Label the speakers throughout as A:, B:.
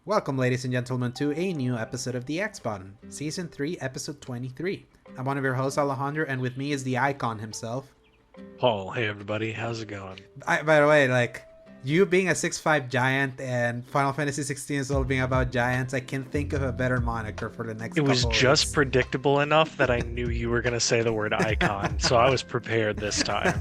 A: Welcome, ladies and gentlemen, to a new episode of the X-Button, Season 3, Episode 23. I'm one of your hosts, Alejandro, and with me is the icon himself,
B: Paul. Hey everybody, how's it going?
A: By the way, you being a 6'5 giant and Final Fantasy 16 is all being about giants, I can't think of a better moniker for the next
B: It was
A: couple
B: just
A: weeks.
B: Predictable enough that I knew you were going to say the word icon, so I was prepared this time.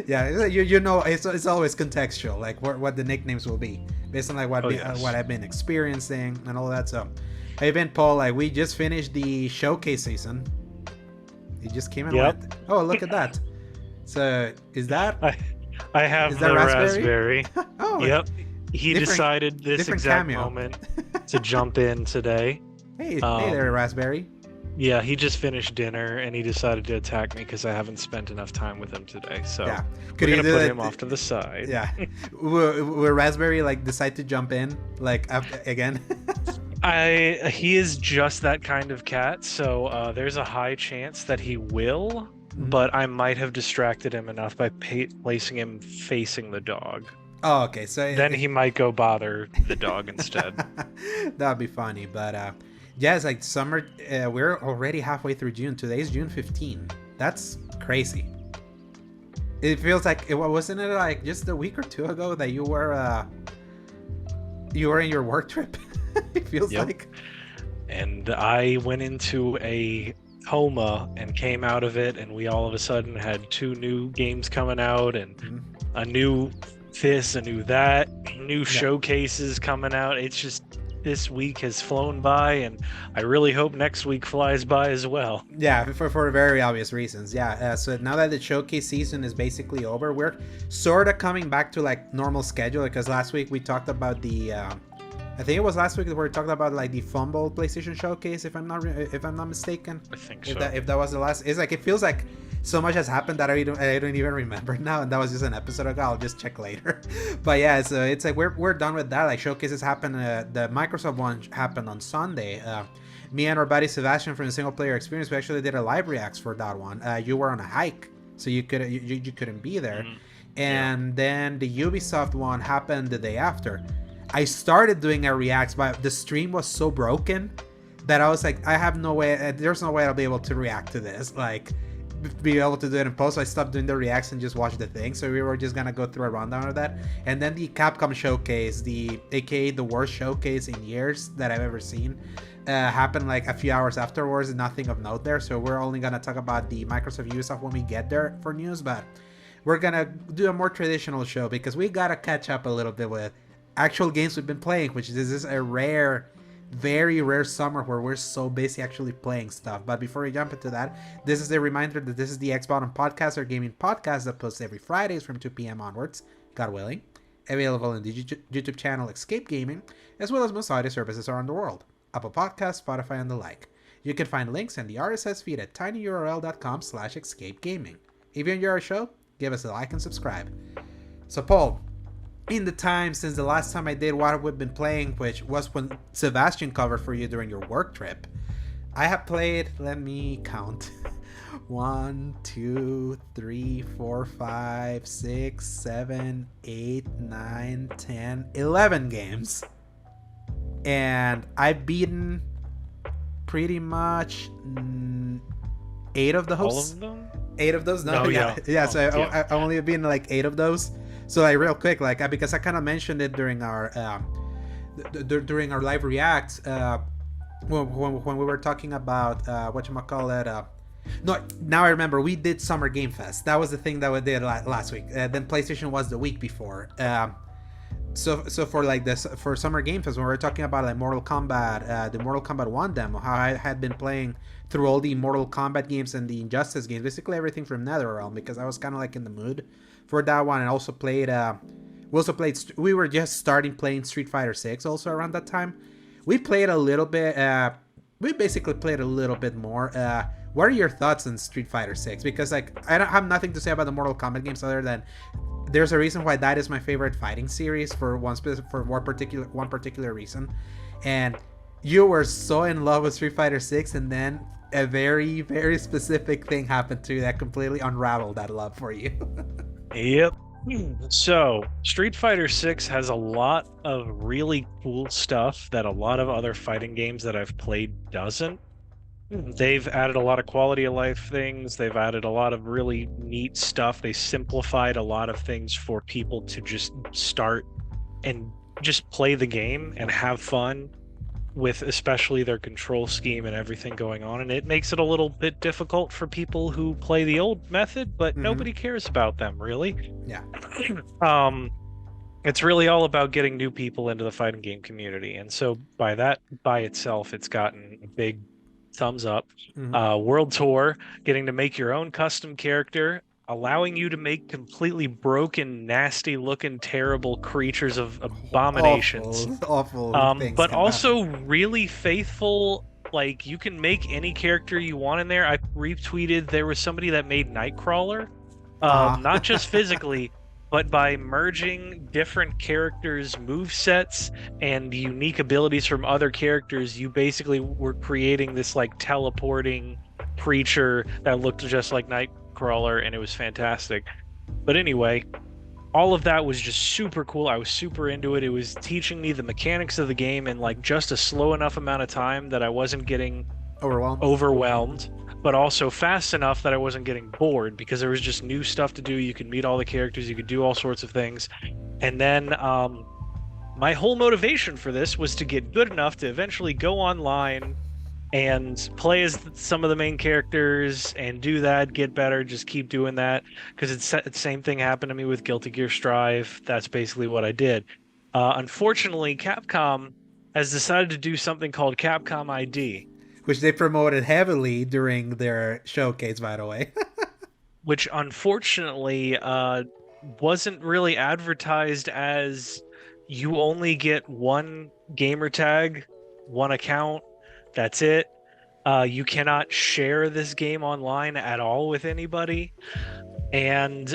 A: Yeah, you know, it's always contextual, like what the nicknames will be based on like what I've been experiencing and all that. So, hey Ben, Paul, we just finished the showcase season. It just came and went. Oh, look at that. So is that?
B: I have the raspberry.
A: Oh,
B: yep. He decided this exact moment to jump in today.
A: Hey there, raspberry.
B: Yeah, he just finished dinner and he decided to attack me because I haven't spent enough time with him today. So
A: yeah,
B: we're gonna put him off to the side.
A: Yeah, will raspberry decide to jump in again?
B: He is just that kind of cat, so there's a high chance that he will. But I might have distracted him enough by placing him facing the dog.
A: Oh, okay. So
B: then he might go bother the dog instead.
A: That'd be funny. But yeah, it's like summer. We're already halfway through June. Today's June 15. That's crazy. It feels like wasn't it like just a week or two ago that you were in your work trip? It feels like. And
B: I went into a coma and came out of it, and we all of a sudden had 2 new games coming out and a new this, a new that, new showcases coming out. It's just this week has flown by, and I really hope next week flies by as well.
A: Yeah, for very obvious reasons. Yeah, so now that the showcase season is basically over, we're sort of coming back to like normal schedule, because last week we talked about the I think it was last week that we talked about like the Fumble PlayStation Showcase, if I'm not mistaken.
B: I think so.
A: If that was the last, it's like it feels like so much has happened that I don't even remember now, and that was just an episode ago. I'll just check later. But yeah, so it's like we're done with that. Like showcases happened. The Microsoft one happened on Sunday. Me and our buddy Sebastian from the Single Player Experience, we actually did a live reacts for that one. You were on a hike, so you couldn't be there. And then the Ubisoft one happened the day after. I started doing a react, but the stream was so broken that I was like, I have no way, there's no way I'll be able to react to this, like be able to do it in post. So I stopped doing the reacts and just watched the thing. So we were just gonna go through a rundown of that. And then the Capcom showcase, aka the worst showcase in years that I've ever seen, happened like a few hours afterwards. Nothing of note there. So we're only gonna talk about the Microsoft Ubisoft when we get there for news, but we're gonna do a more traditional show because we gotta catch up a little bit with actual games we've been playing, which is a very rare summer where we're so busy actually playing stuff. But before we jump into that, this is a reminder that this is the X-Button Podcast, our gaming podcast that posts every Fridays from 2 p.m. onwards, God willing, available on the YouTube channel Escape Gaming, as well as most audio services around the world, Apple Podcasts, Spotify, and the like. You can find links in the RSS feed at tinyurl.com/escapegaming. If you enjoy our show, give us a like and subscribe. So Paul, in the time since the last time I did what we've been playing, which was when Sebastian covered for you during your work trip, I have played, let me count, 1, 2, 3, 4, 5, 6, 7, 8, 9, 10, 11 games. And I've beaten pretty much 8 of those.
B: All of them?
A: 8 of those? No, I only been like 8 of those. So like real quick, because I kind of mentioned it during our live react when we were talking about whatchamacallit. No, now I remember we did Summer Game Fest. That was the thing that we did last week. Then PlayStation was the week before. So for like this for Summer Game Fest, when we were talking about like Mortal Kombat, the Mortal Kombat 1 demo, how I had been playing through all the Mortal Kombat games and the Injustice games, basically everything from NetherRealm, because I was kind of like in the mood for that one. And also played we were just starting playing Street Fighter 6 also around that time. We played a little bit, we basically played a little bit more. What are your thoughts on Street Fighter 6? Because like I don't have nothing to say about the Mortal Kombat games other than there's a reason why that is my favorite fighting series for one particular reason. And you were so in love with Street Fighter 6, and then a very specific thing happened to you that completely unraveled that love for you.
B: Yep. So, Street Fighter 6 has a lot of really cool stuff that a lot of other fighting games that I've played doesn't. They've added a lot of quality of life things. They've added a lot of really neat stuff. They simplified a lot of things for people to just start and just play the game and have fun with, especially their control scheme and everything going on. And it makes it a little bit difficult for people who play the old method, but nobody cares about them, really.
A: Yeah.
B: It's really all about getting new people into the fighting game community. And so by itself, it's gotten a big thumbs up. World Tour, getting to make your own custom character, allowing you to make completely broken, nasty looking, terrible creatures of abominations.
A: Awful things.
B: But also really faithful. Like, you can make any character you want in there. I retweeted, there was somebody that made Nightcrawler, not just physically, but by merging different characters' movesets and unique abilities from other characters, you basically were creating this like teleporting creature that looked just like Nightcrawler, and it was fantastic. But anyway, all of that was just super cool. I was super into it. It was teaching me the mechanics of the game in like just a slow enough amount of time that I wasn't getting overwhelmed, but also fast enough that I wasn't getting bored, because there was just new stuff to do. You could meet all the characters, you could do all sorts of things. And then my whole motivation for this was to get good enough to eventually go online and play as some of the main characters and do that, get better, just keep doing that, because it's the same thing happened to me with Guilty Gear Strive. That's basically what I did. Unfortunately, Capcom has decided to do something called Capcom ID,
A: which they promoted heavily during their showcase, by the way.
B: which unfortunately wasn't really advertised as you only get one gamer tag, one account, that's it. You cannot share this game online at all with anybody. And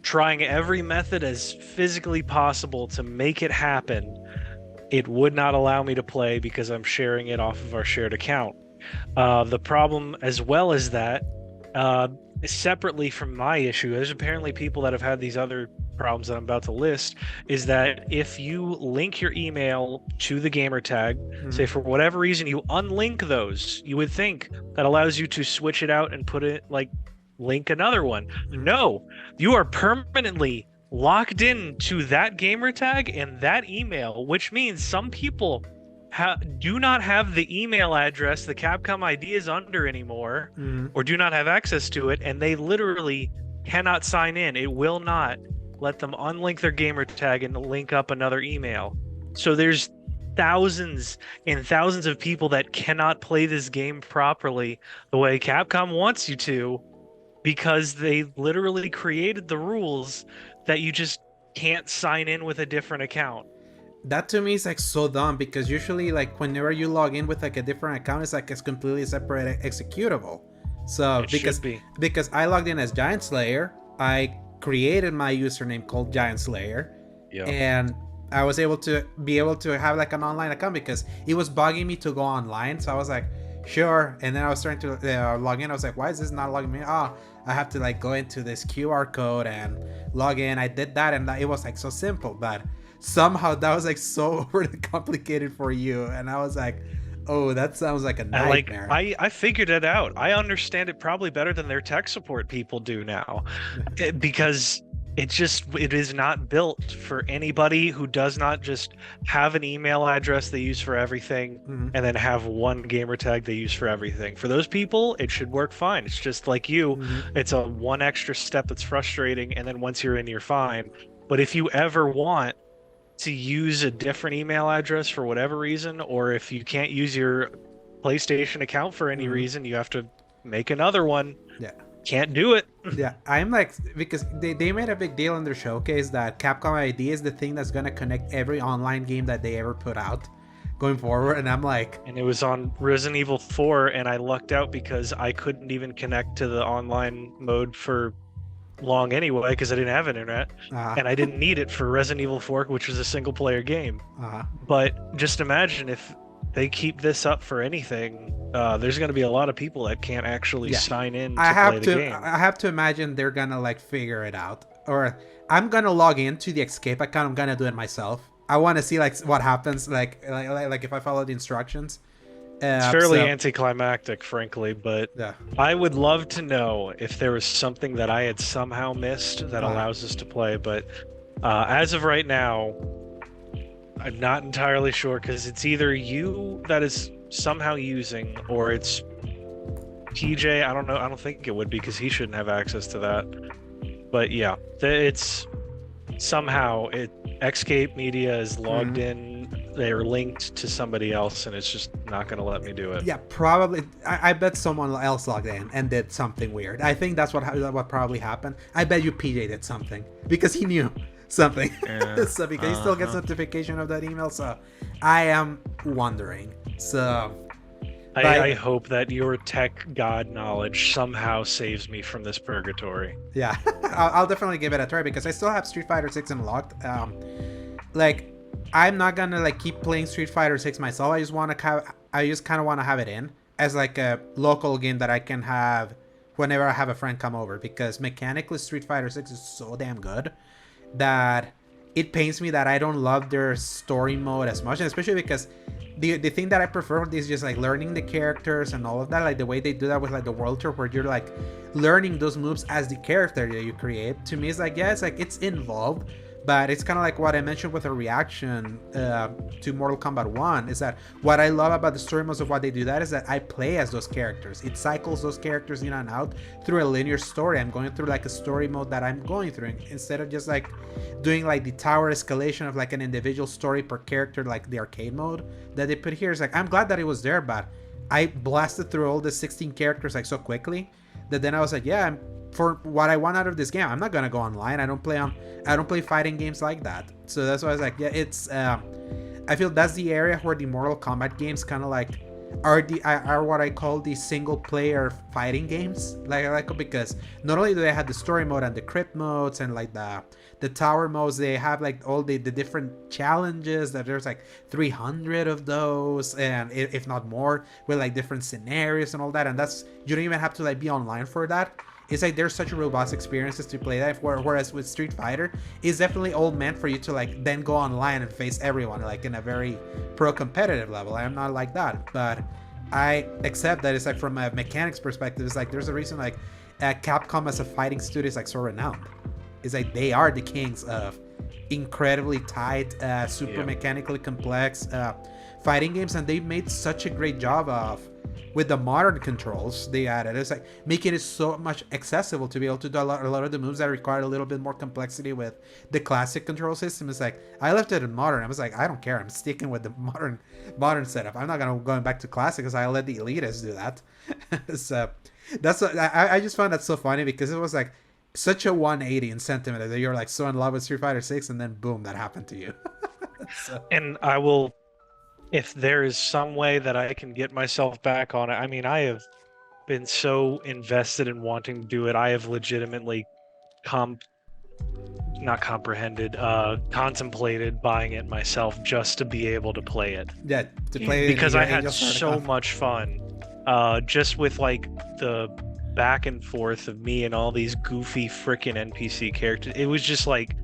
B: trying every method as physically possible to make it happen, it would not allow me to play because I'm sharing it off of our shared account. The problem, as well as that, separately from my issue, there's apparently people that have had these other problems that I'm about to list, is that if you link your email to the gamer tag, say for whatever reason you unlink those, you would think that allows you to switch it out and put it like link another one. No, you are permanently locked in to that gamer tag and that email, which means some people do not have the email address the Capcom ID is under anymore, or do not have access to it, and they literally cannot sign in. It will not let them unlink their gamer tag and link up another email. So there's thousands and thousands of people that cannot play this game properly the way Capcom wants you to, because they literally created the rules that you just can't sign in with a different account.
A: That to me is like so dumb, because usually like whenever you log in with like a different account, it's like it's completely separate executable. So because I logged in as Giant Slayer, I created my username called Giant Slayer, and I was able to have like an online account because it was bugging me to go online. So I was like, sure. And then I was trying to log in. I was like, why is this not logging me? I have to like go into this QR code and log in. I did that, and it was like so simple, but somehow that was like so overly complicated for you. And I was like, oh, that sounds like a nightmare.
B: I figured it out. I understand it probably better than their tech support people do now, because it is not built for anybody who does not just have an email address they use for everything and then have one gamer tag they use for everything. For those people, it should work fine. It's just like you. It's a one extra step that's frustrating, and then once you're in, you're fine. But if you ever want to use a different email address for whatever reason, or if you can't use your PlayStation account for any reason, you have to make another one. Can't do it.
A: I'm like, because they made a big deal in their showcase that Capcom ID is the thing that's gonna connect every online game that they ever put out going forward, and I'm like,
B: and it was on Resident Evil 4, and I lucked out because I couldn't even connect to the online mode for long anyway, because I didn't have internet, and I didn't need it for Resident Evil 4, which was a single player game. But just imagine if they keep this up for anything, there's going to be a lot of people that can't actually sign in to play the game.
A: I have to imagine they're gonna like figure it out, or I'm gonna log into the Escape account. I'm gonna do it myself. I want to see like what happens, like if I follow the instructions.
B: It's fairly anticlimactic, frankly, but
A: yeah.
B: I would love to know if there was something that I had somehow missed that allows us to play. But as of right now, I'm not entirely sure, because it's either you that is somehow using, or it's TJ. I don't know. I don't think it would be, because he shouldn't have access to that. But yeah, it's somehow Escape Media is logged in. They're linked to somebody else, and it's just not going to let me do it.
A: Yeah, probably. I bet someone else logged in and did something weird. I think that's what probably happened. I bet you PJ did something because he knew something.
B: Yeah.
A: So because he still gets notification of that email. So I am wondering. So
B: I hope that your tech god knowledge somehow saves me from this purgatory.
A: Yeah, I'll definitely give it a try, because I still have Street Fighter 6 unlocked. Like, I'm not gonna like keep playing Street Fighter 6 myself. I just kind of want to have it in as like a local game that I can have whenever I have a friend come over, because mechanically Street Fighter 6 is so damn good that it pains me that I don't love their story mode as much, and especially because the thing that I prefer is just like learning the characters and all of that, like the way they do that with like the world tour, where you're like learning those moves as the character that you create. To me, it's like, yeah, it's like it's involved, but it's kind of like what I mentioned with a reaction to Mortal Kombat 1, is that what I love about the story modes of what they do that is that I play as those characters. It cycles those characters in and out through a linear story. I'm going through like a story mode that I'm going through, instead of just like doing like the tower escalation of like an individual story per character, like the arcade mode that they put here. Is like, I'm glad that it was there, but I blasted through all the 16 characters like so quickly that then I was like, yeah, for what I want out of this game, I'm not gonna go online. I don't play fighting games like that. So that's why I was like, yeah, it's I feel that's the area where the Mortal Kombat games kind of like are what I call the single player fighting games, like because not only do they have the story mode and the crit modes and like the tower modes, they have like all the different challenges that there's like 300 of those, and if not more, with like different scenarios and all that. And that's, you don't even have to like be online for that. It's like there's such robust experiences to play that, whereas with Street Fighter, it's definitely all meant for you to like then go online and face everyone like in a very pro competitive level. I'm not like that, but I accept that it's like from a mechanics perspective, it's like there's a reason like Capcom as a fighting studio is like so renowned. It's like they are the kings of incredibly tight, super mechanically complex fighting games, and they've made such a great job of, with the modern controls they added, it's like making it so much accessible to be able to do a lot of the moves that require a little bit more complexity with the classic control system. It's like, I left it in modern. I was like, I don't care. I'm sticking with the modern setup. I'm not going back to classic, because I let the elitists do that. So that's what, I just found that so funny, because it was like such a 180 in sentiment that you're like so in love with Street Fighter 6, and then boom, that happened to you. So.
B: And I will, if there is some way that I can get myself back on it. I mean, I have been so invested in wanting to do it. I have legitimately contemplated buying it myself just to be able to play it.
A: Yeah, to play it
B: because I had so much fun just with like the back and forth of me and all these goofy freaking NPC characters. It was just like,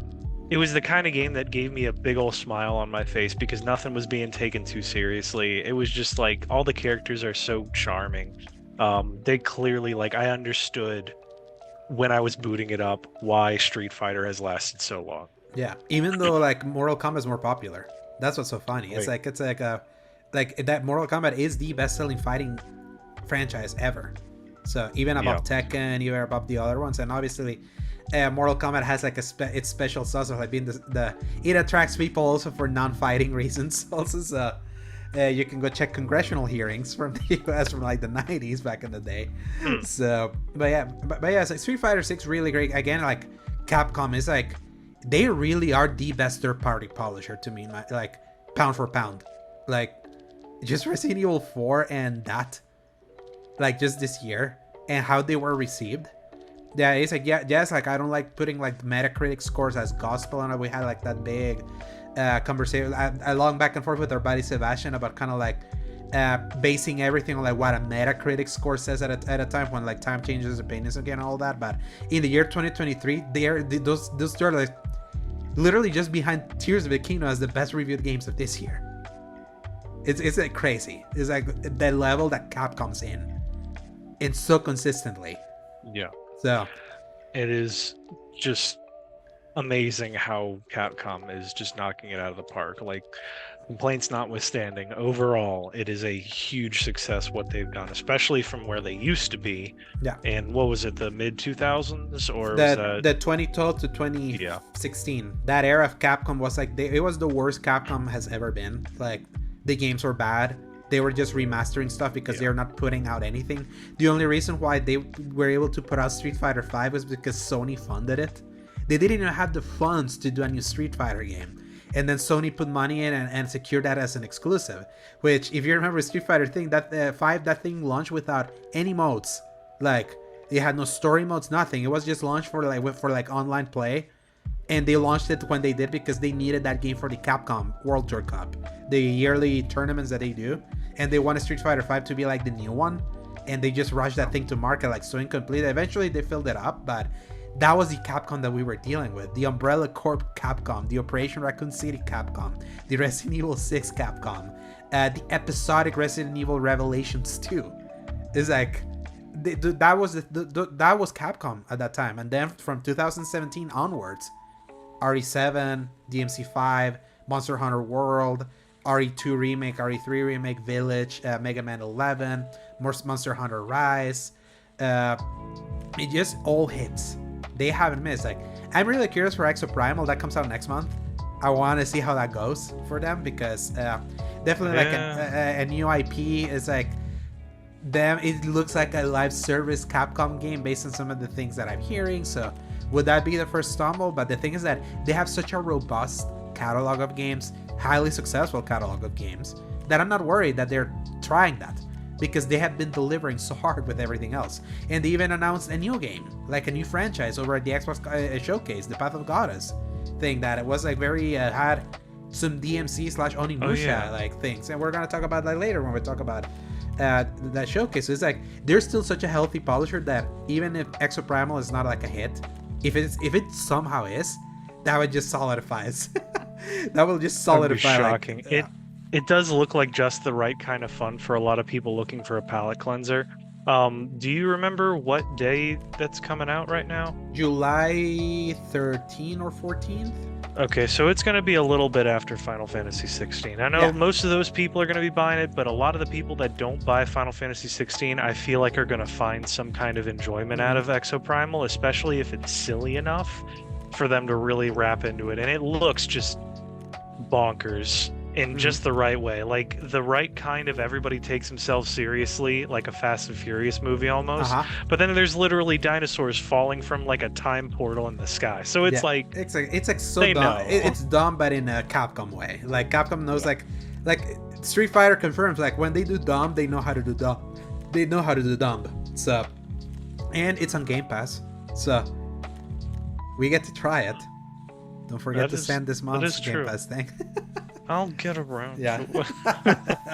B: it was the kind of game that gave me a big old smile on my face, because nothing was being taken too seriously. It was just like, all the characters are so charming. They clearly, like, I understood when I was booting it up why Street Fighter has lasted so long.
A: Yeah, even though like Mortal Kombat is more popular. That's what's so funny. It's like that Mortal Kombat is the best-selling fighting franchise ever. So even above Tekken, even above the other ones, and obviously Mortal Kombat has like its special sauce of like being it attracts people also for non-fighting reasons. Also, so you can go check congressional hearings from the US from like the 90s back in the day. So, but yeah, so Street Fighter 6 really great. Again, like Capcom is like, they really are the best third-party publisher to me, like pound for pound. Like just Resident Evil 4 and that, like just this year, and how they were received. Yeah, it's like, it's like, I don't like putting like Metacritic scores as gospel, and we had like that big conversation, a long back and forth with our buddy Sebastian about kind of like basing everything on like what a Metacritic score says at a time, when like time changes opinions again and all that. But in the year 2023, those two are like literally just behind Tears of the Kingdom as the best reviewed games of this year. It's like crazy. It's like the level that Capcom's in, and so consistently.
B: Yeah.
A: So
B: it is just amazing how Capcom is just knocking it out of the park. Like, complaints notwithstanding, overall it is a huge success what they've done, especially from where they used to be.
A: Yeah.
B: And what was it, the mid 2000s, or
A: the 2012 to 2016? Yeah. That era of Capcom was like it was the worst Capcom has ever been. Like, the games were bad. They were just remastering stuff because they're not putting out anything. The only reason why they were able to put out Street Fighter V was because Sony funded it. They didn't even have the funds to do a new Street Fighter game. And then Sony put money in and secured that as an exclusive. Which, if you remember Street Fighter thing, that that thing launched without any modes. Like, they had no story modes, nothing. It was just launched for online play. And they launched it when they did because they needed that game for the Capcom World Tour Cup, the yearly tournaments that they do. And they wanted Street Fighter V to be like the new one. And they just rushed that thing to market like so incomplete. Eventually they filled it up, but that was the Capcom that we were dealing with. The Umbrella Corp Capcom, the Operation Raccoon City Capcom, the Resident Evil 6 Capcom, the episodic Resident Evil Revelations 2. It's like, that was Capcom at that time. And then from 2017 onwards, RE7, DMC5, Monster Hunter World, RE2 Remake, RE3 Remake, Village, Mega Man 11, Monster Hunter Rise. It just all hits. They haven't missed. Like, I'm really curious for Exoprimal. That comes out next month. I want to see how that goes for them, because definitely like a new IP is like them. It looks like a live service Capcom game based on some of the things that I'm hearing. So would that be the first stumble? But the thing is that they have such a robust catalog of games, highly successful catalog of games, that I'm not worried that they're trying that, because they have been delivering so hard with everything else. And they even announced a new game, like a new franchise over at the Xbox showcase, the Path of Goddess thing, that it was like very had some DMC/Onimusha like things, and we're gonna talk about that later when we talk about that showcase. So it's like they're still such a healthy publisher that even if Exoprimal is not like a hit, if it somehow is, that would just solidifies. That will just solidify.
B: Shocking. Like, it does look like just the right kind of fun for a lot of people looking for a palate cleanser. Do you remember what day that's coming out right now?
A: July 13 or 14th?
B: Okay, so it's going to be a little bit after Final Fantasy 16. I know most of those people are going to be buying it, but a lot of the people that don't buy Final Fantasy 16, I feel like are going to find some kind of enjoyment out of Exoprimal, especially if it's silly enough for them to really wrap into it. And it looks just bonkers in just the right way, like the right kind of everybody takes themselves seriously, like a Fast and Furious movie almost. But then there's literally dinosaurs falling from like a time portal in the sky. So it's like
A: it's like so dumb. It's dumb, but in a Capcom way. Like Capcom knows, like Street Fighter confirms, like when they do dumb, they know how to do dumb. They know how to do dumb. So, and it's on Game Pass, so we get to try it. Don't forget to send this month's Game Pass thing.
B: I'll get around.
A: Yeah.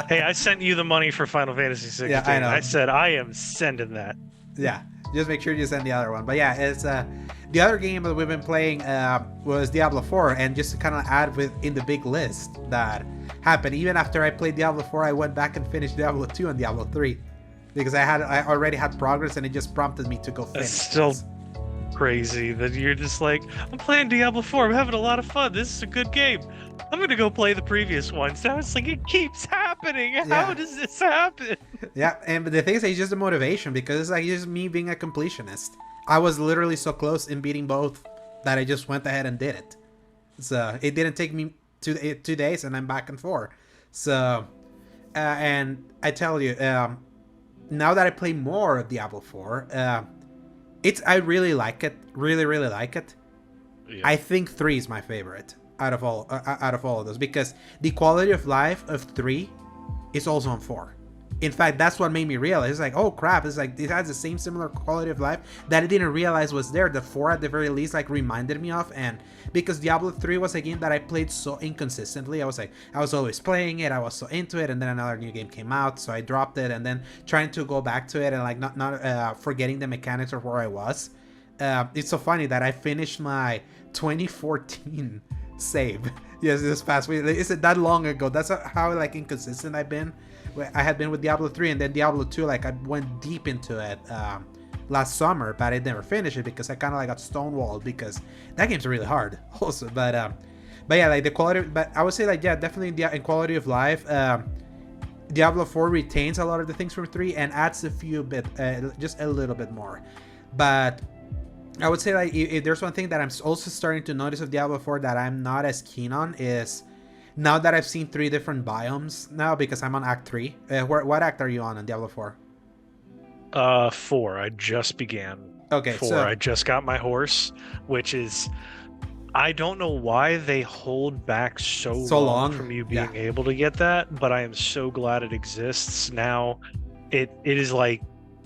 B: Hey, I sent you the money for Final Fantasy 16.
A: Yeah, I know.
B: I said I am sending that.
A: Yeah, just make sure you send the other one. But yeah, it's the other game that we've been playing was Diablo 4, and just to kind of add in the big list that happened. Even after I played Diablo 4, I went back and finished Diablo 2 and Diablo 3 because I already had progress, and it just prompted me to go finish.
B: It's still crazy that you're just like, I'm playing Diablo 4. I'm having a lot of fun. This is a good game. I'm gonna go play the previous ones. Now it's like it keeps happening. How does this happen? Yeah,
A: and the thing is, it's just the motivation, because it's like just me being a completionist. I was literally so close in beating both that I just went ahead and did it. So it didn't take me 2 days, and I'm back and forth. So, and I tell you, now that I play more of Diablo 4, I really like it. Really, really like it. Yeah. I think 3 is my favorite out of all of those, because the quality of life of 3 is also on 4. In fact, that's what made me realize. It's like, oh crap, it's like it has the same similar quality of life that I didn't realize was there. The 4 at the very least like reminded me of, and because Diablo 3 was a game that I played so inconsistently, I was always playing it, I was so into it, and then another new game came out, so I dropped it, and then trying to go back to it and like not forgetting the mechanics of where I was. It's so funny that I finished my 2014 save. Yes, this past week. Is it that long ago? That's how like inconsistent I've been. I had been with Diablo 3, and then Diablo 2, like I went deep into it last summer, but I never finished it because I kind of like got stonewalled because that game's really hard also. But yeah, like the quality, but I would say like, yeah, definitely in quality of life, Diablo 4 retains a lot of the things from 3 and adds a few bit, just a little bit more. But I would say like if there's one thing that I'm also starting to notice of Diablo 4 that I'm not as keen on is, now that I've seen 3 different biomes now, because I'm on Act 3. What act are you on Diablo 4?
B: 4. I just began.
A: Okay,
B: 4.
A: so
B: I just got my horse, which is, I don't know why they hold back so long from you being able to get that, but I am so glad it exists now. It is like,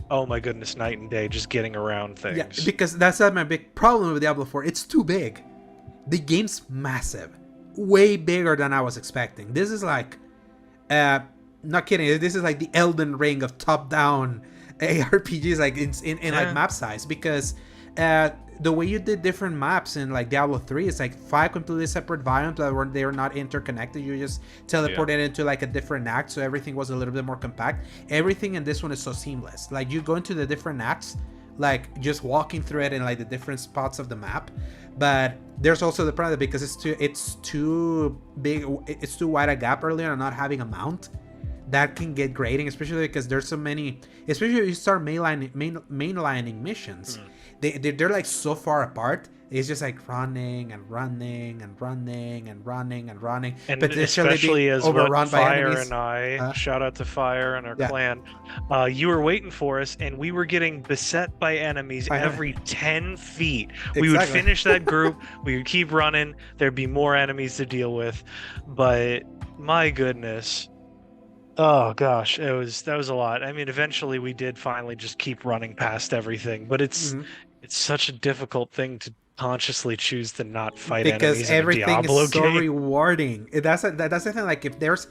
B: oh my goodness, night and day just getting around things.
A: Yeah, because that's not my big problem with Diablo 4. It's too big. The game's massive. Way bigger than I was expecting. This is like, not kidding, this is like the Elden Ring of top-down ARPGs, like in like map size, because the way you did different maps in like Diablo 3 is like 5 completely separate biomes that they were not interconnected. You just teleported into like a different act, so everything was a little bit more compact. Everything in this one is so seamless. Like you go into the different acts, like just walking through it in like the different spots of the map. But there's also the problem because it's too big, it's too wide a gap earlier, and not having a mount that can get grating, especially because there's so many, especially if you start mainlining missions. They're like so far apart. It's just like running and running and running and running and running,
B: and
A: potentially
B: especially as
A: overrun by
B: Fire
A: enemies.
B: And I, shout out to Fire and our clan, you were waiting for us, and we were getting beset by enemies every 10 feet. Exactly. We would finish that group, we would keep running, there'd be more enemies to deal with, but my goodness. Oh gosh, that was a lot. I mean, eventually we did finally just keep running past everything, but it's such a difficult thing to consciously choose to not fight
A: because
B: enemies in a Diablo
A: is so
B: game.
A: rewarding. That's the thing. Like if there's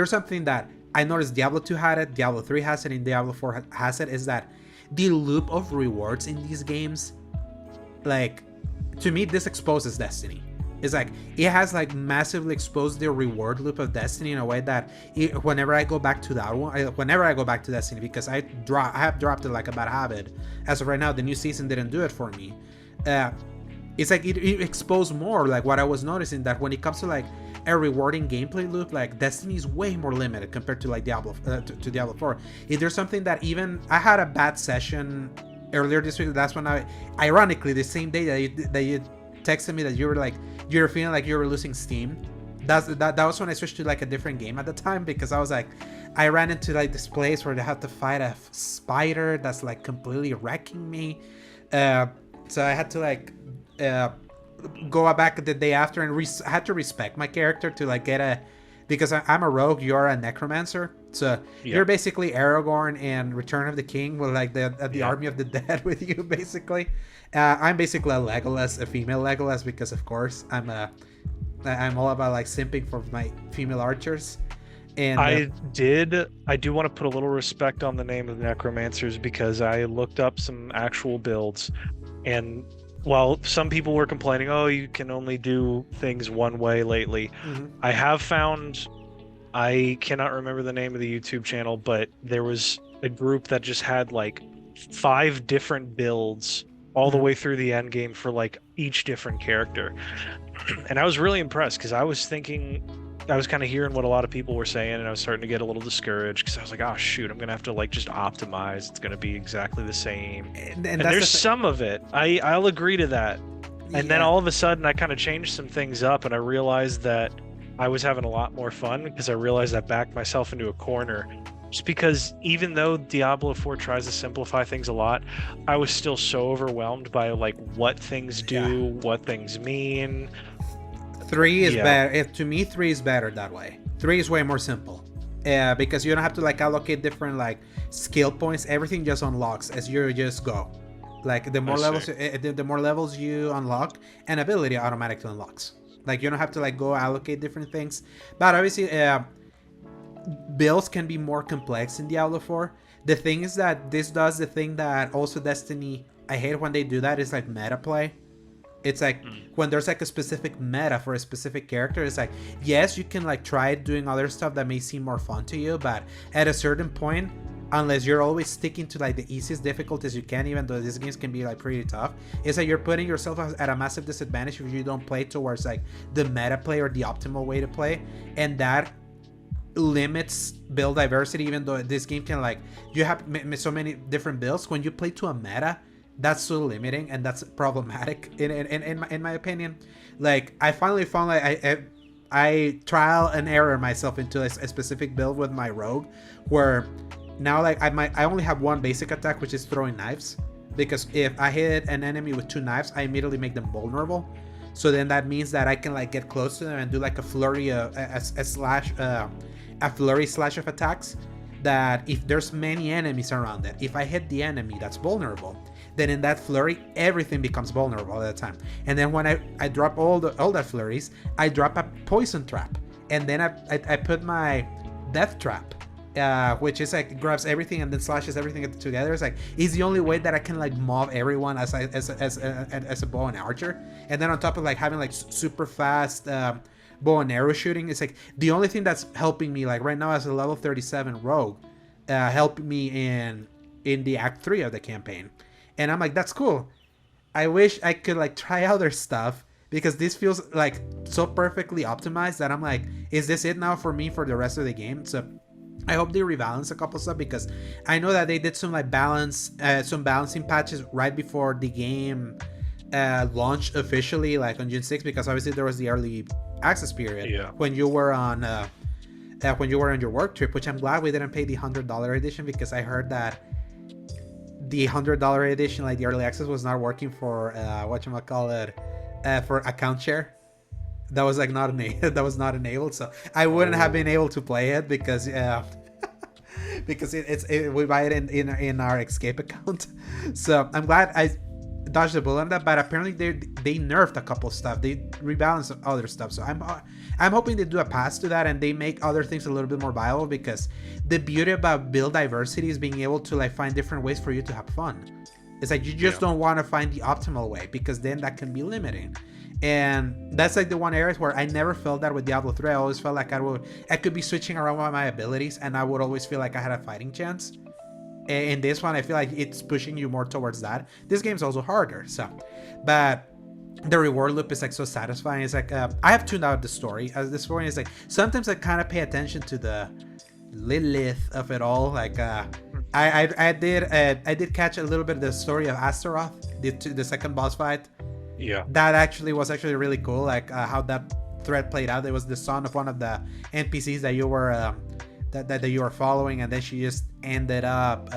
A: something that I noticed Diablo 2 had it, Diablo 3 has it, and Diablo 4 has it, is that the loop of rewards in these games, like to me, this exposes Destiny. It's like it has like massively exposed the reward loop of Destiny in a way that whenever I go back to that one, whenever I go back to Destiny, because I have dropped it like a bad habit. As of right now, the new season didn't do it for me. It's like it exposed more like what I was noticing, that when it comes to like a rewarding gameplay loop, like Destiny is way more limited compared to like Diablo to Diablo 4. If there's something that even I had a bad session earlier this week, that's when ironically the same day that you texted me that you were feeling like you were losing steam. That was when I switched to like a different game at the time, because I was like, I ran into like this place where they have to fight a spider that's like completely wrecking me. So I had to like go back the day after and had to respect my character to like get because I'm a rogue, you're a necromancer, so you're basically Aragorn and Return of the King with like the army of the dead with you basically. I'm basically a Legolas, a female Legolas, because of course I'm all about like simping for my female archers. And
B: I do want to put a little respect on the name of necromancers, because I looked up some actual builds, and while some people were complaining, oh, you can only do things one way lately, I have found, I cannot remember the name of the YouTube channel, but there was a group that just had like 5 different builds all the way through the end game for like each different character. And I was really impressed, because I was kind of hearing what a lot of people were saying, and I was starting to get a little discouraged, because I was like, oh shoot, I'm gonna have to like just optimize, it's gonna be exactly the same. And there's some of it, I'll agree to that. And then all of a sudden I kind of changed some things up, and I realized that I was having a lot more fun, because I realized I backed myself into a corner. Just because even though Diablo 4 tries to simplify things a lot, I was still so overwhelmed by like what things do, what things mean.
A: 3 is better. To me, 3 is better that way. 3 is way more simple. because you don't have to like allocate different like skill points. Everything just unlocks as you just go. Like the more the more levels you unlock, an ability automatically unlocks. Like you don't have to like go allocate different things. But obviously, builds can be more complex in Diablo 4. The thing is that this does the thing that also Destiny, I hate when they do that, is like meta play. It's like when there's like a specific meta for a specific character, it's like, yes, you can like try doing other stuff that may seem more fun to you, but at a certain point, unless you're always sticking to like the easiest difficulties you can, even though these games can be like pretty tough, it's like you're putting yourself at a massive disadvantage if you don't play towards like the meta play or the optimal way to play, and that limits build diversity. Even though this game can like, you have so many different builds, when you play to a meta, that's so limiting and that's problematic in my opinion. Like I finally found like I trial and error myself into a specific build with my rogue, where now like I only have one basic attack, which is throwing knives, because if I hit an enemy with 2 knives, I immediately make them vulnerable. So then that means that I can like get close to them and do like a flurry of a flurry slash of attacks, that if there's many enemies around it, if I hit the enemy that's vulnerable, then in that flurry everything becomes vulnerable all the time. And then when I drop all that flurries, I drop a poison trap, and then I put my death trap, which is like grabs everything and then slashes everything together. It's like, it's the only way that I can like mob everyone as a bow and archer. And then on top of like having like super fast bow and arrow shooting, it's like the only thing that's helping me like right now as a level 37 rogue, helping me in the act 3 of the campaign. And I'm like, that's cool. I wish I could like try other stuff, because this feels like so perfectly optimized that I'm like, is this it now for me for the rest of the game? So I hope they rebalance a couple stuff, because I know that they did some like some balancing patches right before the game launched officially, like on June 6th, because obviously there was the early access period when you were on your work trip, which I'm glad we didn't pay the $100 edition, because I heard that the $100 edition, like the early access, was not working for for account share. That was like not enabled, so I wouldn't have been able to play it, because because we buy it in our Escape account. So I'm glad I dodged the bullet on that. But apparently they nerfed a couple stuff, they rebalanced other stuff. So I'm hoping they do a pass to that and they make other things a little bit more viable, because the beauty about build diversity is being able to like find different ways for you to have fun. It's like you just don't want to find the optimal way, because then that can be limiting. And that's like the one area where I never felt that with Diablo 3. I always felt like I could be switching around with my abilities, and I would always feel like I had a fighting chance. In this one, I feel like it's pushing you more towards that. This game's also harder, so, but the reward loop is like so satisfying. It's like I have tuned out the story, as the story is like, sometimes I kind of pay attention to the Lilith of it all. Like I did catch a little bit of the story of Astaroth, the second boss fight.
B: Yeah,
A: that was actually really cool, like how that thread played out. It was the son of one of the NPCs that you were that you were following, and then she just ended up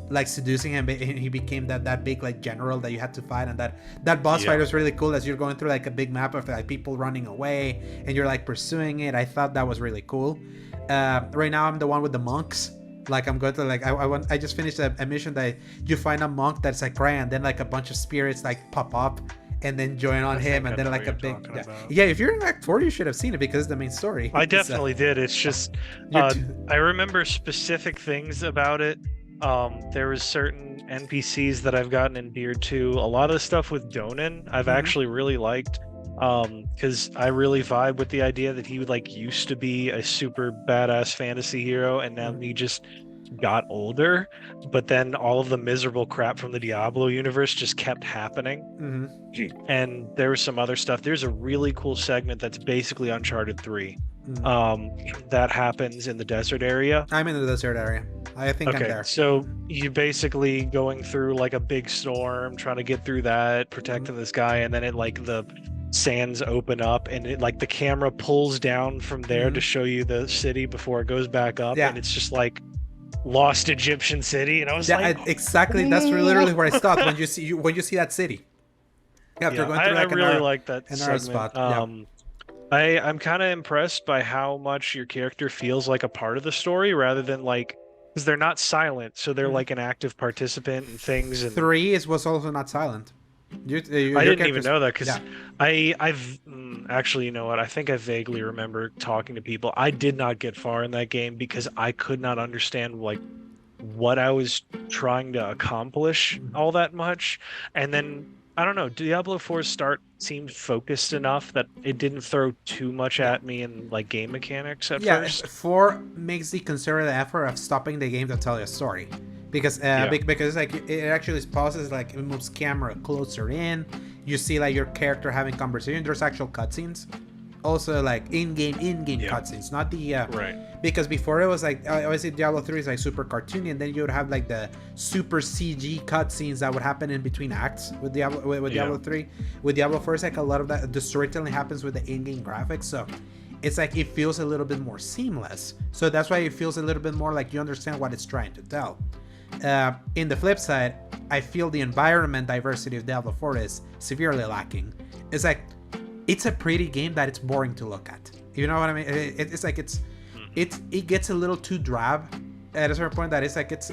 A: like seducing him, and he became that big like general that you had to fight. And that boss fight was really cool, as you're going through like a big map of like people running away and you're like pursuing it. I thought that was really cool. Right now I'm the one with the monks. Like I'm going to like I just finished a mission that you find a monk that's like crying, and then like a bunch of spirits like pop up and then join on him, and then like a big if you're in Act 4 you should have seen it, because it's the main story.
B: I definitely did. It's just I remember specific things about it. There was certain NPCs that I've gotten endeared to. A lot of the stuff with Donan I've actually really liked, because I really vibe with the idea that he like used to be a super badass fantasy hero, and now he just got older, but then all of the miserable crap from the Diablo universe just kept happening. And there was some other stuff. There's a really cool segment that's basically Uncharted 3 that happens in the desert area.
A: I'm in the desert area. I think I'm there.
B: So you basically going through like a big storm, trying to get through that, protecting this guy, and then it like the sands open up, and it like the camera pulls down from there to show you the city before it goes back up, and it's just like lost Egyptian city. And I was like,
A: exactly, that's literally where I stopped when you see that city after going through like
B: I really like that
A: segment.
B: spot. I'm kind of impressed by how much your character feels like a part of the story rather than like because they're not silent, so they're
A: Mhm.
B: like an active participant in things. And
A: 3 is was also not silent.
B: I
A: Your
B: didn't even
A: character's
B: know that
A: yeah.
B: because actually, you know what? I think I vaguely remember talking to people. I did not get far in that game because I could not understand like what I was trying to accomplish all that much. And then I don't know, Diablo 4's start seemed focused enough that it didn't throw too much
A: Yeah.
B: at me in like game mechanics at
A: Yeah,
B: first.
A: 4 makes the concerted effort of stopping the game to tell you a story, because
B: Yeah.
A: because like it actually pauses, like it moves camera closer in. You see like your character having conversation. There's actual cutscenes, also like in-game
B: Yeah.
A: cutscenes, not the
B: Right.
A: because before it was like obviously Diablo 3 is like super cartoony, and then you would have like the super CG cutscenes that would happen in between acts with
B: Yeah.
A: Diablo 3. With Diablo 4, it's like a lot of that the storytelling happens with the in-game graphics, so it's like it feels a little bit more seamless. So that's why it feels a little bit more like you understand what it's trying to tell. In the flip side, I feel the environment diversity of Diablo 4 is severely lacking. It's like it's a pretty game that it's boring to look at. You know what I mean? It's like
B: Mhm.
A: it gets a little too drab at a certain point. That it's like it's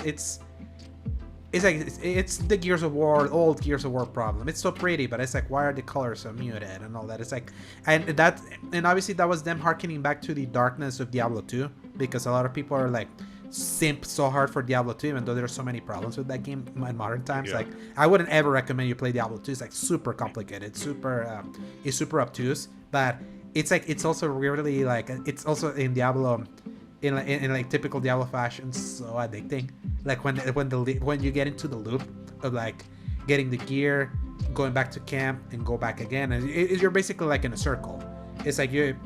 A: like it's the Gears of War, old Gears of War problem. It's so pretty, but it's like, why are the colors so muted and all that? It's like, and obviously that was them harkening back to the darkness of Diablo 2, because a lot of people are like simp so hard for Diablo 2, even though there's so many problems with that game in modern times.
B: Yeah.
A: Like, I wouldn't ever recommend you play Diablo 2. It's like super complicated, it's super obtuse, but it's like it's also really like it's also in Diablo in like typical Diablo fashion, so addicting. Like when you get into the loop of like getting the gear, going back to camp and go back again, and you're basically like in a circle. It's like you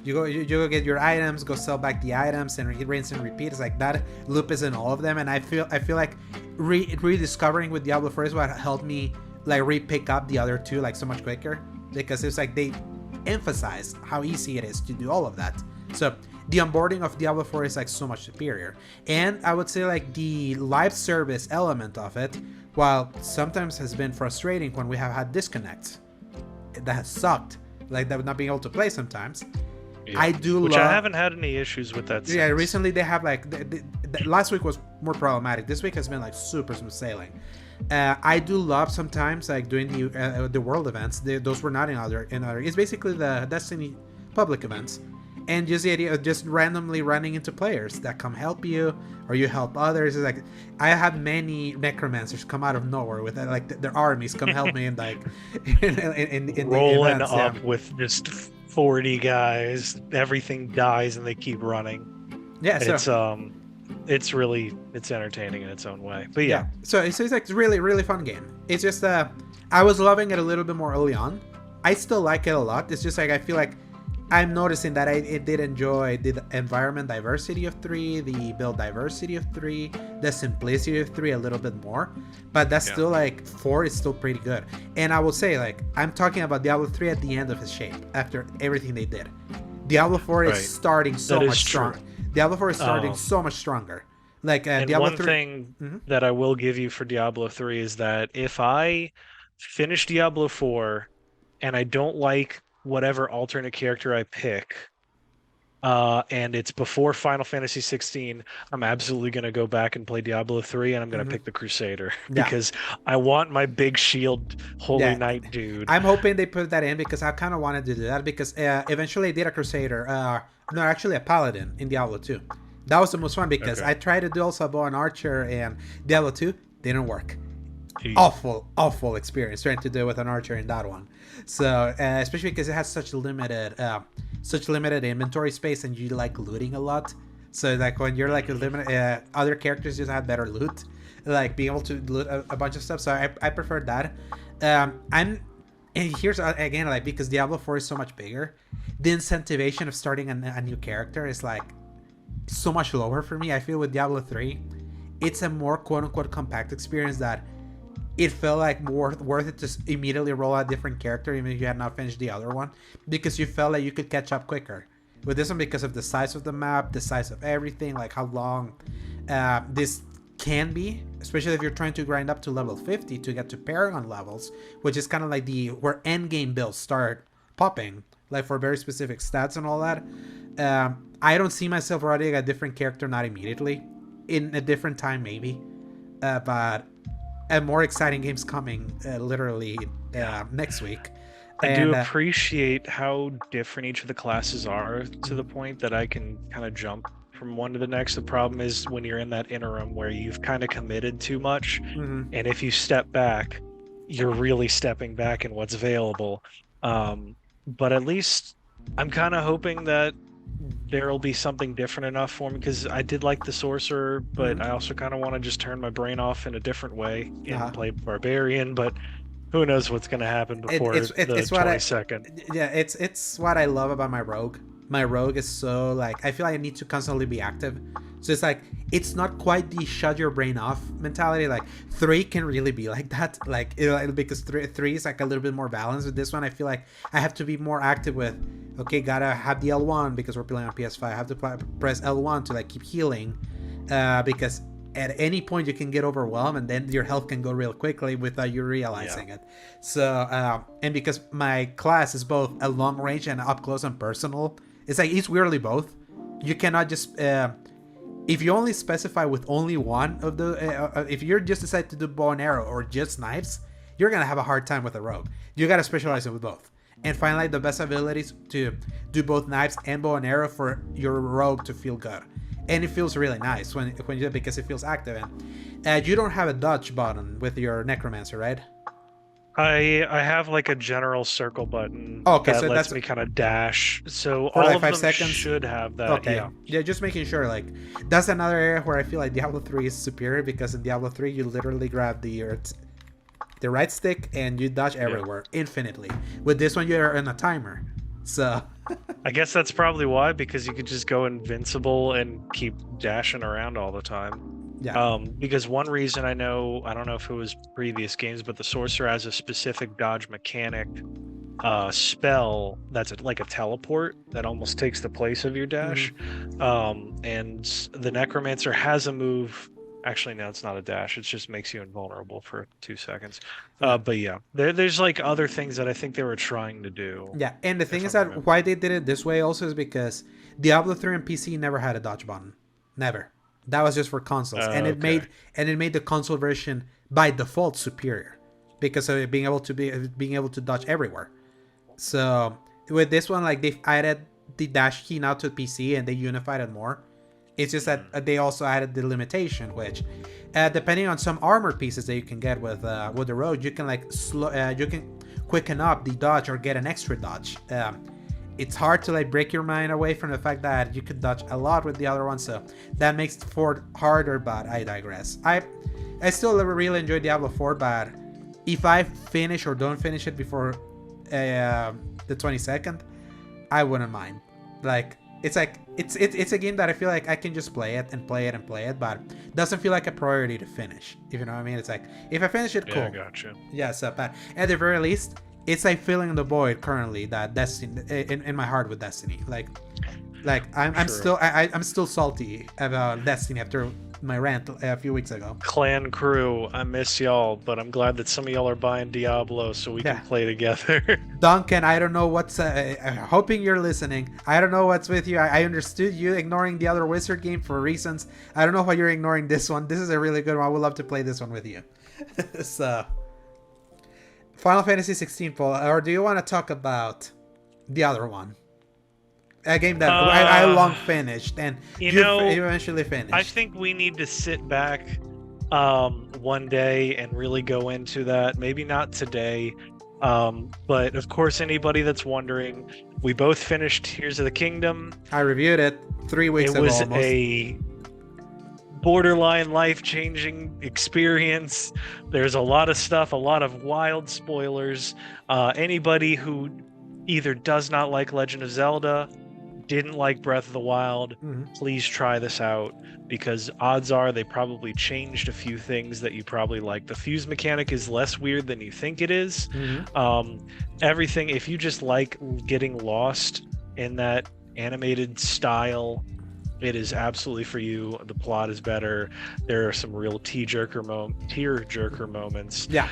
A: go get your items, go sell back the items, and rinse and repeat. It's like that loop is in all of them, and I feel like rediscovering with Diablo 4 is what helped me like re-pick up the other two like so much quicker, because it's like they emphasize how easy it is to do all of that. So the onboarding of Diablo 4 is like so much superior. And I would say like the live service element of it, while sometimes has been frustrating when we have had disconnects, that has sucked, like that not being able to play sometimes.
B: Yeah.
A: I do
B: Which
A: love.
B: I haven't had any issues with that
A: Yeah,
B: since.
A: recently they have like last week was more problematic. This week has been like super smooth sailing. I do love sometimes like doing the world events. Those were not in other. It's basically the Destiny public events, and just the idea of just randomly running into players that come help you, or you help others. It's like I had many necromancers come out of nowhere with like their armies come help me, and like in the
B: Rolling
A: events. Yeah,
B: up with just 40 guys, everything dies and they keep running.
A: yeah. So
B: It's entertaining in its own way. But
A: yeah,
B: yeah.
A: so it's like really fun game. It's just I was loving it a little bit more early on. I still like it a lot. It's just like I feel like I'm noticing that I did enjoy the environment diversity of 3, the build diversity of 3, the simplicity of 3 a little bit more, but that's
B: Yeah.
A: still like 4 is still pretty good. And I will say, like, I'm talking about Diablo 3 at the end of his shape after everything they did. Diablo 4 is
B: Right.
A: starting so
B: That is
A: much
B: true.
A: stronger. Diablo 4 is starting
B: Um,
A: so much stronger. Like
B: and
A: Diablo
B: one
A: 3.
B: thing
A: Mhm.
B: that I will give you for Diablo 3 is that if I finish Diablo 4 and I don't like whatever alternate character I pick, and it's before Final Fantasy 16, I'm absolutely going to go back and play Diablo 3 and I'm going to
A: Mhm.
B: pick the Crusader
A: Yeah.
B: because I want my big shield Holy
A: Yeah,
B: Knight dude.
A: I'm hoping they put that in because I kind of wanted to do that because eventually I did a Crusader, no, actually a Paladin in Diablo 2. That was the most fun because
B: Okay.
A: I tried to do also a bow and archer and Diablo 2 didn't work.
B: He-
A: Awful experience trying to do it with an archer in that one. So especially because it has such limited inventory space and you like looting a lot. So like when you're like limited, other characters just have better loot, like being able to loot a bunch of stuff. So I prefer that. I'm and here's again like because Diablo 4 is so much bigger, the incentivation of starting a new character is like so much lower for me. I feel with Diablo 3, it's a more quote unquote compact experience that it felt like more worth it to immediately roll out a different character even if you had not finished the other one, because you felt like you could catch up quicker with this one because of the size of the map, the size of everything, like how long this can be, especially if you're trying to grind up to level 50 to get to Paragon levels, which is kind of like the where end game builds start popping, like for very specific stats and all that. I don't see myself riding a different character, not immediately, in a different time maybe, but a more exciting game's coming literally next week.
B: I do appreciate how different each of the classes are, to the point that I can kind of jump from one to the next. The problem is when you're in that interim where you've kind of committed too much, and if you step back, you're really stepping back in what's available. But at least I'm kind of hoping that there'll be something different enough for me, because I did like the sorcerer, but I also kind of want to just turn my brain off in a different way and play barbarian. But who knows what's going to happen before the 22nd.
A: It's what I love about my rogue. My rogue is so, like, I feel like I need to constantly be active. So it's like, it's not quite the shut your brain off mentality. Like 3 can really be like that, like because 3 is like a little bit more balanced. With this one, I feel like I have to be more active with, okay, gotta have the L1 because we're playing on PS5. I have to press L1 to like keep healing, because at any point you can get overwhelmed and then your health can go real quickly without you realizing it. So and because my class is both a long range and up close and personal, it's like it's weirdly both. You cannot just if you only specify with only one of the if you're just decide to do bow and arrow or just knives, you're gonna have a hard time with a rogue. You gotta specialize it with both and find like the best abilities to do both knives and bow and arrow for your rogue to feel good. And it feels really nice when you do it because it feels active. And you don't have a dodge button with your necromancer, right?
B: I have like a general circle button
A: okay,
B: that
A: so
B: lets
A: that's
B: me kind of dash. So
A: for
B: all
A: like
B: of
A: 5
B: them
A: seconds
B: should have that.
A: Okay, yeah, just making sure. Like that's another area where I feel like Diablo 3 is superior, because in Diablo 3 you literally grab the right stick and you dodge everywhere infinitely. With this one you're in a timer, so
B: I guess that's probably why, because you could just go invincible and keep dashing around all the time.
A: Yeah.
B: Because one reason I don't know if it was previous games, but the sorcerer has a specific dodge mechanic spell that's like a teleport that almost takes the place of your dash. And the necromancer has a move. Actually, no, it's not a dash. It just makes you invulnerable for 2 seconds. But yeah, there's like other things that I think they were trying to do.
A: Yeah, and the thing is that why they did it this way also is because Diablo 3 and PC never had a dodge button. Never. That was just for consoles, and it made the console version by default superior because of it being able to dodge everywhere. So with this one, like they've added the dash key now to PC and they unified it more. It's just that they also added the limitation, which, depending on some armor pieces that you can get with the rogue, you can like you can quicken up the dodge or get an extra dodge. It's hard to like break your mind away from the fact that you could dodge a lot with the other one, so that makes 4 harder. But I digress. I still really enjoy Diablo 4, but if I finish or don't finish it before the 22nd, I wouldn't mind. Like it's a game that I feel like I can just play it, but it doesn't feel like a priority to finish. If you know what I mean? It's like if I finish it, cool.
B: Yeah, gotcha.
A: Yeah, so but at the very least, it's like filling the void currently that Destiny in my heart with Destiny. Like I'm still salty about Destiny after my rant a few weeks ago.
B: Clan crew, I miss y'all, but I'm glad that some of y'all are buying Diablo so we can play together.
A: Duncan, I don't know what's I'm hoping you're listening. I don't know what's with you. I understood you ignoring the other Wizard game for reasons. I don't know why you're ignoring this one. This is a really good one. I would love to play this one with you. So Final Fantasy 16, Paul, or do you want to talk about the other one? A game that I long finished, and you eventually finished.
B: I think we need to sit back one day and really go into that. Maybe not today, but of course, anybody that's wondering, we both finished Tears of the Kingdom.
A: I reviewed it 3 weeks ago.
B: It was
A: almost
B: a borderline life-changing experience. There's a lot of stuff, a lot of wild spoilers. Anybody who either does not like Legend of Zelda, didn't like Breath of the Wild, please try this out, because odds are they probably changed a few things that you probably like. The fuse mechanic is less weird than you think it is. Everything, if you just like getting lost in that animated style It is absolutely for you. The plot is better. There are some real tear-jerker moments.
A: Yeah.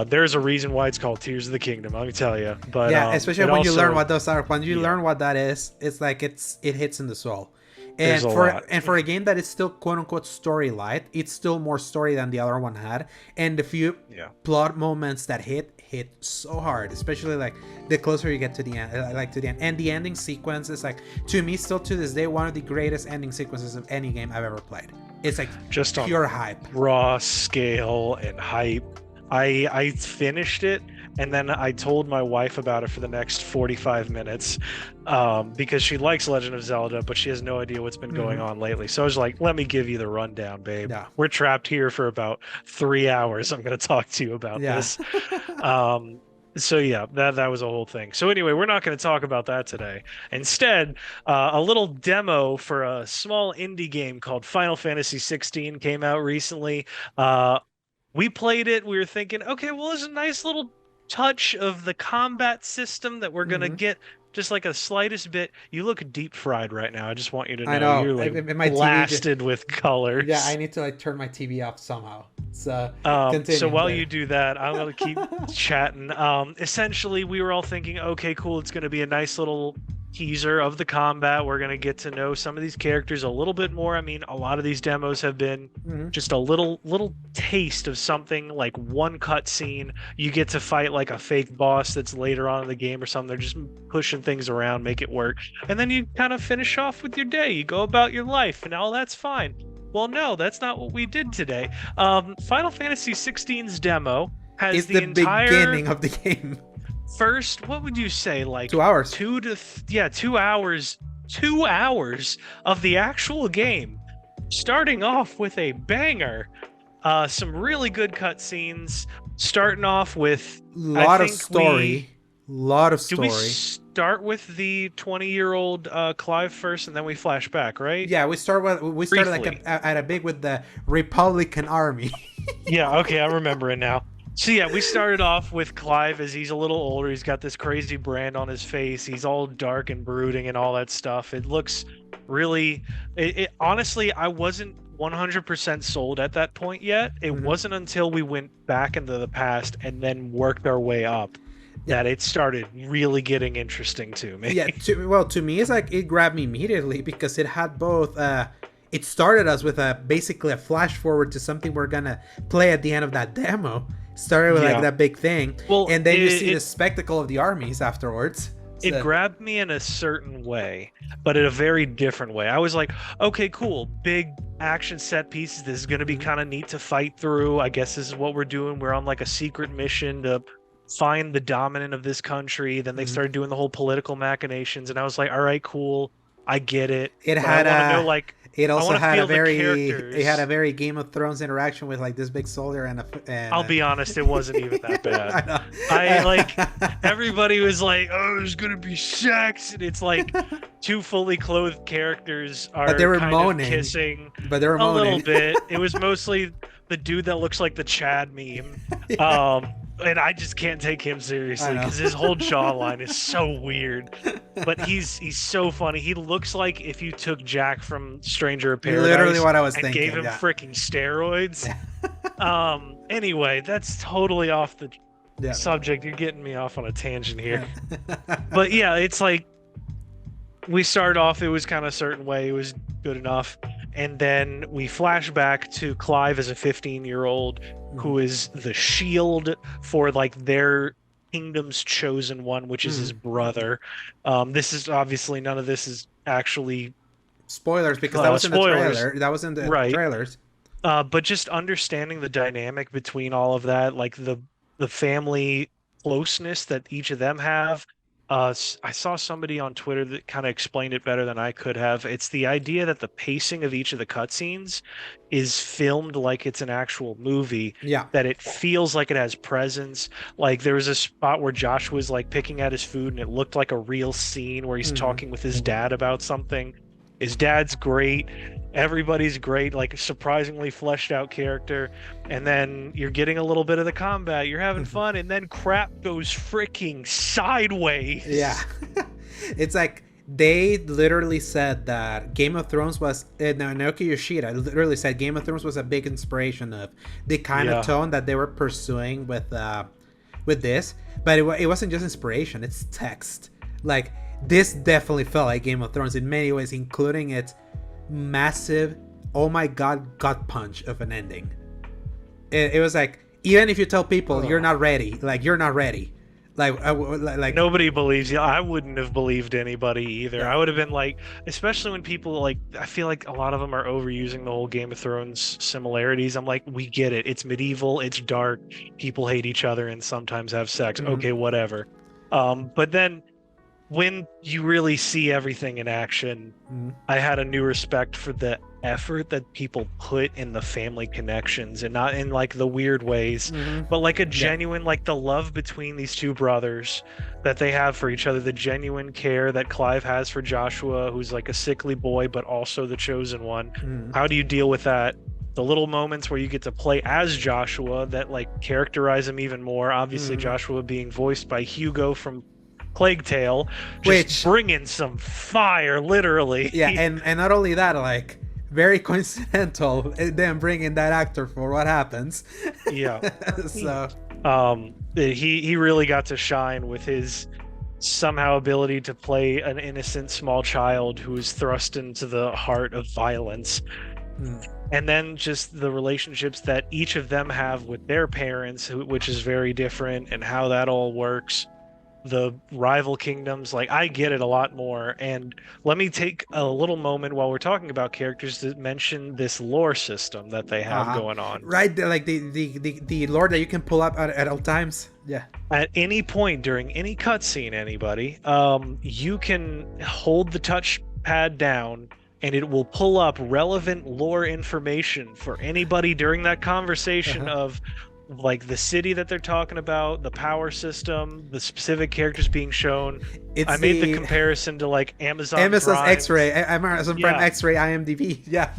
B: There's a reason why it's called Tears of the Kingdom, let me tell you. But
A: yeah, especially when you
B: also,
A: learn what those are. When you
B: yeah.
A: learn what that is, it's like it hits in the soul.
B: There's
A: And
B: a
A: for
B: lot.
A: a game that is still quote unquote story light, it's still more story than the other one had. And the few
B: Yeah.
A: plot moments that hit so hard, especially like the closer you get to the end, and the ending sequence is like, to me, still to this day, one of the greatest ending sequences of any game I've ever played. It's like
B: Just on
A: pure hype.
B: raw scale and hype. I finished it, and then I told my wife about it for the next 45 minutes, because she likes Legend of Zelda, but she has no idea what's been going on lately. So I was like, let me give you the rundown, babe.
A: Yeah.
B: We're trapped here for about 3 hours. I'm going to talk to you about this. So yeah, that was a whole thing. So anyway, we're not going to talk about that today. Instead, a little demo for a small indie game called Final Fantasy 16 came out recently. We played it. We were thinking, okay, well, there's a nice little touch of the combat system that we're gonna get just like a slightest bit. You look deep fried right now. I just want you to know,
A: I know.
B: You're like
A: My
B: blasted with colors.
A: Yeah, I need to like turn my TV off somehow. So
B: so while you do that, I'm gonna keep chatting. Essentially, we were all thinking, okay, cool. It's gonna be a nice little teaser of the combat. We're gonna get to know some of these characters a little bit more. I mean, a lot of these demos have been just a little taste of something, like one cutscene. You get to fight like a fake boss that's later on in the game or something. They're just pushing things around, make it work, and then you kind of finish off with your day. You go about your life, and all that's fine. Well, no, that's not what we did today. Final Fantasy 16's demo has the entire
A: beginning of the game.
B: First, what would you say, like
A: 2 hours?
B: 2 hours. 2 hours of the actual game, starting off with a banger. Some really good cutscenes. Starting off with
A: lot of story.
B: Do we start with the 20-year-old Clive first, and then we flash back, right?
A: Yeah, we started like at a big with the Republican Army.
B: Yeah, okay, I remember it now. So yeah, we started off with Clive as he's a little older. He's got this crazy brand on his face. He's all dark and brooding and all that stuff. It looks really... honestly, I wasn't 100% sold at that point yet. It wasn't until we went back into the past and then worked our way up that it started really getting interesting to me.
A: Yeah, to me, it's like it grabbed me immediately because it had both... it started us with basically a flash forward to something we're gonna play at the end of that demo. Started with like that big thing, and then you see the spectacle of the armies afterwards.
B: It grabbed me in a certain way, but in a very different way. I was like, okay, cool, big action set pieces. This is going to be kind of neat to fight through. I guess this is what we're doing. We're on like a secret mission to find the dominant of this country. Then they started doing the whole political machinations, and I was like, all right, cool, I get it.
A: It had
B: I want to know, like,
A: it also had a very Game of Thrones interaction with like this big soldier and
B: I'll be honest, it wasn't even that bad. I like, everybody was like, oh, there's gonna be sex, and it's like two fully clothed characters are kind of kissing,
A: but they were moaning
B: a little bit. It was mostly the dude that looks like the Chad meme. And I just can't take him seriously because his whole jawline is so weird. But he's so funny. He looks like if you took Jack from Stranger of Paradise,
A: literally what I was thinking,
B: gave him freaking steroids. Anyway, that's totally off the subject. You're getting me off on a tangent here. But yeah, it's like we started off, it was kind of a certain way. It was good enough. And then we flash back to Clive as a 15-year-old who is the shield for like their kingdom's chosen one, which is his brother. This is obviously, none of this is actually
A: spoilers because that was in the trailer. That was in the trailers.
B: But just understanding the dynamic between all of that, like the family closeness that each of them have. I saw somebody on Twitter that kind of explained it better than I could have. It's the idea that the pacing of each of the cutscenes is filmed like it's an actual movie.
A: Yeah.
B: That it feels like it has presence. Like there was a spot where Josh was like picking at his food and it looked like a real scene where he's talking with his dad about something. His dad's great. Everybody's great, like surprisingly fleshed out character. And then you're getting a little bit of the combat. You're having fun, and then crap goes freaking sideways.
A: Yeah. It's like They literally said that Game of Thrones was Naoki Yoshida literally said Game of Thrones was a big inspiration of the kind of
B: Yeah.
A: tone that they were pursuing with this, but it wasn't just inspiration; it's text. Like this definitely felt like Game of Thrones in many ways, including its massive, oh my god, gut punch of an ending. It was like, even if you tell people you're not ready, like you're not ready, like
B: Nobody believes you. I wouldn't have believed anybody either.
A: yeah.
B: I would have been like, especially when people like, I feel like a lot of them are overusing the whole Game of Thrones similarities. I'm like, we get it. It's medieval, it's dark, people hate each other and sometimes have sex.
A: Mhm.
B: Okay, whatever. But then when you really see everything in action,
A: Mhm.
B: I had a new respect for the effort that people put in the family connections, and not in like the weird ways,
A: Mhm.
B: but like a
A: Yeah.
B: genuine, like the love between these two brothers that they have for each other, the genuine care that Clive has for Joshua, who's like a sickly boy, but also the chosen one.
A: Mhm.
B: How do you deal with that? The little moments where you get to play as Joshua that like characterize him even more. Obviously,
A: Mhm.
B: Joshua being voiced by Hugo from Plague Tale, just
A: Which,
B: bringing some fire, literally.
A: yeah, and not only that, like very coincidental them bringing that actor for what happens.
B: Yeah.
A: So
B: He really got to shine with his somehow ability to play an innocent small child who is thrust into the heart of violence.
A: mm,
B: And then just the relationships that each of them have with their parents, which is very different, and how that all works. The rival kingdoms, like I get it a lot more. And let me take a little moment while we're talking about characters to mention this lore system that they have
A: uh-huh.
B: going on.
A: Right, like the lore that you can pull up at all times. Yeah.
B: At any point during any cutscene, anybody, you can hold the touchpad down and it will pull up relevant lore information for anybody during that conversation
A: Uh-huh.
B: of like the city that they're talking about, the power system, the specific characters being shown.
A: It's
B: I made the
A: the
B: comparison to like Amazon
A: Amazon's
B: Prime's,
A: X-ray, Amazon Prime
B: yeah,
A: X-ray IMDb. Yeah.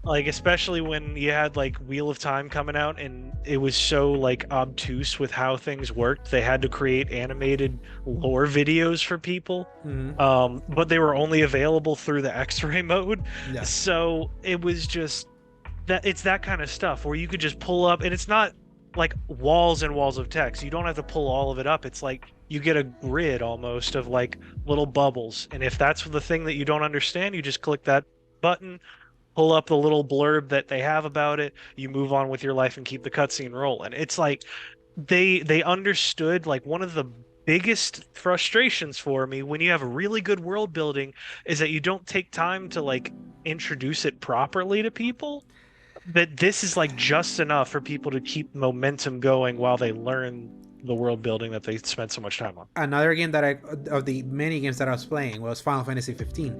B: like especially when you had like Wheel of Time coming out and it was so like obtuse with how things worked, they had to create animated lore videos for people,
A: Mhm.
B: but they were only available through the X-ray mode.
A: Yeah.
B: So it was just that, it's that kind of stuff where you could just pull up, and it's not like walls and walls of text. You don't have to pull all of it up. It's like you get a grid almost of like little bubbles, and if that's the thing that you don't understand, you just click that button, pull up the little blurb that they have about it, you move on with your life and keep the cutscene rolling. It's like they understood like one of the biggest frustrations for me when you have really good world building is that you don't take time to like introduce it properly to people. That this is like just enough for people to keep momentum going while they learn the world building that they spent so much time on.
A: Another game that of the many games that I was playing was Final Fantasy 15.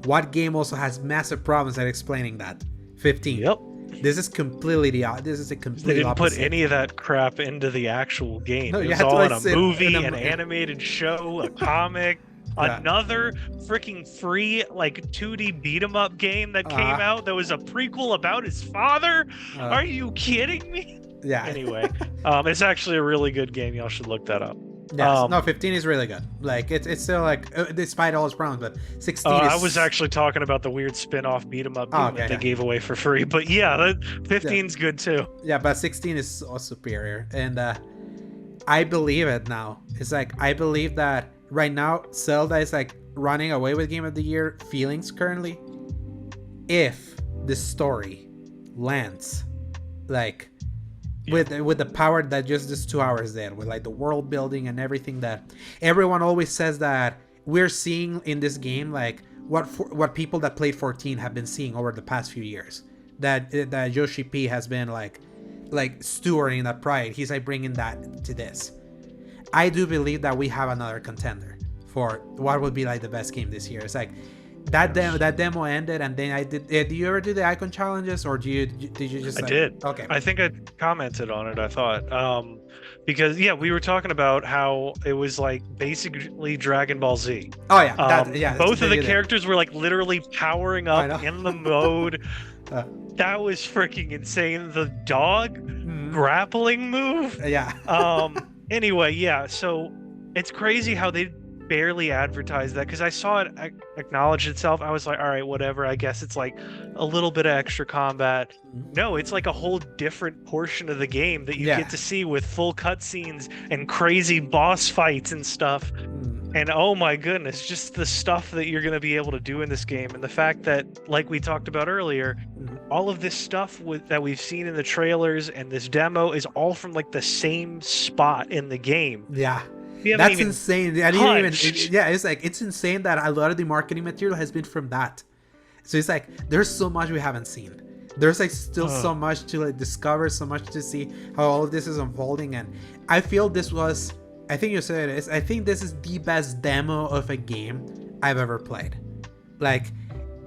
A: What game also has massive problems at explaining that? 15.
B: Yep.
A: This is completely this is a
B: They
A: complete
B: didn't put
A: opposite.
B: any of that crap into the actual game.
A: No,
B: It
A: you
B: was
A: had to
B: all
A: like
B: in a
A: sit
B: movie,
A: in
B: an animated show, a comic,
A: Yeah.
B: another freaking free like 2D beat 'em up game that came out that was a prequel about his father. Are you kidding me?
A: Yeah.
B: Anyway, it's actually a really good game. Y'all should look that up.
A: Yes. No, 15 is really good. Like it's still like despite all its problems, but 16 is.
B: I was actually talking about the weird spin-off beat 'em up game
A: okay,
B: that they gave away for free. But yeah, 15's good too.
A: Yeah, but 16 is so superior, and I believe it now. It's like I believe that right now Zelda is like running away with Game of the Year feelings currently. If the story lands, like with the power that just this 2 hours did, with like the world building and everything that everyone always says that we're seeing in this game, like what people that played 14 have been seeing over the past few years. That Yoshi P has been like stewarding that pride. He's like bringing that to this. I do believe that we have another contender for what would be like the best game this year. It's like that demo ended, and then I did. Do you ever do the icon challenges, or did you just?
B: I did.
A: Okay.
B: I think I commented on it. I thought, because yeah, we were talking about how it was like basically Dragon Ball Z.
A: Oh yeah,
B: both of the characters were like literally powering up in the mode. That was freaking insane. The dog grappling move.
A: Yeah.
B: Anyway, yeah. So it's crazy how they barely advertised that because I saw it acknowledge itself. I was like, all right, whatever. I guess it's like a little bit of extra combat. No, it's like a whole different portion of the game that you
A: Yeah.
B: get to see with full cutscenes and crazy boss fights and stuff.
A: Mm.
B: And oh my goodness, just the stuff that you're going to be able to do in this game. And the fact that, like we talked about earlier, all of this stuff that we've seen in the trailers and this demo is all from like the same spot in the game.
A: Yeah.
B: We
A: That's insane. I didn't even. Yeah, it's like it's insane that a lot of the marketing material has been from that. So it's like there's so much we haven't seen. There's like still so much to like discover, so much to see how all of this is unfolding, and I feel this was. I think you said it. I think this is the best demo of a game I've ever played. Like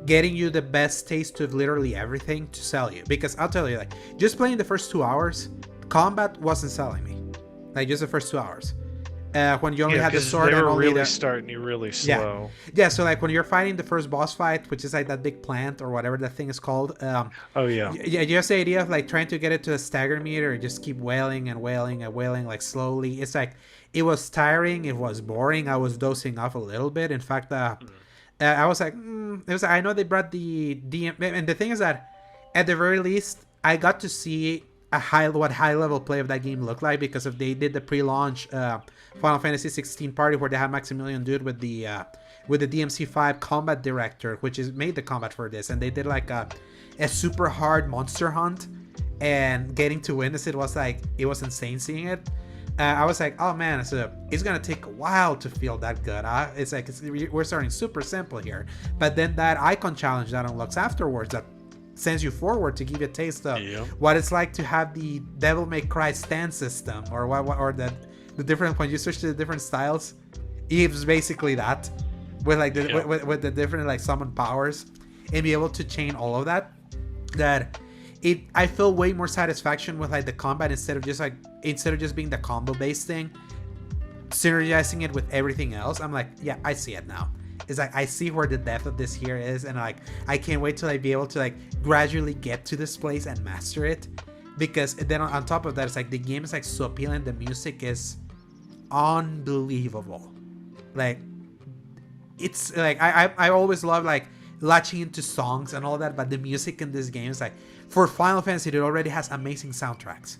A: getting you the best taste of literally everything to sell you. Because I'll tell you, like just playing the first 2 hours, combat wasn't selling me. Like just the first 2 hours. When you only had the sword and only
B: really starting you really slow.
A: Yeah, so like when you're fighting the first boss fight, which is like that big plant or whatever that thing is called.
B: Oh yeah.
A: Yeah, just the idea of like trying to get it to a stagger meter and just keep wailing and wailing and wailing like slowly. It's like it was tiring, it was boring. I was dozing off a little bit. In fact, I was like, it was. I know they brought the DM, and the thing is that at the very least, I got to see what high level play of that game looked like because if they did the pre-launch Final Fantasy 16 party where they had Maximilian Dude with the DMC5 combat director, which is made the combat for this, and they did like a super hard monster hunt, and getting to witness it was like it was insane seeing it. I was like, oh man, so it's gonna take a while to feel that good. It's like we're starting super simple here, but then that icon challenge that unlocks afterwards that sends you forward to give you a taste of what it's like to have the Devil May Cry stand system, or what or the different when you switch to the different styles. It was basically that with like with the different like summon powers and be able to chain all of that. I feel way more satisfaction with like the combat instead of just being the combo based thing, synergizing it with everything else. I'm like, yeah, I see it now. It's like I see where the depth of this here is, and like I can't wait to like be able to like gradually get to this place and master it. Because then on top of that, it's like the game is like so appealing. The music is unbelievable. Like it's like I always love like latching into songs and all that, but the music in this game is like, for Final Fantasy, it already has amazing soundtracks.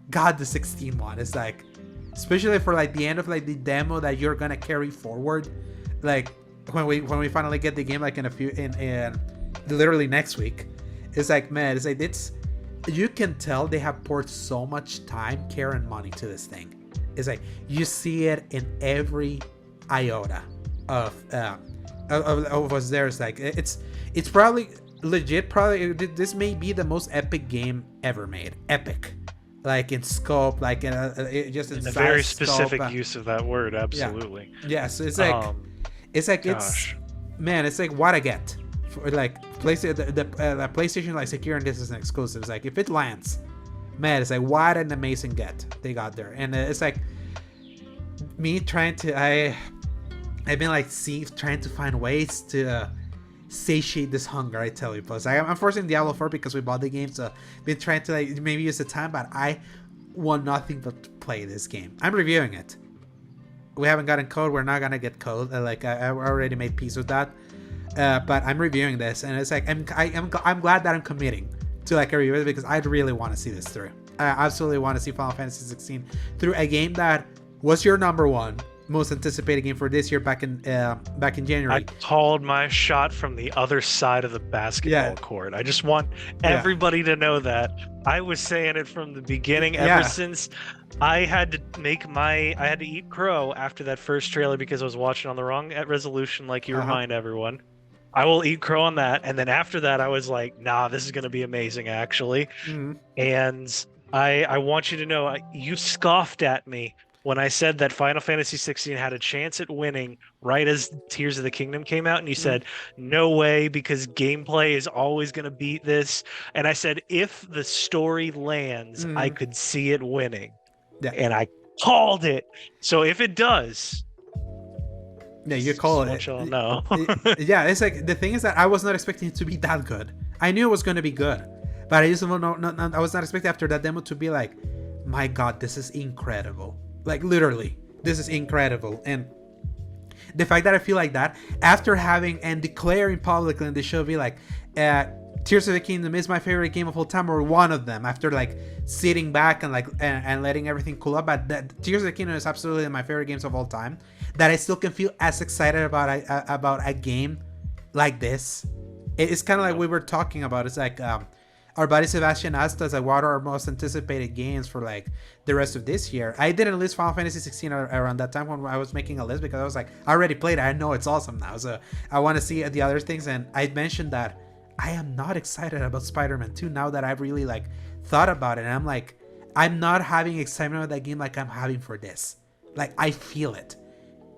A: God, the 16 one is like, especially for like the end of like the demo that you're gonna carry forward, like when we finally get the game like in literally next week. It's like, man, it's like you can tell they have poured so much time, care, and money to this thing. It's like you see it in every iota of what's there. It's like it's probably legit. Probably this may be the most epic game ever made. Epic, like in scope, like just in
B: a
A: size,
B: very specific
A: scope,
B: use of that word. Absolutely.
A: Yeah. So it's like man, it's like what I get. For like the PlayStation like securing this as an exclusive. It's like if it lands, man, it's like what an amazing get they got there. And it's like me trying to I've been like trying to find ways to satiate this hunger. I tell you, plus I'm forcing Diablo 4 because we bought the game, so been trying to like maybe use the time, but I want nothing but to play this game. I'm reviewing it. We haven't gotten code. We're not gonna get code. Like I already made peace with that. But I'm reviewing this, and it's like I'm glad that I'm committing to like a review because I really want to see this through. I absolutely want to see Final Fantasy 16 through, a game that was your number one most anticipated game for this year back in January.
B: I called my shot from the other side of the basketball court. I just want everybody to know that. I was saying it from the beginning, ever since I had to eat crow after that first trailer because I was watching on the wrong resolution, like you remind everyone. I will eat crow on that, and then after that I was like, nah, this is going to be amazing actually. And I want you to know, you scoffed at me when I said that Final Fantasy 16 had a chance at winning right as Tears of the Kingdom came out, and you said, no way, because gameplay is always going to beat this. And I said, if the story lands, I could see it winning. And I called it. So if it does...
A: Yeah, you call it.
B: No.
A: Yeah, it's like, the thing is that I was not expecting it to be that good. I knew it was going to be good, but I just I was not expecting after that demo to be like, my God, this is incredible. Like literally, this is incredible. And The fact that I feel like that after having and declaring publicly in the show, be like, Tears of the Kingdom is my favorite game of all time, or one of them. After like sitting back and like and letting everything cool up, but that Tears of the Kingdom is absolutely my favorite games of all time. That I still can feel as excited about a game like this. It's kind of like we were talking about. It's like our buddy Sebastian asked us like what are our most anticipated games for like the rest of this year. I didn't list Final Fantasy 16 around that time when I was making a list, because I was like, I already played it. I know it's awesome now, so I want to see the other things. And I mentioned that I am not excited about Spider-Man 2 now that I've really like thought about it. And I'm like, I'm not having excitement about that game like I'm having for this. Like I feel it.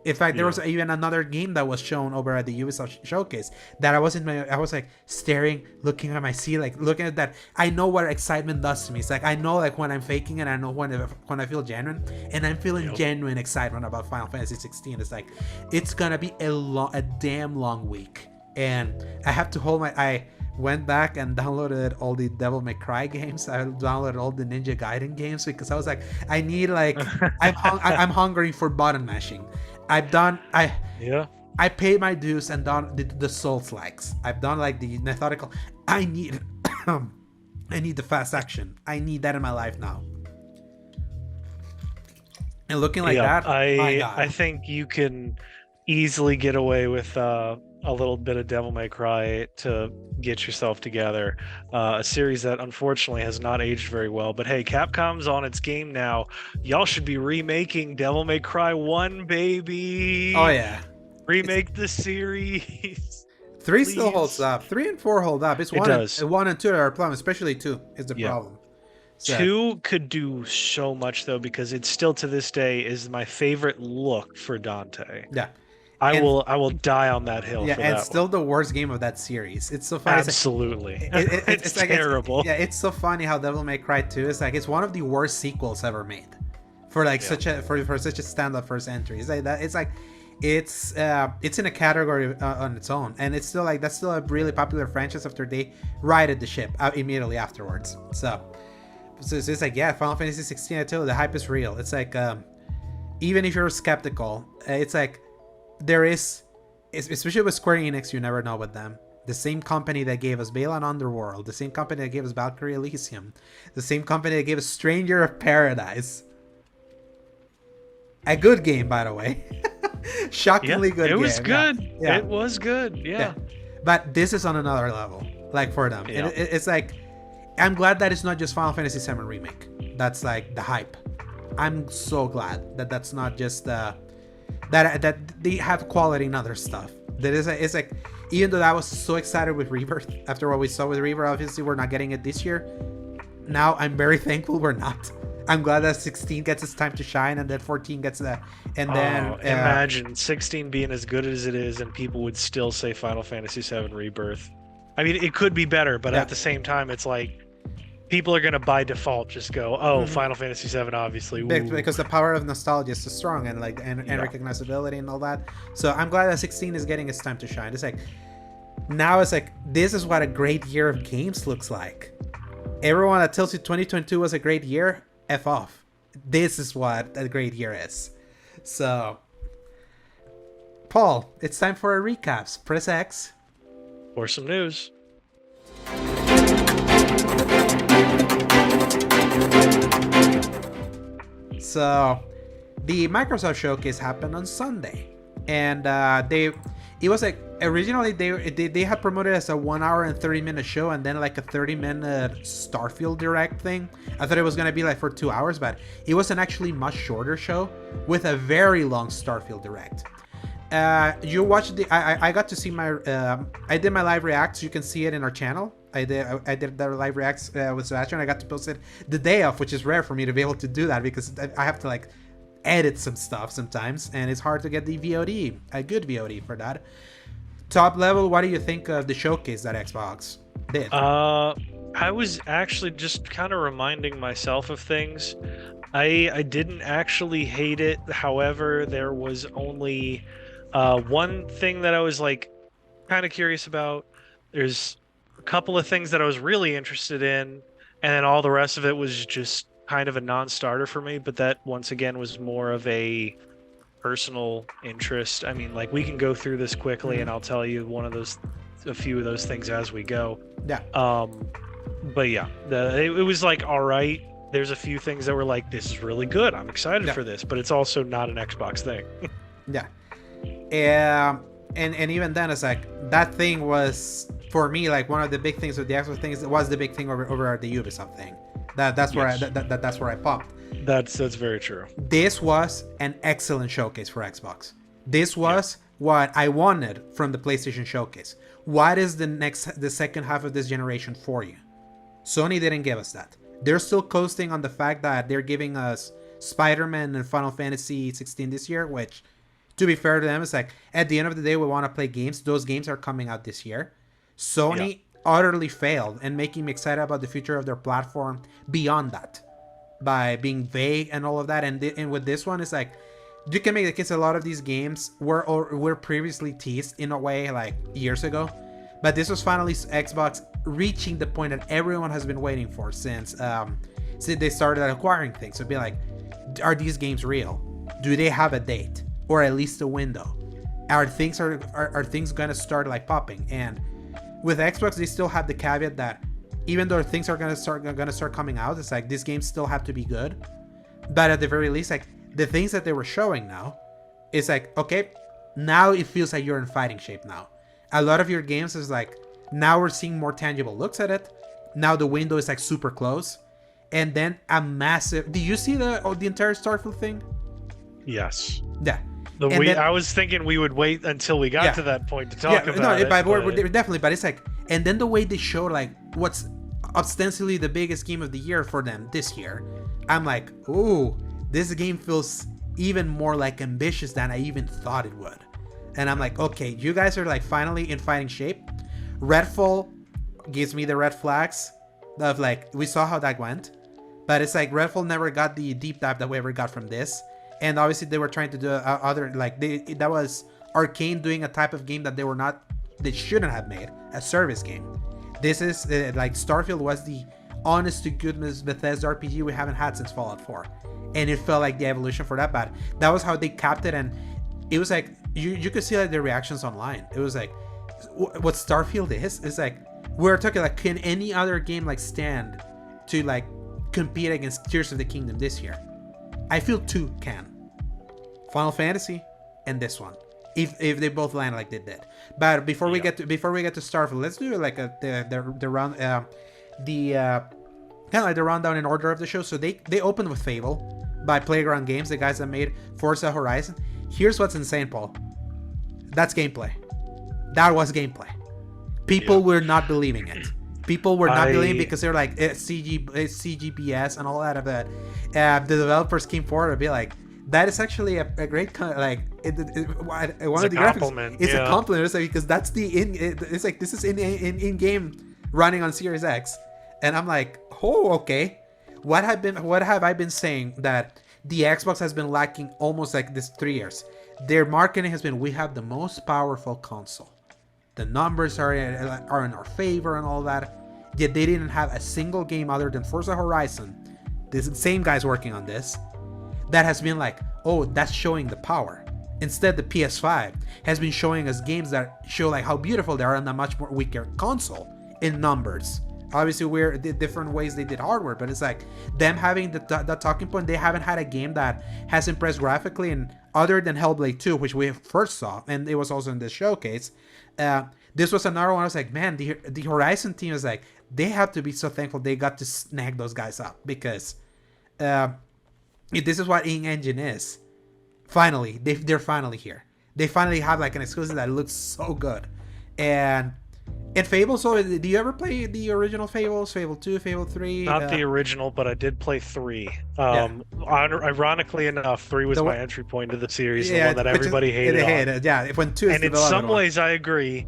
A: In fact, there was even another game that was shown over at the Ubisoft showcase that I was like staring, looking at my seat, like looking at that. I know what excitement does to me. It's like I know like when I'm faking it, I know when I feel genuine, and I'm feeling genuine excitement about Final Fantasy 16. It's like it's gonna be a damn long week, and I have to hold my. I went back and downloaded all the Devil May Cry games. I downloaded all the Ninja Gaiden games because I was like, I need like I'm hungry for button mashing. I paid my dues and done the Souls likes. I've done like the methodical. I need the fast action. I need that in my life now. And looking like that, my God.
B: I think you can easily get away with a little bit of Devil May Cry to get yourself together. A series that unfortunately has not aged very well. But hey, Capcom's on its game now. Y'all should be remaking Devil May Cry 1, baby.
A: Oh yeah.
B: Remake the series.
A: 3 still holds up. 3 and 4 hold up. It's
B: It does.
A: 1 and 2 are a problem, especially 2 is the problem. So.
B: 2 could do so much though, because it still to this day is my favorite look for Dante.
A: Yeah.
B: I will die on that hill.
A: Yeah,
B: for
A: and
B: that
A: still
B: one.
A: The worst game of that series. It's so funny.
B: Absolutely,
A: it's like,
B: terrible.
A: It's so funny how Devil May Cry 2 is like it's one of the worst sequels ever made for like such a stand-up first entry. It's like that. It's in a category on its own, and it's still like that's still a really popular franchise after they righted the ship immediately afterwards. So it's like Final Fantasy 16. I tell you, the hype is real. It's like even if you're skeptical, it's like. There is, especially with Square Enix, you never know with them. The same company that gave us Balan Underworld, the same company that gave us Valkyrie Elysium, the same company that gave us Stranger of Paradise. A good game, by the way. Shockingly good game.
B: It was good.
A: Yeah.
B: It was good. Yeah.
A: But this is on another level, like for them.
B: Yeah.
A: It's like, I'm glad that it's not just Final Fantasy VII Remake. That's like the hype. I'm so glad that that's not just that they have quality in other stuff. It's like, even though I was so excited with Rebirth after what we saw with Rebirth, obviously we're not getting it this year. Now I'm very thankful we're not. I'm glad that 16 gets its time to shine and that 14 gets that. And then
B: imagine 16 being as good as it is, and people would still say Final Fantasy VII Rebirth. I mean, it could be better, but at the same time, it's like people are gonna by default just go, Final Fantasy VII, obviously,
A: because the power of nostalgia is so strong and like and recognizability and all that. So I'm glad that 16 is getting its time to shine. It's like now it's like this is what a great year of games looks like. Everyone that tells you 2022 was a great year, F off. This is what a great year is. So, Paul, it's time for our recaps. Press X.
B: Or some news.
A: So, the Microsoft Showcase happened on Sunday, and it was like originally they had promoted it as a 1 hour and 30-minute show, and then like a 30-minute Starfield Direct thing. I thought it was gonna be like for 2 hours, but it was an actually much shorter show with a very long Starfield Direct. You watched I got to see my I did my live reacts. You can see it in our channel. I did the live reacts with Sebastian. I got to post it the day off, which is rare for me to be able to do that because I have to like edit some stuff sometimes, and it's hard to get the VOD, a good VOD for that. Top level, what do you think of the showcase that Xbox did?
B: I was actually just kind of reminding myself of things. I didn't actually hate it. However, there was only one thing that I was like kind of curious about. There's a couple of things that I was really interested in, and then all the rest of it was just kind of a non-starter for me. But that once again was more of a personal interest. I mean, like, we can go through this quickly, and I'll tell you a few of those things as we go.
A: Yeah.
B: But yeah, it was like, all right. There's a few things that were like, this is really good. I'm excited for this, but it's also not an Xbox thing.
A: Yeah. And even then, it's like, that thing was, for me, like, one of the big things with the Xbox things was the big thing over the Ubisoft thing. That's where that's where I popped.
B: That's very true.
A: This was an excellent showcase for Xbox. This was what I wanted from the PlayStation Showcase. What is the second half of this generation for you? Sony didn't give us that. They're still coasting on the fact that they're giving us Spider-Man and Final Fantasy 16 this year, which, to be fair to them, it's like, at the end of the day, we want to play games. Those games are coming out this year. Sony utterly failed in making me excited about the future of their platform beyond that, by being vague and all of that. And with this one, it's like, you can make the case a lot of these games were previously teased in a way, like, years ago. But this was finally Xbox reaching the point that everyone has been waiting for since they started acquiring things. So be like, are these games real? Do they have a date, or at least a window? Are things gonna start like popping? And with Xbox, they still have the caveat that even though things are gonna start coming out, it's like, these games still have to be good. But at the very least, like, the things that they were showing now, it's like, okay, now it feels like you're in fighting shape now. A lot of your games is like, now we're seeing more tangible looks at it. Now the window is like super close. And then a massive... Do you see the entire Starfield thing?
B: Yes.
A: Yeah.
B: I was thinking we would wait until we got to that point to talk about it.
A: Definitely, but it's like... And then the way they showed like what's ostensibly the biggest game of the year for them this year, I'm like, ooh, this game feels even more like ambitious than I even thought it would. And I'm like, okay, you guys are like finally in fighting shape. Redfall gives me the red flags of like, we saw how that went, but it's like Redfall never got the deep dive that we ever got from this. And obviously they were trying to do other, like, that was Arcane doing a type of game that they shouldn't have made, a service game. This is like, Starfield was the honest to goodness Bethesda RPG we haven't had since Fallout 4, and it felt like the evolution for that. But that was how they capped it, and it was like, you could see like the reactions online. It was like, what Starfield is like, we're talking like, can any other game like stand to like compete against Tears of the Kingdom this year? I feel two can. Final Fantasy and this one, if they both land like they did. But before we get to Starfield, let's do like the round kind of like the rundown in order of the show. So they opened with Fable by Playground Games, the guys that made Forza Horizon. Here's what's insane, Paul. That's gameplay. That was gameplay. People were not believing it. People were not believing, because they're like, it's CGBS and all that of it. The developers came forward and be like, that is actually a great one of the graphics. It's a compliment, because that's it's like, this is in game running on Series X, and I'm like, oh, okay. What have I been saying that the Xbox has been lacking almost like this 3 years? Their marketing has been, we have the most powerful console. The numbers are in our favor and all that. Yet they didn't have a single game other than Forza Horizon, the same guys working on this, that has been like, oh, that's showing the power. Instead, the PS5 has been showing us games that show like how beautiful they are on a much more weaker console in numbers. Obviously, we're the different ways they did hardware, but it's like them having the talking point. They haven't had a game that has impressed graphically, and other than Hellblade 2, which we first saw, and it was also in this showcase. This was another one. I was like, man, the Horizon team is like, they have to be so thankful they got to snag those guys up, because this is what in-engine is. Finally, they're finally here. They finally have like an exclusive that looks so good. And Fable, so do you ever play the original Fables? Fable 2, Fable 3?
B: Not the original, but I did play 3. Ironically enough, 3 was my entry point to the series, the one that everybody hated.
A: Yeah, when 2 is,
B: and in some ways I agree,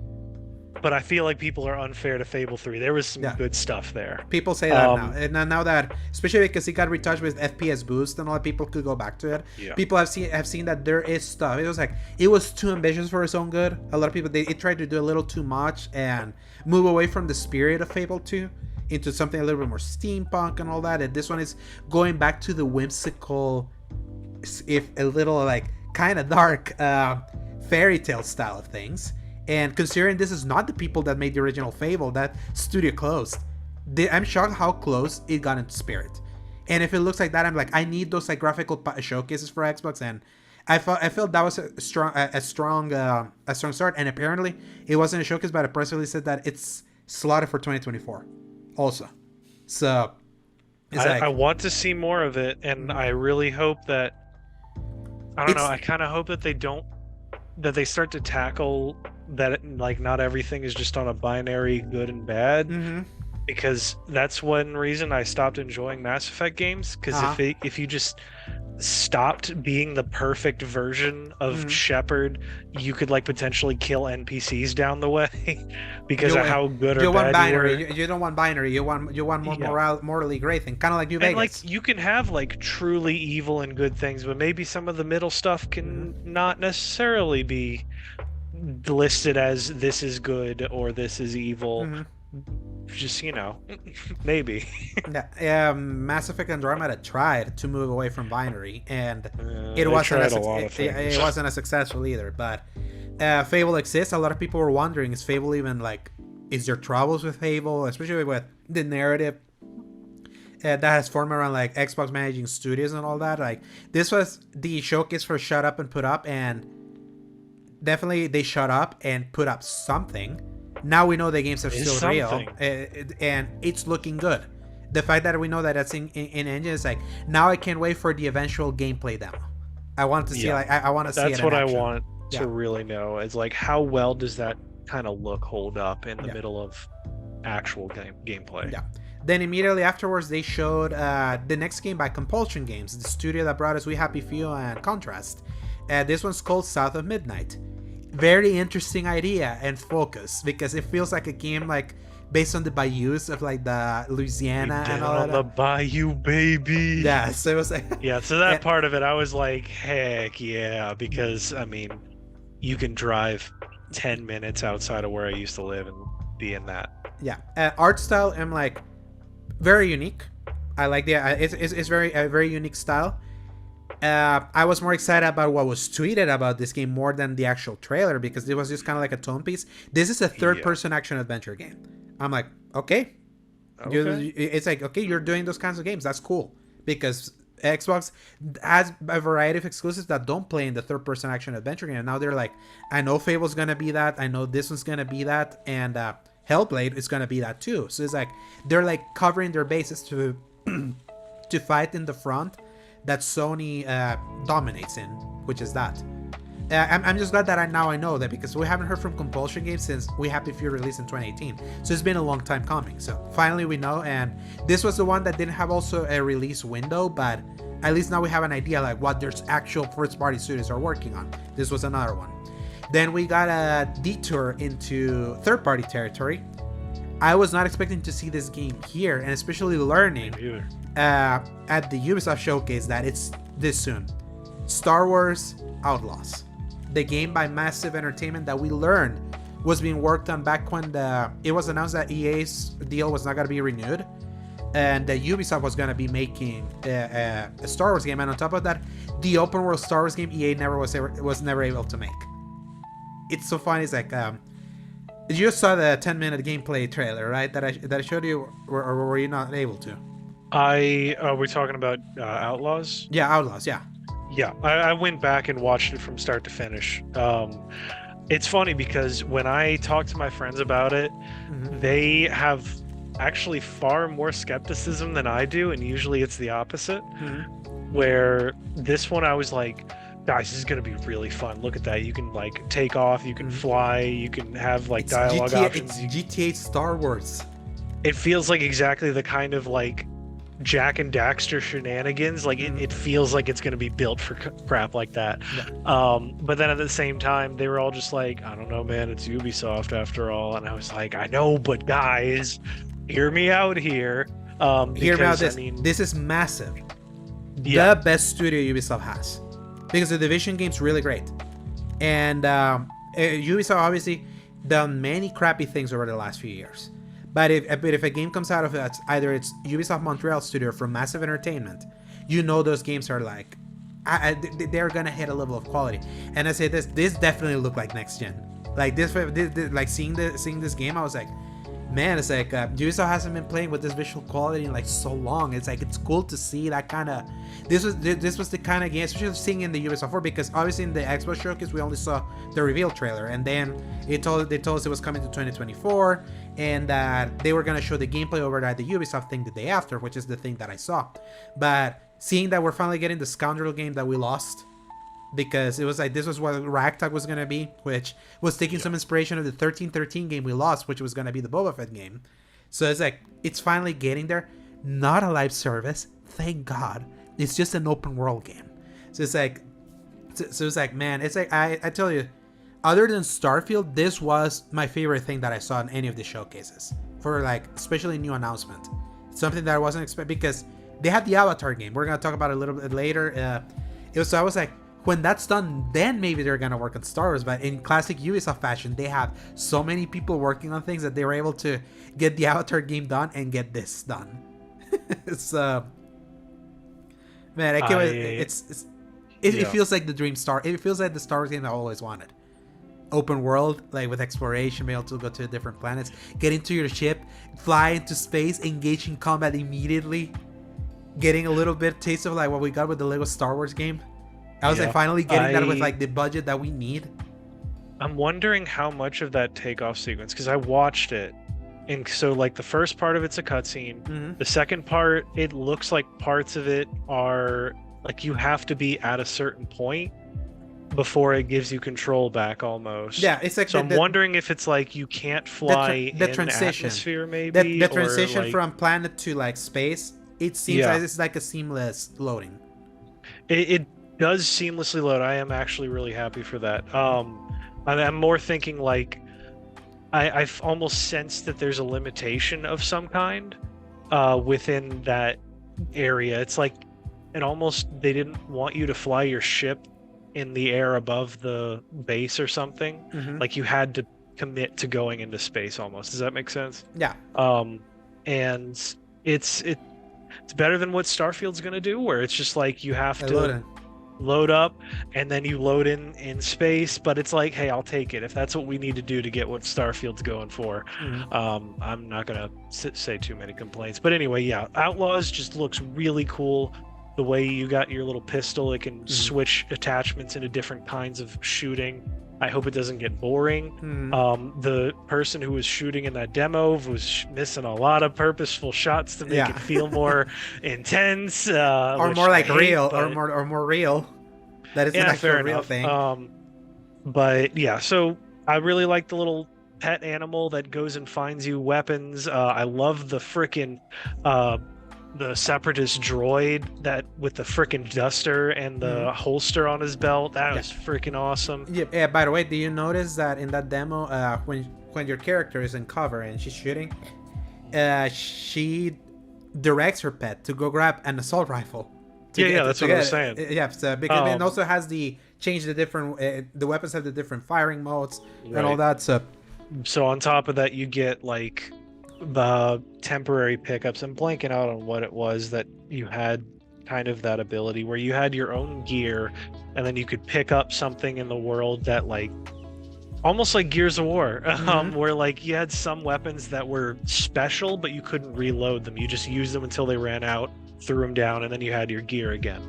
B: but I feel like people are unfair to Fable 3. There was some good stuff there. People say that now. And now that, especially because it got retouched with FPS boost and all that, people could go back to it. Yeah. People have seen that there is stuff. It was like, it was too ambitious for its own good. A lot of people, they tried to do a little too much and move away from the spirit of Fable 2 into something a little bit more steampunk and all that. And this one is going back to the whimsical, if a little like
A: kind of dark fairy tale style of things. And considering this is not the people that made the original Fable, that studio closed, I'm shocked how close it got into Spirit. And if it looks like that, I'm like, I need those like graphical showcases for Xbox, and I felt that was a strong start. And apparently, it wasn't a showcase, but a press release said that it's slotted for 2024, also. So,
B: I want to see more of it, and I really hope that I kind of hope that they start to tackle that, like, not everything is just on a binary good and bad.
A: Mm-hmm.
B: Because that's one reason I stopped enjoying Mass Effect games. Because if you just stopped being the perfect version of Shepard, you could like potentially kill NPCs down the way because of how good or bad
A: binary.
B: you were.
A: You don't want binary. You want more morally gray thing, kind of like New Vegas.
B: And like you can have like truly evil and good things, but maybe some of the middle stuff can not necessarily be listed as this is good or this is evil. Just, maybe.
A: Yeah, Mass Effect Andromeda tried to move away from binary, and it wasn't as successful either. But Fable exists. A lot of people were wondering, is Fable even like, is there troubles with Fable, especially with the narrative that has formed around like Xbox managing studios and all that. Like, this was the showcase for Shut Up and Put Up, and definitely they shut up and put up something. Now we know the games are still real, and it's looking good. The fact that we know that that's in engine is like, now I can't wait for the eventual gameplay demo. I want to see I want to see it in action.
B: That's what I want to really know. Is like, how well does that kind of hold up in the middle of actual gameplay?
A: Yeah. Then immediately afterwards, they showed the next game by Compulsion Games, the studio that brought us We Happy Few and Contrast. This one's called South of Midnight. Very interesting idea and focus, because it feels like a game like based on the bayous of like the Louisiana and all
B: on
A: that.
B: The bayou, baby.
A: Yeah, so it was like
B: so that part of it, I was like, heck yeah, because I mean, you can drive 10 minutes outside of where I used to live and be in that.
A: Yeah, art style, I'm like very unique. I like the it's very unique style. I was more excited about what was tweeted about this game more than the actual trailer, because it was just kind of like a tone piece. This is a third-person action adventure game. I'm like, okay. It's like, okay, you're doing those kinds of games. That's cool, because Xbox has a variety of exclusives that don't play in the third-person action adventure game. And now they're like, I know Fable's gonna be that. I know this one's gonna be that, and Hellblade is gonna be that too. So it's like they're like covering their bases to fight in the front that Sony dominates in, which is that. I'm just glad that I know that, because we haven't heard from Compulsion Games since We Happy Few released in 2018. So it's been a long time coming. So finally we know, and this was the one that didn't have also a release window, but at least now we have an idea like what their actual first-party studios are working on. This was another one. Then we got a detour into third-party territory. I was not expecting to see this game here, and especially learning at the Ubisoft showcase that it's this soon. Star Wars Outlaws, the game by Massive Entertainment that we learned was being worked on back when it was announced that EA's deal was not going to be renewed, and that Ubisoft was going to be making a Star Wars game. And on top of that, the open world Star Wars game EA was never able to make. It's so funny. It's like you just saw the 10-minute gameplay trailer, right? That I showed you, or were you not able to?
B: We're talking about Outlaws?
A: Yeah, Outlaws, yeah.
B: Yeah, I went back and watched it from start to finish. It's funny because when I talk to my friends about it, they have actually far more skepticism than I do, and usually it's the opposite. Where this one I was like, guys, this is going to be really fun. Look at that. You can like take off, you can fly, you can have like dialogue options.
A: It's GTA Star Wars.
B: It feels like exactly the kind of like Jack and Daxter shenanigans. Like it feels like it's going to be built for crap like that. But then at the same time, they were all just like, I don't know, man, it's Ubisoft after all. And I was like, I know, but guys, hear me out here.
A: Hear me out. This is massive.
B: Yeah.
A: The best studio Ubisoft has, because the Division game's really great, and Ubisoft obviously done many crappy things over the last few years. But if a game comes out of it, either it's Ubisoft Montreal studio from Massive Entertainment, you know those games are like they're gonna hit a level of quality. And I say this definitely looked like next gen. Like this like seeing this game, I was like, man, it's like Ubisoft hasn't been playing with this visual quality in like so long. It's like it's cool to see that kind of. This was the kind of game, especially seeing in the Ubisoft 4, because obviously in the Xbox showcase we only saw the reveal trailer, and then they told us it was coming to 2024, and that they were gonna show the gameplay over at the Ubisoft thing the day after, which is the thing that I saw. But seeing that we're finally getting the Scoundrel game that we lost, because it was like this was what Ragtag was gonna be, which was taking some inspiration of the 1313 game we lost, which was gonna be the Boba Fett game. So it's like it's finally getting there. Not a live service, thank God. It's just an open world game. So it's like, man, it's like I tell you, other than Starfield, this was my favorite thing that I saw in any of the showcases for like especially new announcement. Something that I wasn't expecting, because they had the Avatar game. We're gonna talk about it a little bit later. So I was like, when that's done, then maybe they're gonna work on Star Wars. But in classic Ubisoft fashion, they have so many people working on things that they were able to get the Avatar game done and get this done. So, man, I can't wait. It feels like the dream Star. It feels like the Star Wars game I always wanted. Open world, like with exploration, being able to go to different planets, get into your ship, fly into space, engage in combat immediately, getting a little bit taste of like what we got with the Lego Star Wars game. I was like finally getting that with like the budget that we need.
B: I'm wondering how much of that takeoff sequence, because I watched it, and so like the first part of it's a cutscene. Mm-hmm. The second part, it looks like parts of it are like you have to be at a certain point before it gives you control back almost.
A: Yeah, it's like
B: so I'm wondering if it's like you can't fly
A: the
B: in
A: transition.
B: Atmosphere, maybe
A: the transition
B: like,
A: from planet to like space. It seems like it's like a seamless loading.
B: It does seamlessly load. I am actually really happy for that. I'm more thinking like I've almost sensed that there's a limitation of some kind within that area. It's like they didn't want you to fly your ship in the air above the base or something. Mm-hmm. Like you had to commit to going into space almost. Does that make sense?
A: Yeah.
B: And it's better than what Starfield's gonna do, where it's just like you have to load up and then you load in space, but it's like, hey, I'll take it if that's what we need to do to get what Starfield's going for. Mm-hmm. I'm not gonna say too many complaints, but anyway, yeah, Outlaws just looks really cool. The way you got your little pistol, it can switch attachments into different kinds of shooting. I hope it doesn't get boring. The person who was shooting in that demo was missing a lot of purposeful shots to make it feel more intense,
A: or more like real, or more real. That is an actual real thing.
B: But yeah, so I really like the little pet animal that goes and finds you weapons. I love the frickin' the Separatist droid that with the frickin' duster and the holster on his belt. That was frickin' awesome.
A: Yeah. By the way, do you notice that in that demo, when your character is in cover and she's shooting, she directs her pet to go grab an assault rifle.
B: That's what I was saying.
A: Yeah, so because it also has the different. The weapons have the different firing modes and all that.
B: So on top of that, you get like the temporary pickups. I'm blanking out on what it was that you had, kind of that ability where you had your own gear and then you could pick up something in the world that like almost like Gears of War, where like you had some weapons that were special but you couldn't reload them. You just used them until they ran out, threw them down, and then you had your gear again.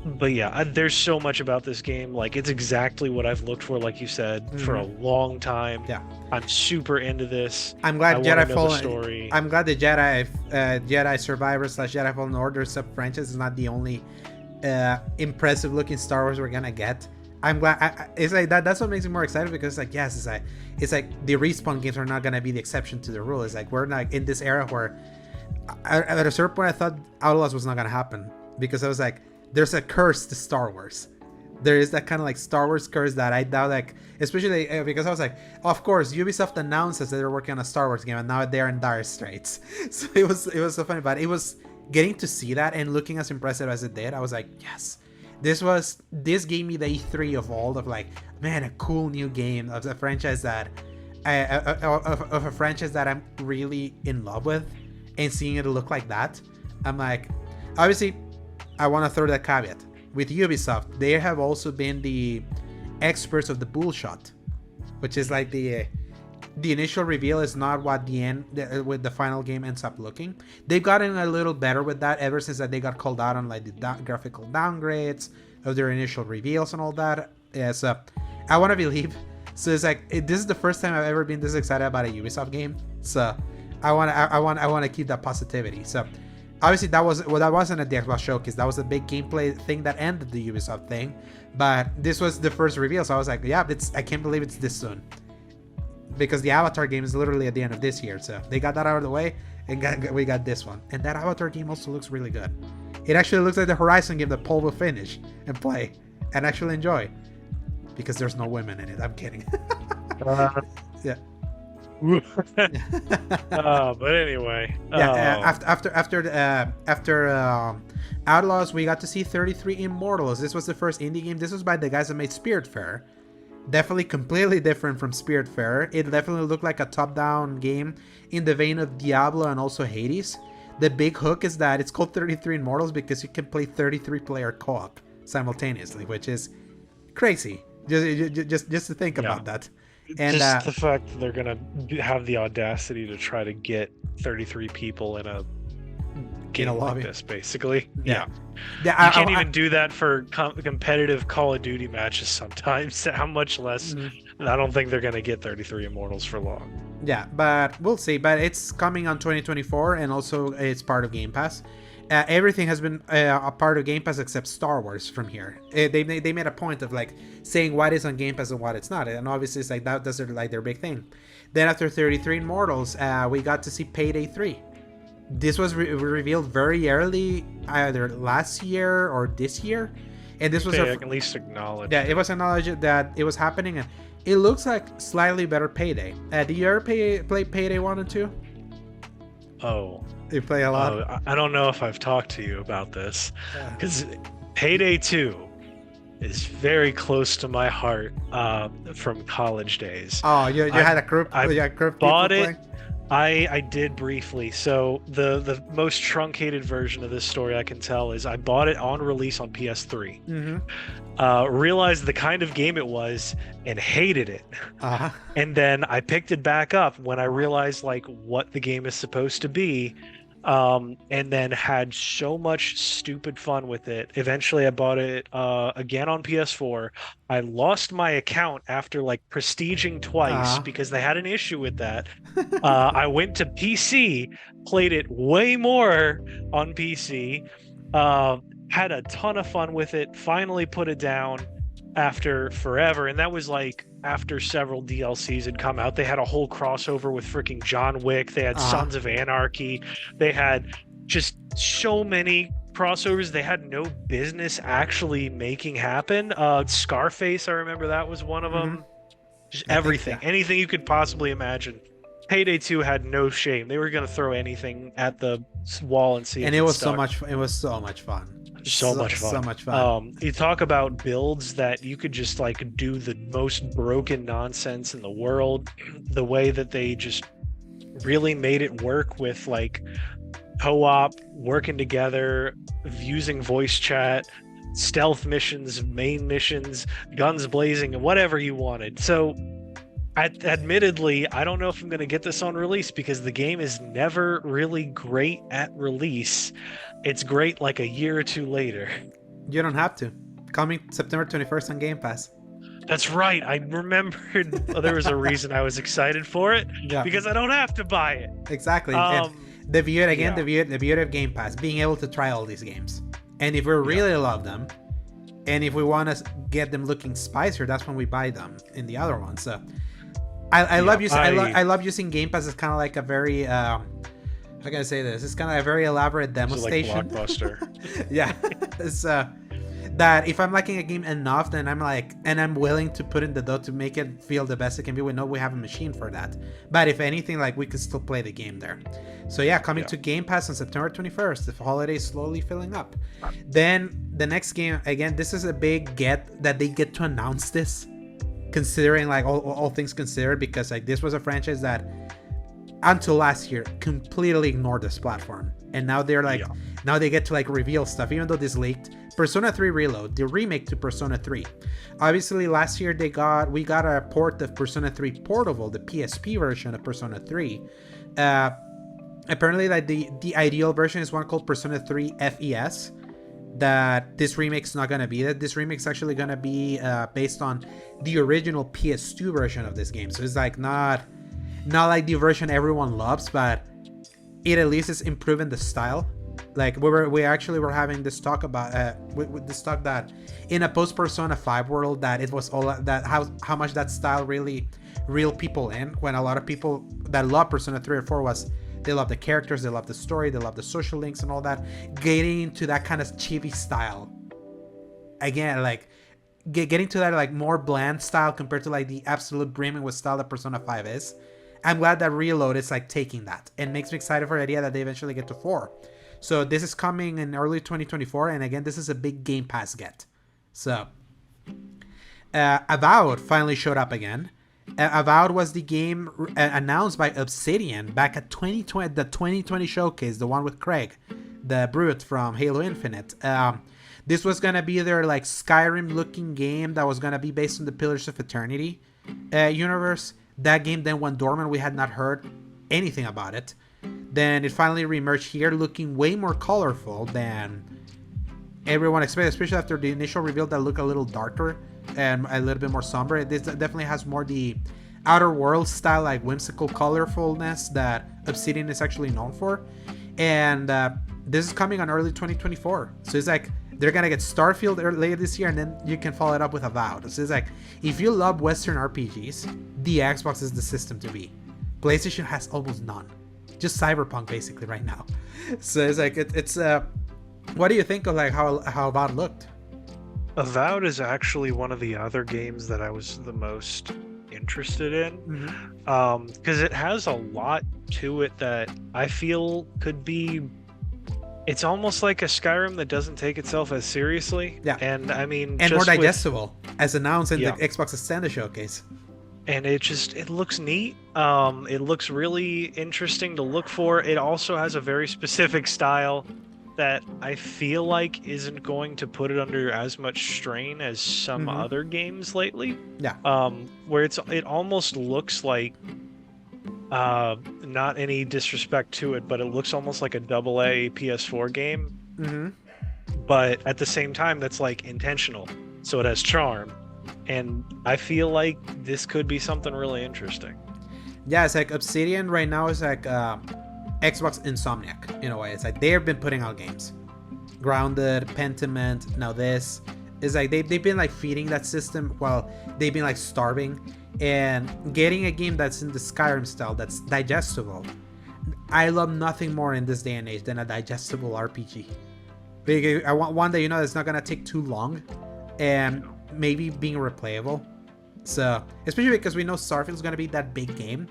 B: But yeah, there's so much about this game. Like, it's exactly what I've looked for, like you said, for a long time. Yeah, I'm super into this.
A: I'm glad Jedi Fallen story. I'm glad the Jedi Survivor / Jedi Fallen Order sub franchise is not the only impressive looking Star Wars we're gonna get. I'm glad. It's like that. That's what makes me more excited, because like, yes, it's like the Respawn games are not gonna be the exception to the rule. It's like we're not in this era where at a certain point I thought Outlaws was not gonna happen, because I was like, there's a curse to Star Wars. There is that kind of like Star Wars curse that I doubt, like, especially because I was like, of course, Ubisoft announces that they're working on a Star Wars game and now they're in dire straits. So it was so funny, but it was getting to see that and looking as impressive as it did. I was like, yes, this gave me the E3 of all of like, man, a cool new game of a franchise that of a franchise that I'm really in love with, and seeing it look like that, I'm like, obviously, I want to throw that caveat. With Ubisoft, they have also been the experts of the bullshot, which is like the initial reveal is not what with the final game ends up looking. They've gotten a little better with that ever since that they got called out on like the graphical downgrades of their initial reveals and all that. Yeah, so I want to believe. So it's like this is the first time I've ever been this excited about a Ubisoft game. So I want to keep that positivity. So obviously that wasn't at the Xbox showcase. That was a big gameplay thing that ended the Ubisoft thing. But this was the first reveal, so I was like, yeah, I can't believe it's this soon. Because the Avatar game is literally at the end of this year, so they got that out of the way, and we got this one. And that Avatar game also looks really good. It actually looks like the Horizon game that Paul will finish and play and actually enjoy. Because there's no women in it. I'm kidding. Yeah.
B: But anyway.
A: Yeah. After Outlaws, we got to see 33 Immortals. This was the first indie game. This was by the guys that made Spiritfarer. Definitely completely different from Spiritfarer. It definitely looked like a top-down game in the vein of Diablo and also Hades. The big hook is that it's called 33 Immortals because you can play 33-player co-op simultaneously, which is crazy. Just to think about that. And
B: just the fact that they're gonna have the audacity to try to get 33 people in a game like this, basically. Yeah. You can't even do that for competitive Call of Duty matches sometimes. How much less? I don't think they're gonna get 33 Immortals for long.
A: Yeah, but we'll see. But it's coming on 2024, and also it's part of Game Pass. Everything has been a part of Game Pass except Star Wars from here. They made a point of like saying what is on Game Pass and what it's not, and obviously it's like that's like their big thing. Then after 33 Immortals, we got to see Payday 3. This was revealed very early, either last year or this year, and this was
B: at least acknowledged.
A: Yeah, it was acknowledged that it was happening, and it looks like slightly better Payday. Did you ever play Payday 1 and 2?
B: Oh.
A: You play a lot?
B: I don't know if I've talked to you about this, because Payday 2 is very close to my heart from college days.
A: Oh, you had a group?
B: I bought it. I did briefly. So the most truncated version of this story I can tell is I bought it on release on PS3. Realized the kind of game it was and hated it. And then I picked it back up when I realized like what the game is supposed to be. And then had so much stupid fun with it. Eventually I bought it again on PS4. I lost my account after like prestiging twice because they had an issue with that. I went to PC, played it way more on PC, had a ton of fun with it, finally put it down after forever. And that was like after several DLCs had come out. They had a whole crossover with freaking John Wick. They had Sons of Anarchy. They had just so many crossovers they had no business actually making happen. Scarface, I remember that was one of them. Just everything. Anything you could possibly imagine. Payday 2 had no shame. They were going to throw anything at the wall and see if
A: it was so much fun. It was so much fun.
B: So much fun. You talk about builds that you could just like do the most broken nonsense in the world. The way that they just really made it work with like co-op, working together, using voice chat, stealth missions, main missions, guns blazing, and whatever you wanted. So admittedly, I don't know if I'm going to get this on release because the game is never really great at release. It's great like a year or two later.
A: You don't have to. Coming September 21st on Game Pass.
B: That's right. I remembered there was a reason I was excited for it. Yeah. Because I don't have to buy it.
A: Exactly. The beauty of Game Pass, being able to try all these games. And if we really love them, and if we want to get them looking spicier, that's when we buy them in the other one. So I love using Game Pass as kind of like a very how can I say this? It's kind of a very elaborate demo station.
B: Blockbuster.
A: Yeah. It's that if I'm liking a game enough, then I'm willing to put in the dough to make it feel the best it can be. We know we have a machine for that. But if anything, like we could still play the game there. So yeah, coming to Game Pass on September 21st. The holiday is slowly filling up. Then the next game, again, this is a big get that they get to announce this, considering like all things considered, because like this was a franchise that until last year, completely ignored this platform. And now they're like, now they get to like reveal stuff, even though this leaked. Persona 3 Reload, the remake to Persona 3. Obviously, last year we got a port of Persona 3 Portable, the PSP version of Persona 3. Apparently, like the ideal version is one called Persona 3 FES. That this remake's not gonna be that. This remake's actually gonna be based on the original PS2 version of this game. So it's like not like the version everyone loves, but it at least is improving the style. Like we actually were having this talk about with this talk that in a post Persona 5 world, that it was all that how much that style really reeled people in, when a lot of people that love Persona 3 or 4 was they love the characters, they love the story, they love the social links and all that. Getting into that kind of chibi style again, like getting to that like more bland style compared to like the absolute brimming with style that Persona 5 is. I'm glad that Reload is like taking that, and makes me excited for the idea that they eventually get to 4. So this is coming in early 2024, and again, this is a big Game Pass get. So Avowed finally showed up again. Avowed was the game announced by Obsidian back at 2020, the 2020 showcase, the one with Craig, the brute from Halo Infinite. This was gonna be their like Skyrim-looking game that was gonna be based on the Pillars of Eternity universe. That game then went dormant. We had not heard anything about it. Then it finally reemerged here, looking way more colorful than everyone expected, especially after the initial reveal that looked a little darker and a little bit more somber. This definitely has more the Outer Worlds style, like whimsical colorfulness that Obsidian is actually known for. And this is coming on early 2024. So it's like they're gonna get Starfield later this year, and then you can follow it up with Avowed. So it's like, if you love Western RPGs, the Xbox is the system to be. PlayStation has almost none. Just Cyberpunk basically right now. So it's like it's what do you think of like how Avowed looked?
B: Avowed is actually one of the other games that I was the most interested in, because it has a lot to it that I feel could be. It's almost like a Skyrim that doesn't take itself as seriously.
A: Yeah,
B: and I mean,
A: and more digestible, as announced in the Xbox Extended Showcase.
B: And it looks neat. It looks really interesting to look for. It also has a very specific style that I feel like isn't going to put it under as much strain as some other games lately.
A: Yeah.
B: Where it almost looks like, not any disrespect to it, but it looks almost like a AA PS4 game. But at the same time, that's like intentional, so it has charm. And I feel like this could be something really interesting.
A: Yeah, it's like Obsidian right now is like Xbox Insomniac in a way. It's like they've been putting out games. Grounded, Pentiment, now this. It's like they've been like feeding that system while they've been like starving. And getting a game that's in the Skyrim style, that's digestible. I love nothing more in this day and age than a digestible RPG. Because I want one that you know that's not gonna take too long, and maybe being replayable. So especially because we know Starfield's gonna be that big game.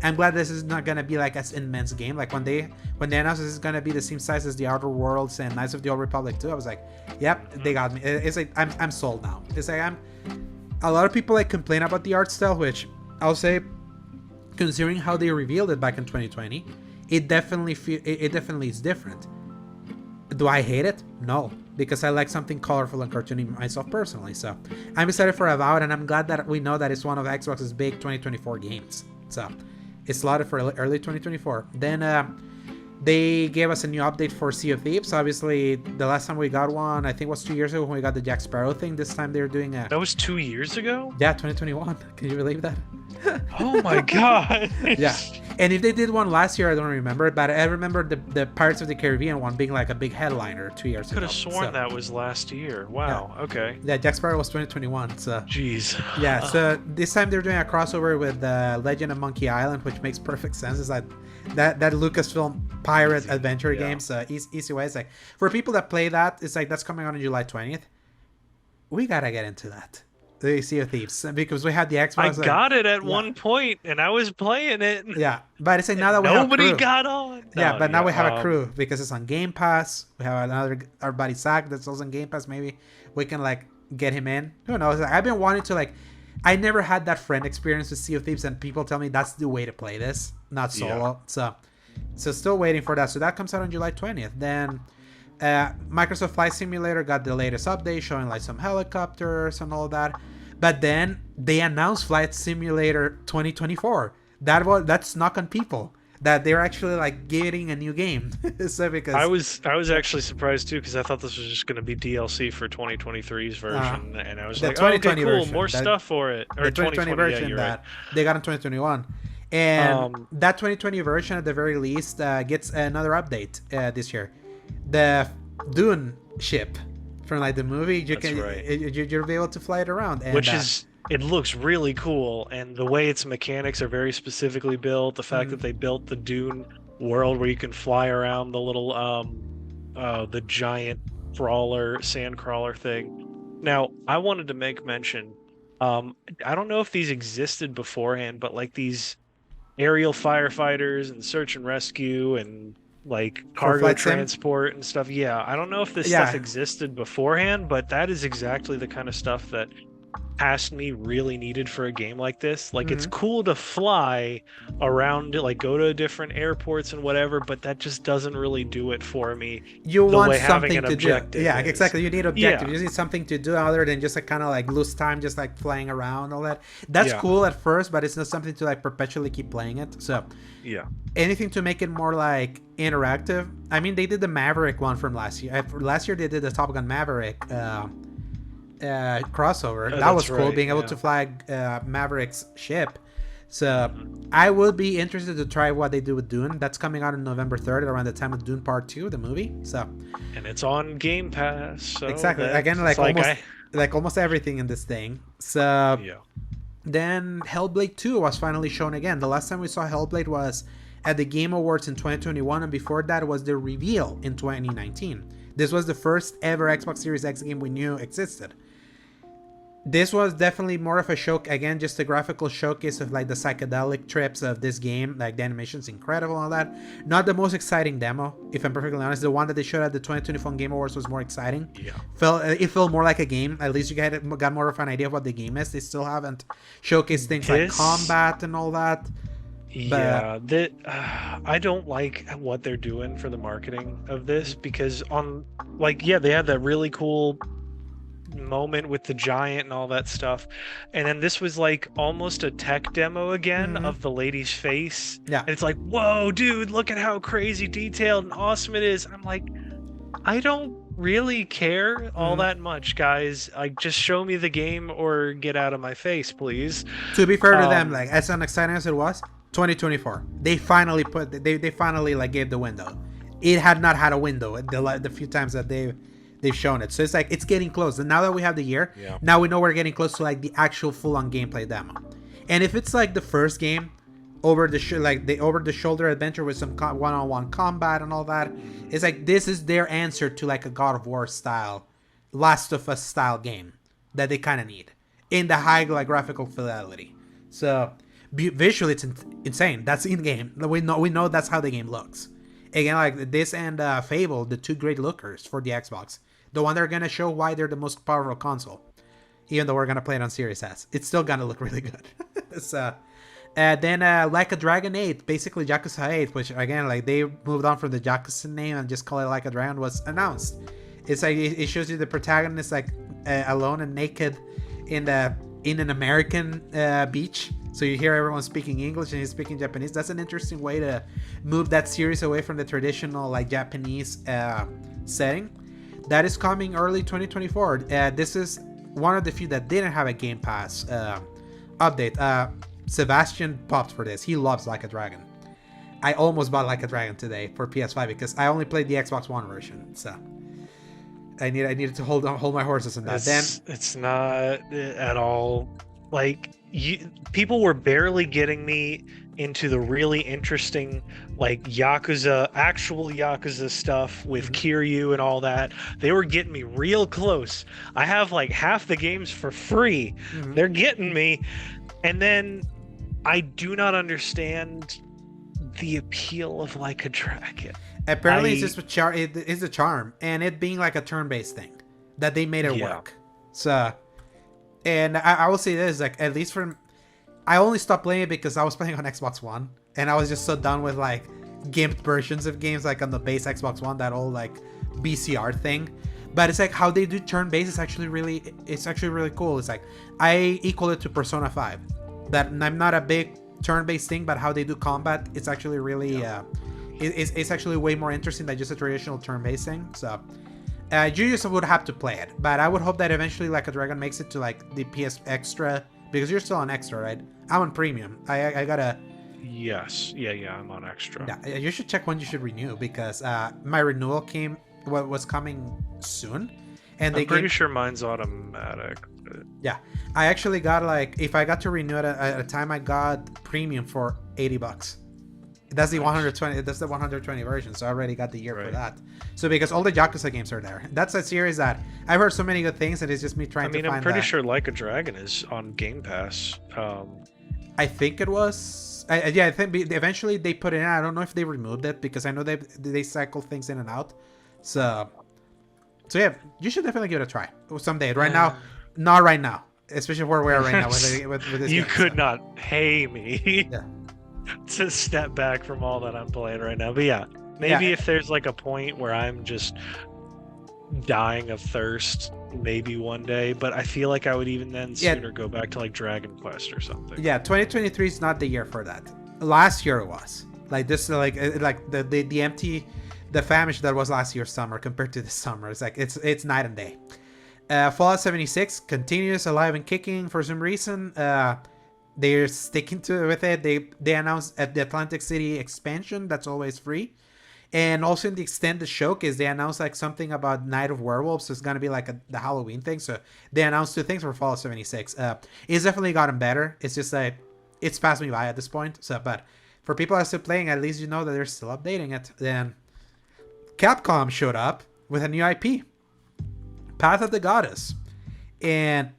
A: I'm glad this is not gonna be like an immense game. Like when they announced this is gonna be the same size as the Outer Worlds and Knights of the Old Republic 2, I was like, yep, they got me. It's like I'm sold now. It's like a lot of people like complain about the art style, which I'll say, considering how they revealed it back in 2020, it definitely is different. Do I hate it? No, because I like something colorful and cartoony myself personally. So I'm excited for Avowed, and I'm glad that we know that it's one of Xbox's big 2024 games. So it's slotted for early 2024. Then they gave us a new update for Sea of Thieves. Obviously, the last time we got one, I think was 2 years ago when we got the Jack Sparrow thing. This time they're doing a...
B: That was 2 years ago?
A: Yeah, 2021. Can you believe that?
B: Oh my god.
A: Yeah. And if they did one last year, I don't remember it, but I remember the Pirates of the Caribbean one being like a big headliner 2 years ago.
B: Could have sworn that was last year. Wow. Yeah. Okay.
A: Yeah, Jack Sparrow was 2021. So.
B: Jeez.
A: Yeah. So this time they're doing a crossover with Legend of Monkey Island, which makes perfect sense. It's like that Lucasfilm pirate adventure game. So easy way. It's like for people that play that, it's like that's coming out on July 20th. We gotta get into that. The Sea of Thieves, because we had the Xbox.
B: I got it at one point, and I was playing it.
A: Yeah, but it's like now that we
B: nobody
A: have a crew.
B: got on.
A: Yeah, but now we have a crew because it's on Game Pass. We have our buddy Zach that's also on Game Pass. Maybe we can like get him in. Who knows? I've been wanting to like I never had that friend experience with Sea of Thieves, and people tell me that's the way to play this, not solo. Yeah. So still waiting for that. So that comes out on July 20th. Then Microsoft Flight Simulator got the latest update showing like some helicopters and all that. But then they announced Flight Simulator 2024. That's knock on people that they're actually like getting a new game. So because
B: I was actually surprised too, because I thought this was just going to be DLC for 2023's version, and I was like, oh, okay, cool, version, more stuff for it. Or
A: the 2020 version that they got in 2021. And that 2020 version, at the very least, gets another update this year. The Dune ship from like the movie, you'll be able to fly it around, and,
B: it looks really cool, and the way its mechanics are very specifically built. The fact that they built the Dune world where you can fly around the little the giant sand crawler thing. Now, I wanted to make mention. I don't know if these existed beforehand, but like these aerial firefighters and search and rescue and like cargo transport and stuff. Yeah, I don't know if this stuff existed beforehand, but that is exactly the kind of stuff that past me really needed for a game like this. Like, it's cool to fly around, like go to different airports and whatever, but that just doesn't really do it for me.
A: You want something to do. Yeah, exactly. You need objective. You need something to do other than just like kind of like lose time, just like flying around, all that. That's cool at first, but it's not something to like perpetually keep playing it. So anything to make it more like interactive. I mean, they did the Maverick one from last year. Last year they did the Top Gun Maverick crossover. That was cool, being able to fly Maverick's ship. So I will be interested to try what they do with Dune. That's coming out on November 3rd, around the time of Dune Part 2, the movie. So,
B: and it's on Game Pass. So
A: exactly. Again, like almost everything in this thing. So then Hellblade 2 was finally shown again. The last time we saw Hellblade was at the Game Awards in 2021, and before that was the reveal in 2019. This was the first ever Xbox Series X game we knew existed. This was definitely more of a show, again, just a graphical showcase of like the psychedelic trips of this game. Like the animation's incredible and all that. Not the most exciting demo, if I'm perfectly honest. The one that they showed at the 2024 Game Awards was more exciting. It felt more like a game. At least you got more of an idea of what the game is. They still haven't showcased things like combat and all that.
B: I don't like what they're doing for the marketing of this, because they had that really cool moment with the giant and all that stuff, and then this was like almost a tech demo again of the lady's face, and it's like, whoa dude, look at how crazy detailed and awesome it is. I'm like, I don't really care all that much, guys. Like, just show me the game or get out of my face, please.
A: To be fair to them, like, as unexciting as it was, 2024, they finally like gave the window. It had not had a window the few times that they've shown it. So it's like, it's getting close. And now that we have the year, now we know we're getting close to like the actual full-on gameplay demo. And if it's like the first game, over the shoulder adventure with some one-on-one combat and all that, it's like, this is their answer to like a God of War style, Last of Us style game that they kind of need in the high like graphical fidelity. So visually it's insane. That's in game. We know that's how the game looks. Again, like this and Fable, the two great lookers for the Xbox. The one they're going to show why they're the most powerful console. Even though we're going to play it on Series S. It's still going to look really good. So, then Like a Dragon 8, basically Yakuza 8, which again, like they moved on from the Yakuza name and just call it Like a Dragon, was announced. It's like, it shows you the protagonist like alone and naked in an American beach. So you hear everyone speaking English and he's speaking Japanese. That's an interesting way to move that series away from the traditional like Japanese setting. That is coming early 2024. This is one of the few that didn't have a Game Pass update. Sebastian popped for this. He loves Like a Dragon. I almost bought Like a Dragon today for PS5 because I only played the Xbox One version. So I needed to hold my horses on that.
B: It's not at all like people were barely getting me into the really interesting like actual Yakuza stuff with Kiryu and all that. They were getting me real close. I have like half the games for free. They're getting me, and then I do not understand the appeal of Like a Dragon.
A: Apparently it's just it is a charm, and it being like a turn-based thing that they made it work. So And I will say this, like, at least from, I only stopped playing it because I was playing on Xbox One, and I was just so done with like gimped versions of games, like on the base Xbox One, that whole like BCR thing. But it's like how they do turn-based is actually really cool. It's like I equal it to Persona 5. That I'm not a big turn-based thing, but how they do combat, it's actually really it's actually way more interesting than just a traditional turn-based thing. So you just would have to play it, but I would hope that eventually Like a Dragon makes it to like the PS Extra, because you're still on Extra, right? I'm on Premium. I gotta.
B: Yes. Yeah. I'm on Extra.
A: Yeah, you should check when you should renew, because my renewal was coming soon, and
B: I'm pretty sure mine's automatic. But...
A: Yeah, I actually got like, if I got to renew it at a time, I got Premium for $80. That's the 120. That's the 120 version. So I already got the year for that. So because all the Yakuza games are there. That's a series that I've heard so many good things, and it's just me trying to find.
B: I'm pretty sure Like a Dragon is on Game Pass.
A: I think it was. Yeah, I think eventually they put it in. I don't know if they removed it, because I know they cycle things in and out. So yeah, you should definitely give it a try someday. Right now, not right now. Especially where we are right now with this.
B: You could not pay me.
A: Yeah.
B: To step back from all that I'm playing right now. But yeah, maybe if there's like a point where I'm just dying of thirst, maybe one day, but I feel like I would even then sooner go back to like Dragon Quest or something. Yeah,
A: 2023 is not the year for that. Last year it was. Like this, like the empty, the famish that was last year's summer compared to this summer. It's like it's night and day. Fallout 76 continues alive and kicking for some reason. They're sticking with it. They announced at the Atlantic City expansion that's always free, and also in the extended showcase they announced like something about Night of Werewolves. So it's gonna be like the Halloween thing. So they announced 2 things for Fallout 76. It's definitely gotten better. It's just like it's passed me by at this point. So, but for people that are still playing, at least you know that they're still updating it. Then Capcom showed up with a new IP, Path of the Goddess, and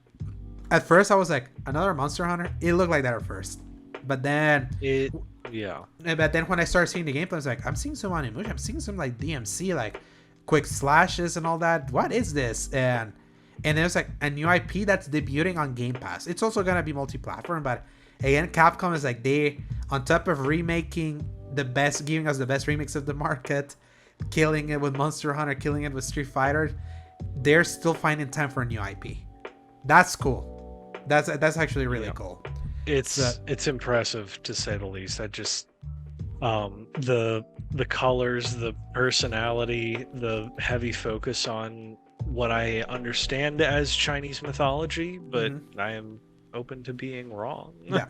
A: at first I was like, another Monster Hunter? It looked like that at first. But then But then when I started seeing the gameplay, I was like, I'm seeing some animation. I'm seeing some like DMC, like quick slashes and all that. What is this? And there's like a new IP that's debuting on Game Pass. It's also gonna be multi-platform, but again, Capcom is like, they, on top of remaking the best, giving us the best remix of the market, killing it with Monster Hunter, killing it with Street Fighter, they're still finding time for a new IP. That's cool. That's actually really cool.
B: It's impressive, to say the least. I just the colors, the personality, the heavy focus on what I understand as Chinese mythology, but I am open to being wrong.
A: Yeah.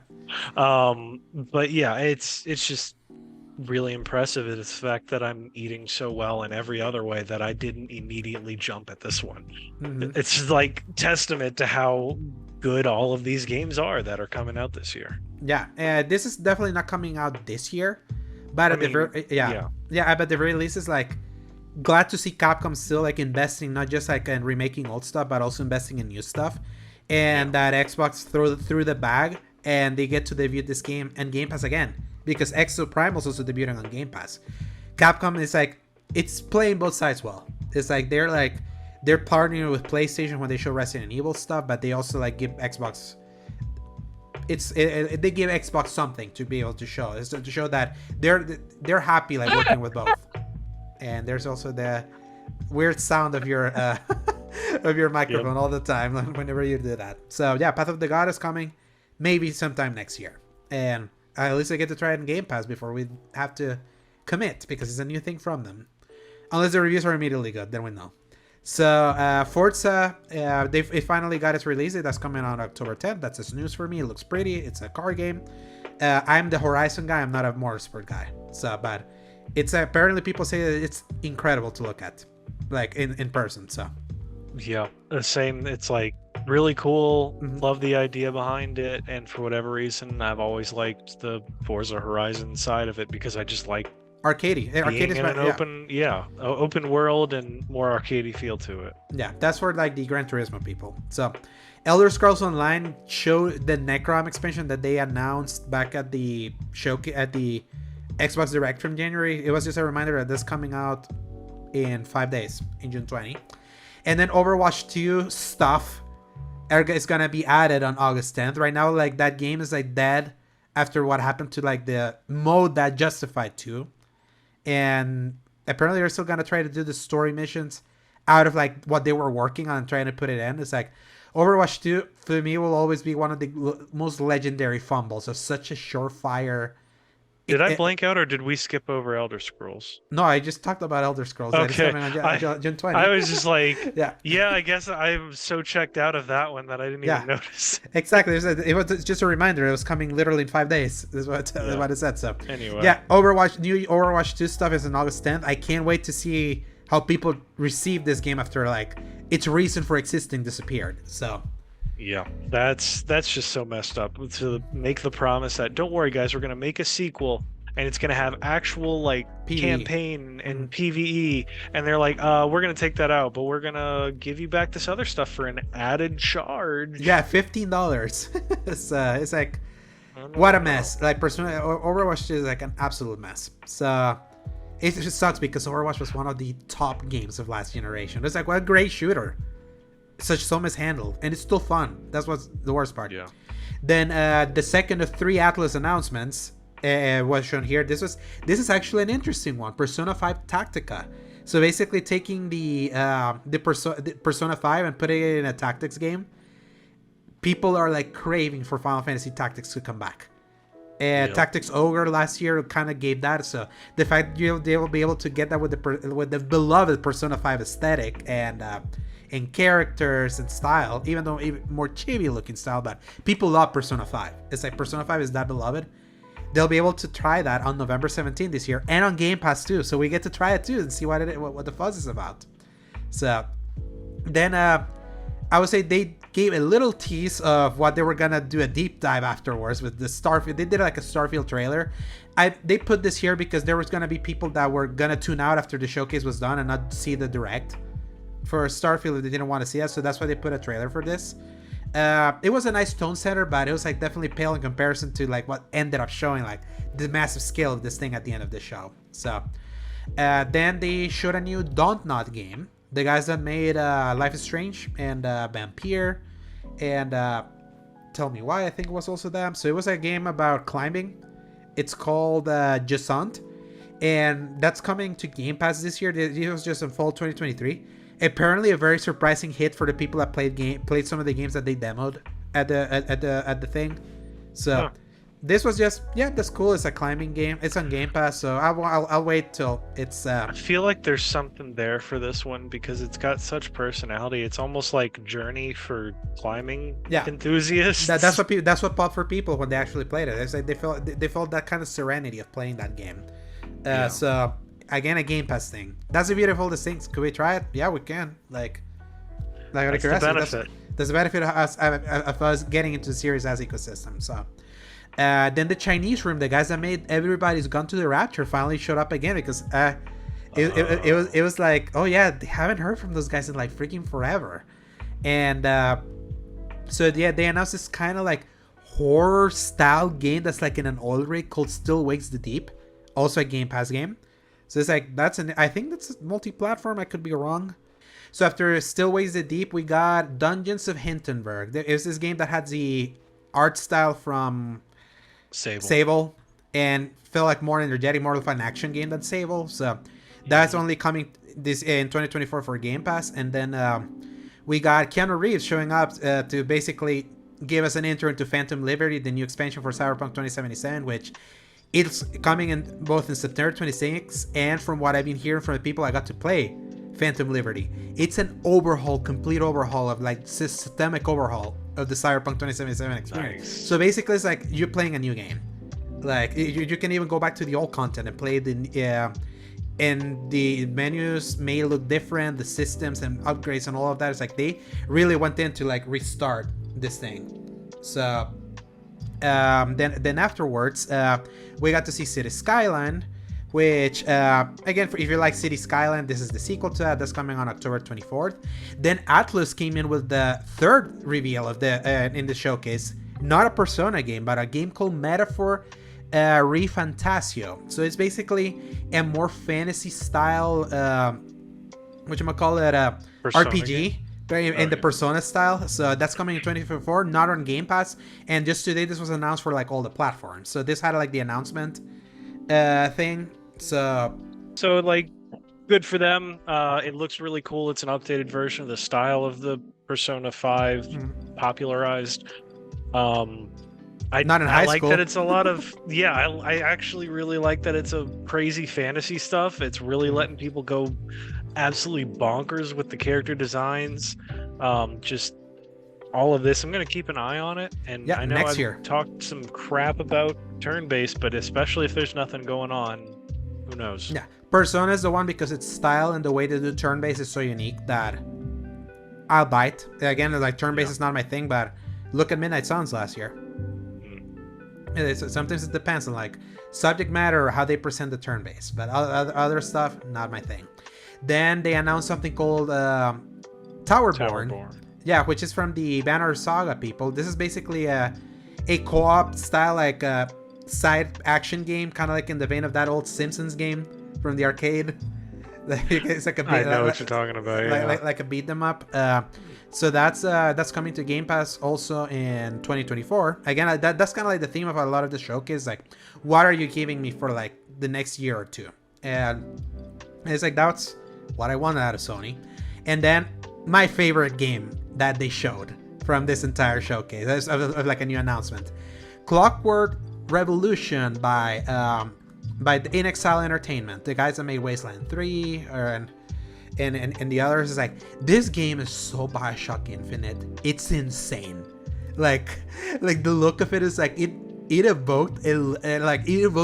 B: But yeah, it's just really impressive is the fact that I'm eating so well in every other way that I didn't immediately jump at this one. It's just like testament to how good all of these games are that are coming out this year.
A: Yeah, this is definitely not coming out this year, but but the very least is like glad to see Capcom still like investing not just like in remaking old stuff, but also investing in new stuff, and that Xbox threw the bag and they get to debut this game and Game Pass again, because Exo Prime was also debuting on Game Pass. Capcom is like, it's playing both sides well. It's like they're partnering with PlayStation when they show Resident Evil stuff, but they also like give Xbox. They give Xbox something to be able to show. It's to show that they're happy like working with both. And there's also the weird sound of your of your microphone all the time whenever you do that. So yeah, Path of the God is coming, maybe sometime next year, and at least I get to try it in Game Pass before we have to commit, because it's a new thing from them. Unless the reviews are immediately good, then we know. So Forza, it finally got its release date. That's coming on October 10th. That's just news for me. It looks pretty. It's a car game. I'm the Horizon guy. I'm not a motorsport guy. So, but it's apparently people say that it's incredible to look at, like in person. So
B: yeah, the same. It's like really cool. Love the idea behind it, and for whatever reason, I've always liked the Forza Horizon side of it, because I just like
A: arcadey. Arcade is
B: an open world and more arcadey feel to it. Yeah,
A: that's for like the Gran Turismo people. So Elder Scrolls Online showed the Necrom expansion that they announced back at the at the Xbox Direct from January. It was just a reminder that this is coming out in 5 days, in June 20. And then Overwatch 2 stuff is gonna be added on August 10th. Right now, like that game is like dead after what happened to like the mode that justified 2, and apparently they're still gonna try to do the story missions out of like what they were working on and trying to put it in. It's like Overwatch 2 for me will always be one of the most legendary fumbles of such a surefire.
B: Did I blank out or did we skip over Elder Scrolls?
A: No, I just talked about Elder Scrolls. That is
B: Okay.
A: coming on June 20.
B: I was just like,
A: Yeah.
B: yeah, I guess I'm so checked out of that one that I didn't even notice.
A: Exactly. It was just a reminder. It was coming literally in 5 days. Is what it said. So
B: Anyway.
A: yeah, new Overwatch 2 stuff is on August 10th. I can't wait to see how people receive this game after like its reason for existing disappeared. So
B: yeah, that's just so messed up to make the promise that don't worry guys, we're gonna make a sequel and it's gonna have actual like
A: PvE.
B: campaign and PvE, and they're like, we're gonna take that out, but we're gonna give you back this other stuff for an added charge.
A: Yeah, $15. It's like what a mess. Like personally, Overwatch is like an absolute mess. So it just sucks because Overwatch was one of the top games of last generation. It's like what a great shooter. So mishandled, and it's still fun. That's what's the worst part.
B: Yeah.
A: Then the second of 3 Atlas announcements was shown here. This is actually an interesting one. Persona 5 Tactica. So basically taking the Persona 5 and putting it in a tactics game. People are like craving for Final Fantasy Tactics to come back. Tactics Ogre last year kind of gave that. So the fact they will be able to get that with the beloved Persona 5 aesthetic and characters and style, even though even more chibi looking style, but people love Persona 5. It's like Persona 5 is that beloved. They'll be able to try that on November 17th this year and on Game Pass too. So we get to try it too and see what the fuzz is about. So then I would say they gave a little tease of what they were gonna do a deep dive afterwards with the Starfield. They did like a Starfield trailer. They put this here because there was gonna be people that were gonna tune out after the showcase was done and not see the direct for Starfield if they didn't want to see it. So that's why they put a trailer for this. It was a nice tone setter, but it was like definitely pale in comparison to like what ended up showing like the massive scale of this thing at the end of the show. So then they showed a new Dontnod game. The guys that made Life is Strange and Vampire and Tell Me Why, I think it was also them. So it was a game about climbing. It's called Jusant, and that's coming to Game Pass this year. It was just in fall 2023. Apparently a very surprising hit for the people that played some of the games that they demoed at the thing. So this was just that's cool. It's a climbing game. It's on Game Pass, so I'll wait till it's.
B: I feel like there's something there for this one because it's got such personality. It's almost like Journey for climbing enthusiasts.
A: That's what popped for people when they actually played it. It's like they felt that kind of serenity of playing that game. So. Again, a Game Pass thing. That's the beautiful things. Could we try it? Yeah, we can. Like
B: that's the benefit.
A: There's a benefit of us getting into the Series S ecosystem. So, then the Chinese room, the guys that made Everybody's Gone to the Rapture, finally showed up again because it was like, oh yeah, they haven't heard from those guys in like freaking forever, and so yeah, they announced this kind of like horror style game that's like in an oil rig called Still Wakes the Deep, also a Game Pass game. So it's like I think that's multi-platform. I could be wrong. So after Still Wakes the Deep, we got Dungeons of Hindenburg. There is this game that had the art style from Sable and felt like more energetic, more of an action game than Sable. So that's only coming this in 2024 for Game Pass. And then we got Keanu Reeves showing up to basically give us an intro into Phantom Liberty, the new expansion for Cyberpunk 2077, which it's coming in both in September 26th, and from what I've been hearing from the people I got to play Phantom Liberty, it's an complete overhaul of like systemic overhaul of the Cyberpunk 2077 experience. Nice. So basically it's like you're playing a new game. Like you can even go back to the old content and play and the menus may look different, the systems and upgrades and all of that. It's like they really went in to like restart this thing. So then afterwards we got to see City Skyline, which again, if you like City Skyline, this is the sequel to that. That's coming on October 24th. Then Atlus came in with the third reveal of the in the showcase, not a Persona game, but a game called Metaphor Refantasio. So it's basically a more fantasy style whatchamacallit RPG game. in the Persona style. So that's coming in 2024, not on Game Pass. And just today, this was announced for like all the platforms. So this had like the announcement thing. So
B: like, good for them. It looks really cool. It's an updated version of the style of the Persona 5 popularized.
A: Not in high
B: like
A: school.
B: that it's a lot of I actually really like that it's a crazy fantasy stuff. It's really letting people go absolutely bonkers with the character designs. Just all of this. I'm gonna keep an eye on it. And I know I've talked some crap about turn-based, but especially if there's nothing going on, who knows?
A: Yeah, Persona is the one because its style and the way they do turn-based is so unique that I'll bite. Again, like turn-based is not my thing, but look at Midnight Suns last year. Sometimes it depends on like subject matter or how they present the turn-based, but other stuff, not my thing. Then they announced something called Towerborn. Yeah, which is from the Banner Saga people. This is basically a co-op style, like a side action game, kind of like in the vein of that old Simpsons game from the arcade. It's like
B: I know what you're talking about.
A: Like a beat them up. So that's coming to Game Pass also in 2024. Again, that's kind of like the theme of a lot of the showcase. Like, what are you giving me for like the next year or two? And it's like that's what I wanted out of Sony. And then my favorite game that they showed from this entire showcase of like a new announcement, Clockwork Revolution by the In Exile Entertainment, the guys that made Wasteland 3 and the others. Is like, this game is so Bioshock Infinite, it's insane. Like the look of it is like it evoked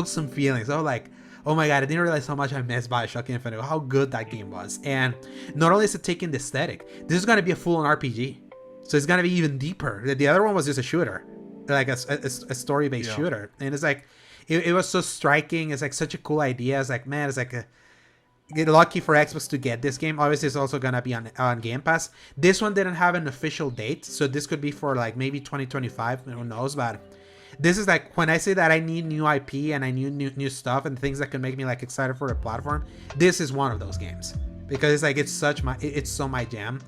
A: some feelings. I was like, oh my god, I didn't realize how much I missed Bioshock Infinite, how good that game was. And not only is it taking the aesthetic, this is going to be a full-on RPG, so it's going to be even deeper. The other one was just a shooter, like a story-based shooter, and it's like it was so striking. It's like such a cool idea. It's like, man, it's like get lucky for Xbox to get this game. Obviously, it's also gonna be on Game Pass. This one didn't have an official date, so this could be for like maybe 2025. Who knows? But this is like, when I say that I need new IP and I need new stuff and things that can make me like excited for a platform, this is one of those games, because it's like it's so my jam,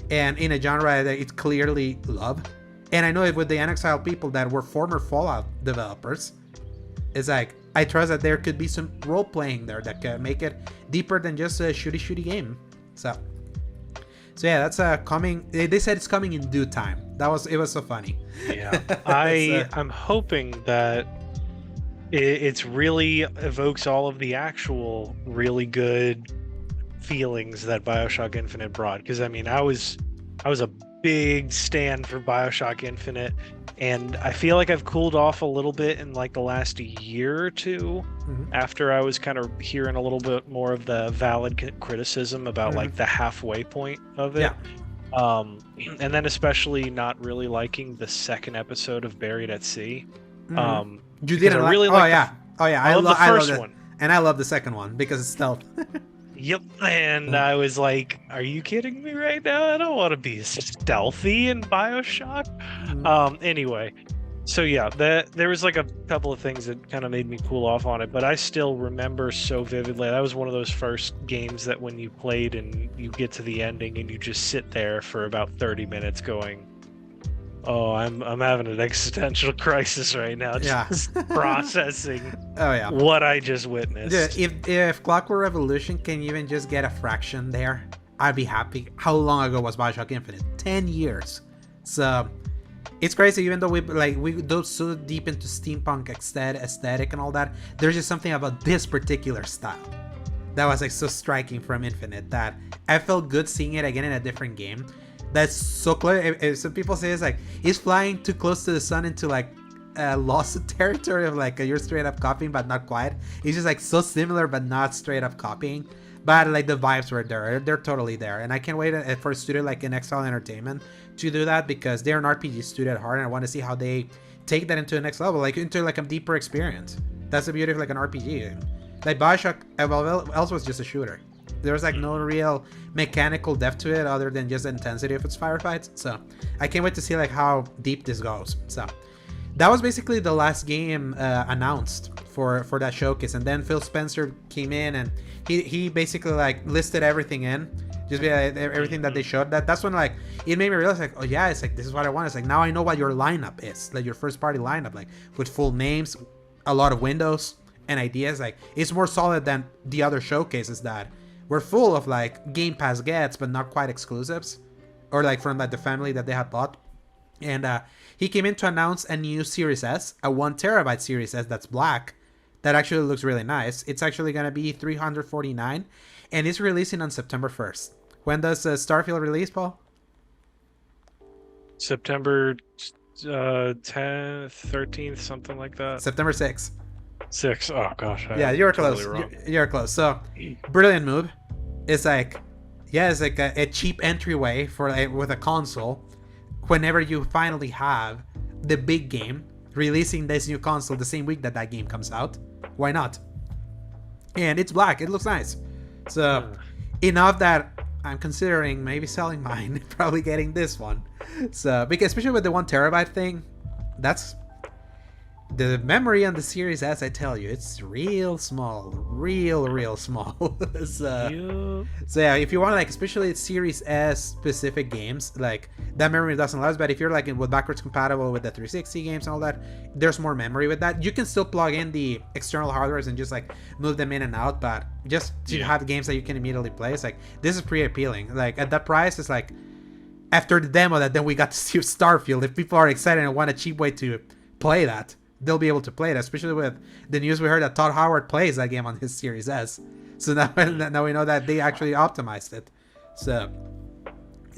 A: and in a genre that it clearly love. And I know it with the NXile people that were former Fallout developers. It's like, I trust that there could be some role playing there that can make it deeper than just a shooty game. So yeah, that's coming. They said it's coming in due time. It was so funny.
B: Yeah, I'm hoping that it's really evokes all of the actual really good feelings that Bioshock Infinite brought. Because I mean, I was a big stand for Bioshock Infinite, and I feel like I've cooled off a little bit in like the last year or two, after I was kind of hearing a little bit more of the valid criticism about like the halfway point of it. And then especially not really liking the second episode of Buried at Sea.
A: You didn't really like I love the first one, and I love the second one because it's stealth.
B: Yep, and I was like, are you kidding me right now? I don't want to be stealthy in Bioshock. Anyway, so yeah, there was like a couple of things that kind of made me cool off on it, but I still remember so vividly. That was one of those first games that when you played and you get to the ending and you just sit there for about 30 minutes going, oh, I'm having an existential crisis right now, just processing what I just witnessed.
A: If Clockwork Revolution can even just get a fraction there, I'd be happy. How long ago was Bioshock Infinite? 10 years. So it's crazy, even though we go so deep into steampunk aesthetic and all that, there's just something about this particular style that was like so striking from Infinite that I felt good seeing it again in a different game. That's so clear. If some people say it's like he's flying too close to the sun into like lost territory of like you're straight up copying but not quite. It's just like so similar but not straight up copying. But like the vibes were there. They're totally there, and I can't wait for a studio like In Exile Entertainment to do that, because they're an RPG studio at heart, and I want to see how they take that into the next level, like into like a deeper experience. That's the beauty of like an RPG. Like Bioshock, else was just a shooter. There was like no real mechanical depth to it other than just the intensity of its firefights. So I can't wait to see like how deep this goes. So that was basically the last game announced for that showcase. And then Phil Spencer came in and he basically like listed everything in. Just be everything that they showed. That's when like it made me realize like, oh yeah, it's like this is what I want. It's like now I know what your lineup is, like your first party lineup, like with full names, a lot of windows and ideas. Like it's more solid than the other showcases that were full of like Game Pass gets but not quite exclusives, or like from like the family that they had bought. And he came in to announce a new Series S, a 1 terabyte Series S that's black, that actually looks really nice. It's actually going to be $349, and it's releasing on September 1st. When does Starfield release, Paul?
B: September 10th, 13th, something like that.
A: September 6th.
B: 6. Oh gosh.
A: Yeah, you're
B: totally
A: close.
B: Wrong.
A: You're close. So, brilliant move. It's like, yeah, it's like a cheap entryway for with a console. Whenever you finally have the big game releasing this new console the same week that that game comes out, why not? And it's black. It looks nice. So enough that I'm considering maybe selling mine, probably getting this one. So because especially with the 1 terabyte thing, that's the memory on the Series S. I tell you, it's real small, real small. So yeah, if you want like especially Series S specific games, like that memory doesn't last. But if you're like with backwards compatible with the 360 games and all that, there's more memory with that. You can still plug in the external hardwares and just like move them in and out, but just to have games that you can immediately play, it's like this is pretty appealing. Like at that price, it's like after the demo that then we got to see Starfield. If people are excited and want a cheap way to play that, they'll be able to play it, especially with the news we heard that Todd Howard plays that game on his Series S. So now we know that they actually optimized it. So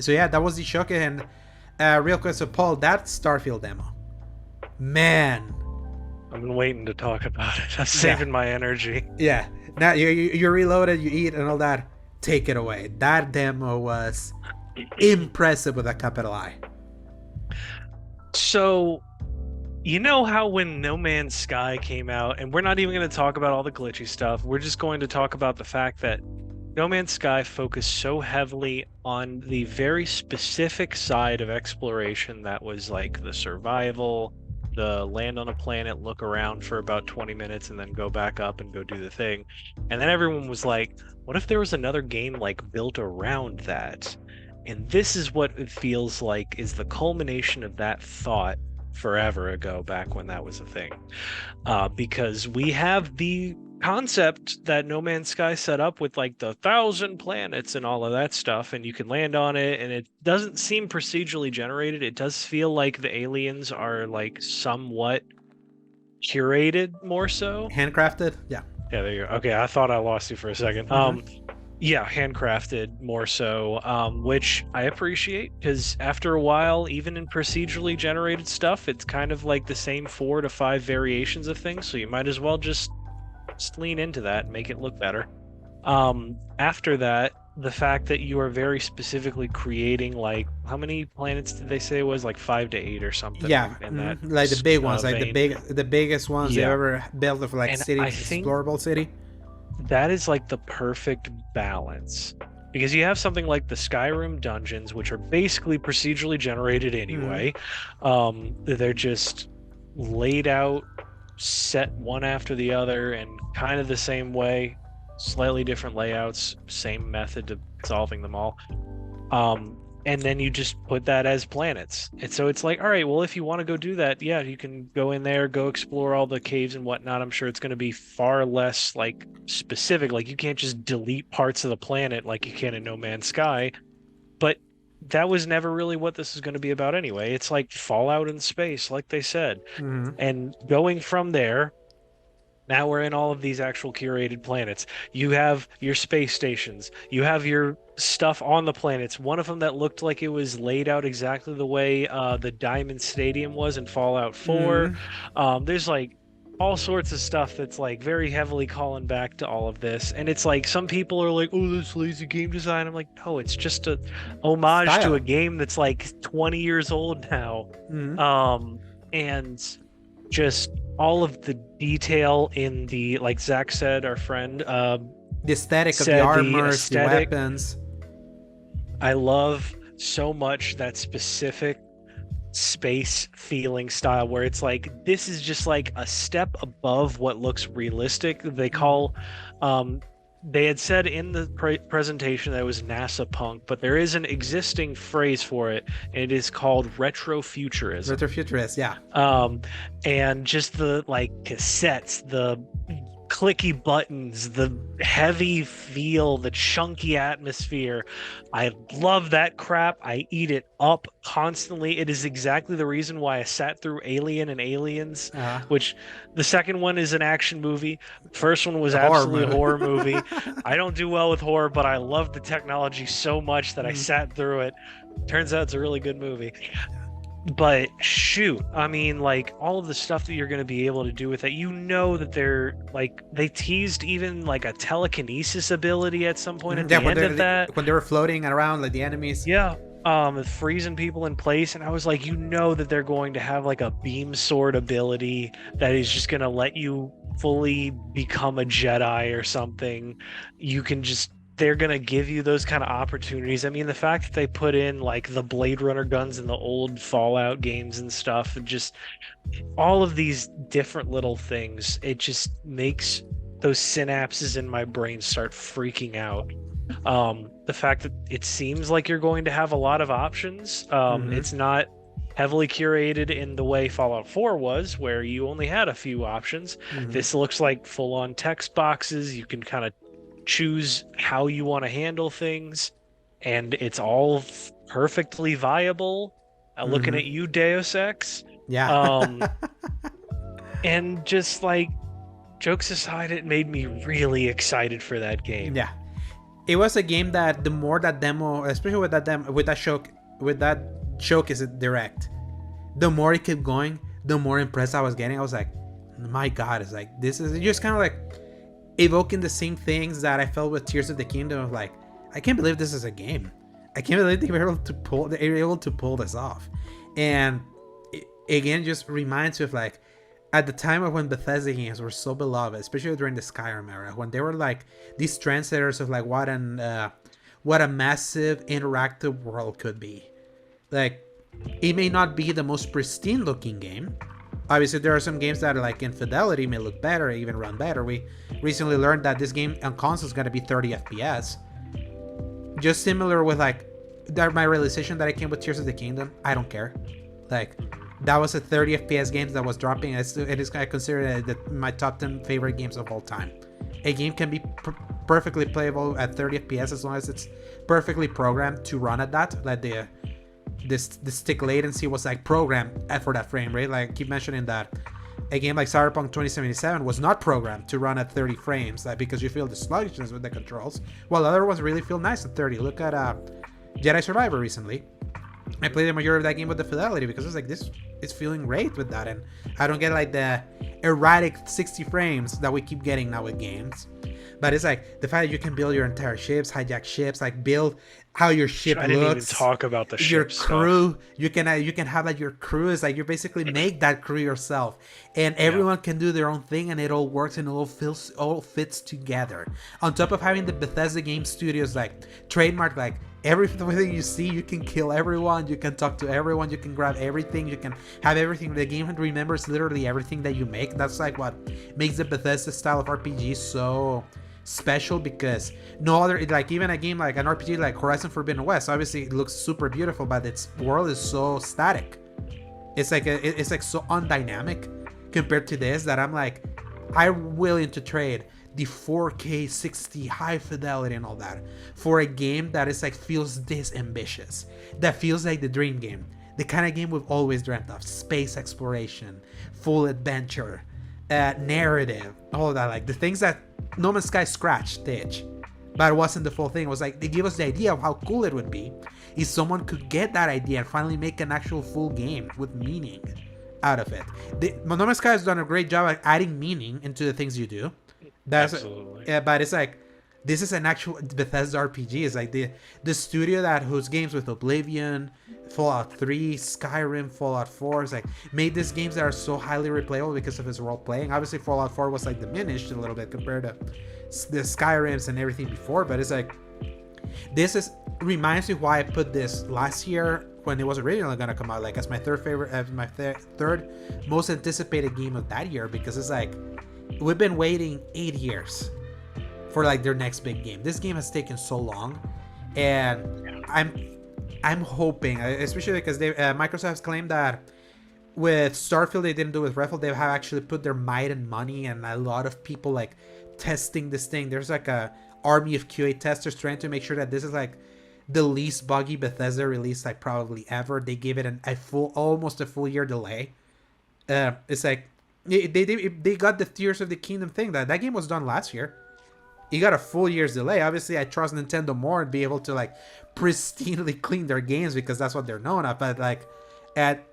A: yeah, that was the showcase. And real quick, so Paul, that Starfield demo, man,
B: I've been waiting to talk about it. I'm saving my energy.
A: Yeah, now you're reloaded, you eat and all that. Take it away. That demo was impressive with a capital I.
B: So, you know how when No Man's Sky came out, and we're not even going to talk about all the glitchy stuff, we're just going to talk about the fact that No Man's Sky focused so heavily on the very specific side of exploration that was like the survival, the land on a planet, look around for about 20 minutes, and then go back up and go do the thing. And then everyone was like, what if there was another game like built around that? And this is what it feels like is the culmination of that thought forever ago, back when that was a thing. Because we have the concept that No Man's Sky set up with like the 1,000 planets and all of that stuff, and you can land on it, and it doesn't seem procedurally generated. It does feel like the aliens are like somewhat curated more so.
A: Handcrafted? Yeah,
B: there you go. Okay, I thought I lost you for a second. Yeah, handcrafted more so, which I appreciate, because after a while, even in procedurally generated stuff, it's kind of like the same 4 to 5 variations of things, so you might as well just lean into that and make it look better. After that, the fact that you are very specifically creating, like, how many planets did they say it was? Like 5 to 8 or something.
A: Yeah, like the big ones, like the biggest ones they ever built of like city, explorable city.
B: That is like the perfect balance, because you have something like the Skyrim dungeons, which are basically procedurally generated anyway. They're just laid out, set one after the other, and kind of the same way, slightly different layouts, same method to solving them all. And then you just put that as planets. And so it's like, all right, well, if you want to go do that, yeah, you can go in there, go explore all the caves and whatnot. I'm sure it's going to be far less like specific. Like you can't just delete parts of the planet like you can in No Man's Sky. But that was never really what this is going to be about anyway. It's like Fallout in space, like they said. And going from there, now we're in all of these actual curated planets. You have your space stations. You have your stuff on the planets. One of them that looked like it was laid out exactly the way the Diamond Stadium was in Fallout 4. There's like all sorts of stuff that's like very heavily calling back to all of this. And it's like some people are like, oh, that's lazy game design. I'm like, no, it's just a homage to a game that's like 20 years old now. And just all of the detail in the, like Zach said, our friend,
A: the aesthetic of the armors, the weapons.
B: I love so much that specific space feeling style where it's like, this is just like a step above what looks realistic. They call they had said in the presentation that it was NASA punk, but there is an existing phrase for it, and it is called retrofuturism.
A: Retrofuturist, yeah.
B: And just the like cassettes, the clicky buttons, the heavy feel, the chunky atmosphere. I love that crap. I eat it up constantly. It is exactly the reason why I sat through Alien and Aliens, which the second one is an action movie. The first one was absolutely a horror movie. I don't do well with horror, but I love the technology so much that I sat through it. Turns out it's a really good movie. But shoot, I mean, like all of the stuff that you're going to be able to do with it, you know that they're like they teased even like a telekinesis ability at some point at the end of that
A: when they were floating around like the enemies.
B: Yeah, freezing people in place, and I was like, you know that they're going to have like a beam sword ability that is just going to let you fully become a Jedi or something. You can just they're going to give you those kind of opportunities. I mean, the fact that they put in like the Blade Runner guns in the old Fallout games and stuff, and just all of these different little things, it just makes those synapses in my brain start freaking out. The fact that it seems like you're going to have a lot of options. It's not heavily curated in the way Fallout 4 was, where you only had a few options. This looks like full-on text boxes. You can kind of choose how you want to handle things, and it's all perfectly viable. Looking at you, Deus Ex.
A: Yeah.
B: And just like, jokes aside, it made me really excited for that game.
A: Yeah. It was a game that the more that demo, especially with that showcase direct, the more it kept going, the more impressed I was getting. I was like, my God, it's like, this is just kind of like evoking the same things that I felt with Tears of the Kingdom of like, I can't believe this is a game. I can't believe they were able to pull this off. And it, again, just reminds you of like, at the time of when Bethesda games were so beloved, especially during the Skyrim era, when they were like these trendsetters of like what a massive interactive world could be. Like, it may not be the most pristine looking game. Obviously, there are some games that are like in fidelity may look better, even run better. We recently learned that this game on console is going to be 30 FPS. Just similar with like my realization that I came with Tears of the Kingdom. I don't care. Like, that was a 30 FPS game that was dropping. I consider it my top 10 favorite games of all time. A game can be perfectly playable at 30 FPS as long as it's perfectly programmed to run at that. Like the stick latency was like programmed for that frame rate. Like I keep mentioning that a game like Cyberpunk 2077 was not programmed to run at 30 frames, like, because you feel the sluggishness with the controls, while other ones really feel nice at 30. Look at Jedi Survivor recently. I played the majority of that game with the fidelity because it's like, this is feeling great with that, and I don't get like the erratic 60 frames that we keep getting now with games. But it's like the fact that you can build your entire ships, hijack ships, like build how your ship looks. I didn't even
B: talk about the
A: your
B: ship
A: crew
B: stuff.
A: You can have like your crew is like, you basically make that crew yourself, and everyone can do their own thing, and it all works and it all fits together. On top of having the Bethesda game studios like trademark, like everything you see, you can kill everyone, you can talk to everyone, you can grab everything, you can have everything. The game remembers literally everything that you make. That's like what makes the Bethesda style of RPG so special, because no other, like even a game like an RPG like Horizon Forbidden West, obviously it looks super beautiful, but its world is so static. It's like it's like so undynamic compared to this, that I'm like, I'm willing to trade the 4K 60 high fidelity and all that for a game that is like feels this ambitious, that feels like the dream game, the kind of game we've always dreamt of: space exploration, full adventure, narrative, all of that, like the things that No Man's Sky scratched the itch, but it wasn't the full thing. It was like they give us the idea of how cool it would be if someone could get that idea and finally make an actual full game with meaning out of it. No Man's Sky has done a great job at adding meaning into the things you do.
B: Absolutely.
A: Yeah, but it's like, this is an actual Bethesda RPG. It's like the studio whose games with Oblivion, Fallout 3, Skyrim, Fallout 4 is like made these games that are so highly replayable because of its role playing. Obviously, Fallout 4 was like diminished a little bit compared to the Skyrims and everything before, but it's like, reminds me why I put this last year when it was originally gonna come out, like as my third most anticipated game of that year, because it's like, we've been waiting 8 years for like their next big game. This game has taken so long, and I'm hoping, especially because Microsoft has claimed that with Starfield they didn't do with Redfall, they have actually put their might and money and a lot of people like testing this thing. There's like a army of QA testers trying to make sure that this is like the least buggy Bethesda release like probably ever. They gave it almost a full year delay. It's like they got the Tears of the Kingdom thing. That game was done last year. You got a full year's delay. Obviously, I trust Nintendo more and be able to like pristinely clean their games because that's what they're known at. But like,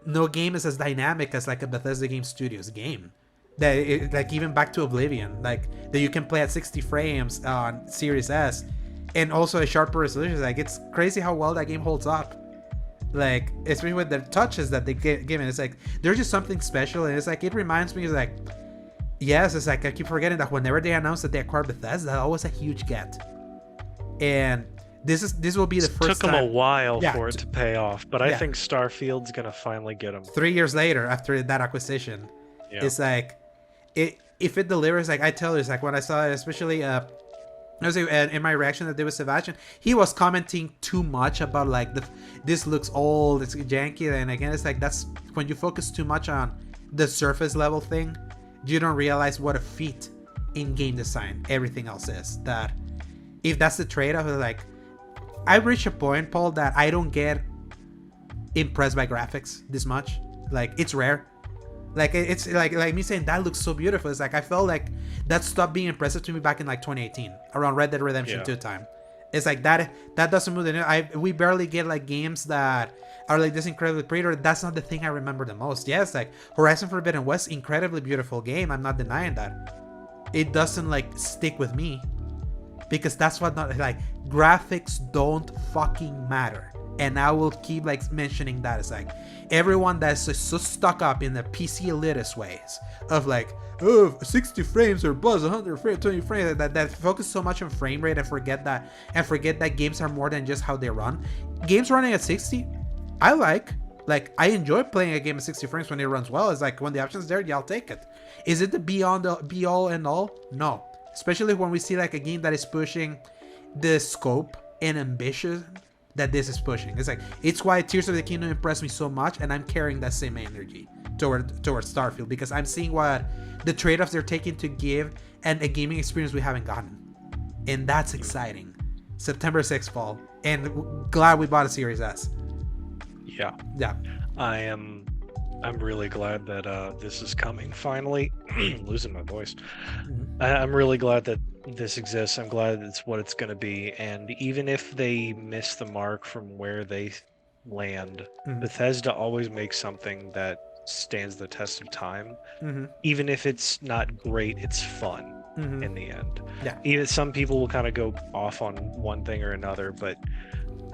A: no game is as dynamic as like a Bethesda Game Studios game. Like even back to Oblivion, like that you can play at 60 frames on Series S, and also a sharper resolution. Like it's crazy how well that game holds up. Like especially with the touches that they give in, it's like there's just something special, and it's like it reminds me of like. Yes, it's like I keep forgetting that whenever they announced that they acquired Bethesda, that was a huge get. And this will be the first
B: took
A: time.
B: them a while for it to pay off, but I think Starfield's gonna finally get them.
A: 3 years later, after that acquisition, it's like if it delivers, like I tell you, it's like when I saw it, especially in my reaction that there was Sebastian, he was commenting too much about like this looks old, it's janky, and again, it's like that's when you focus too much on the surface level thing. You don't realize what a feat in game design everything else is. That if that's the trade-off, like I've reached a point, Paul, that I don't get impressed by graphics this much. Like it's rare. Like it's like me saying that looks so beautiful. It's like I felt like that stopped being impressive to me back in like 2018 around Red Dead Redemption 2 time. It's like that doesn't move the needle. We barely get like games that are like this incredibly pretty. That's not the thing I remember the most. Yes, like Horizon Forbidden West, incredibly beautiful game. I'm not denying that. It doesn't like stick with me because that's what not like graphics don't fucking matter. And I will keep like mentioning that. It's like everyone that's just so stuck up in the PC elitist ways of like, oh, 60 frames or buzz 100 frames, 20 frames, that focus so much on frame rate and forget that games are more than just how they run. Games running at 60, I like I enjoy playing a game at 60 frames when it runs well. It's like when the option's there, yeah, I'll take it. Is it the be all and all? No. Especially when we see like a game that is pushing the scope and ambition that this is pushing. It's like it's why Tears of the Kingdom impressed me so much, and I'm carrying that same energy towards Starfield because I'm seeing what the trade-offs they're taking to give and a gaming experience we haven't gotten, and that's exciting. September 6th, Paul, and glad we bought a Series S. Yeah.
B: I'm really glad that this is coming finally. Losing my voice. I'm really glad that this exists. I'm glad it's what it's going to be. And even if they miss the mark from where they land, Bethesda always makes something that stands the test of time. Even if it's not great, it's fun in the end.
A: Yeah.
B: Even some people will kind of go off on one thing or another, but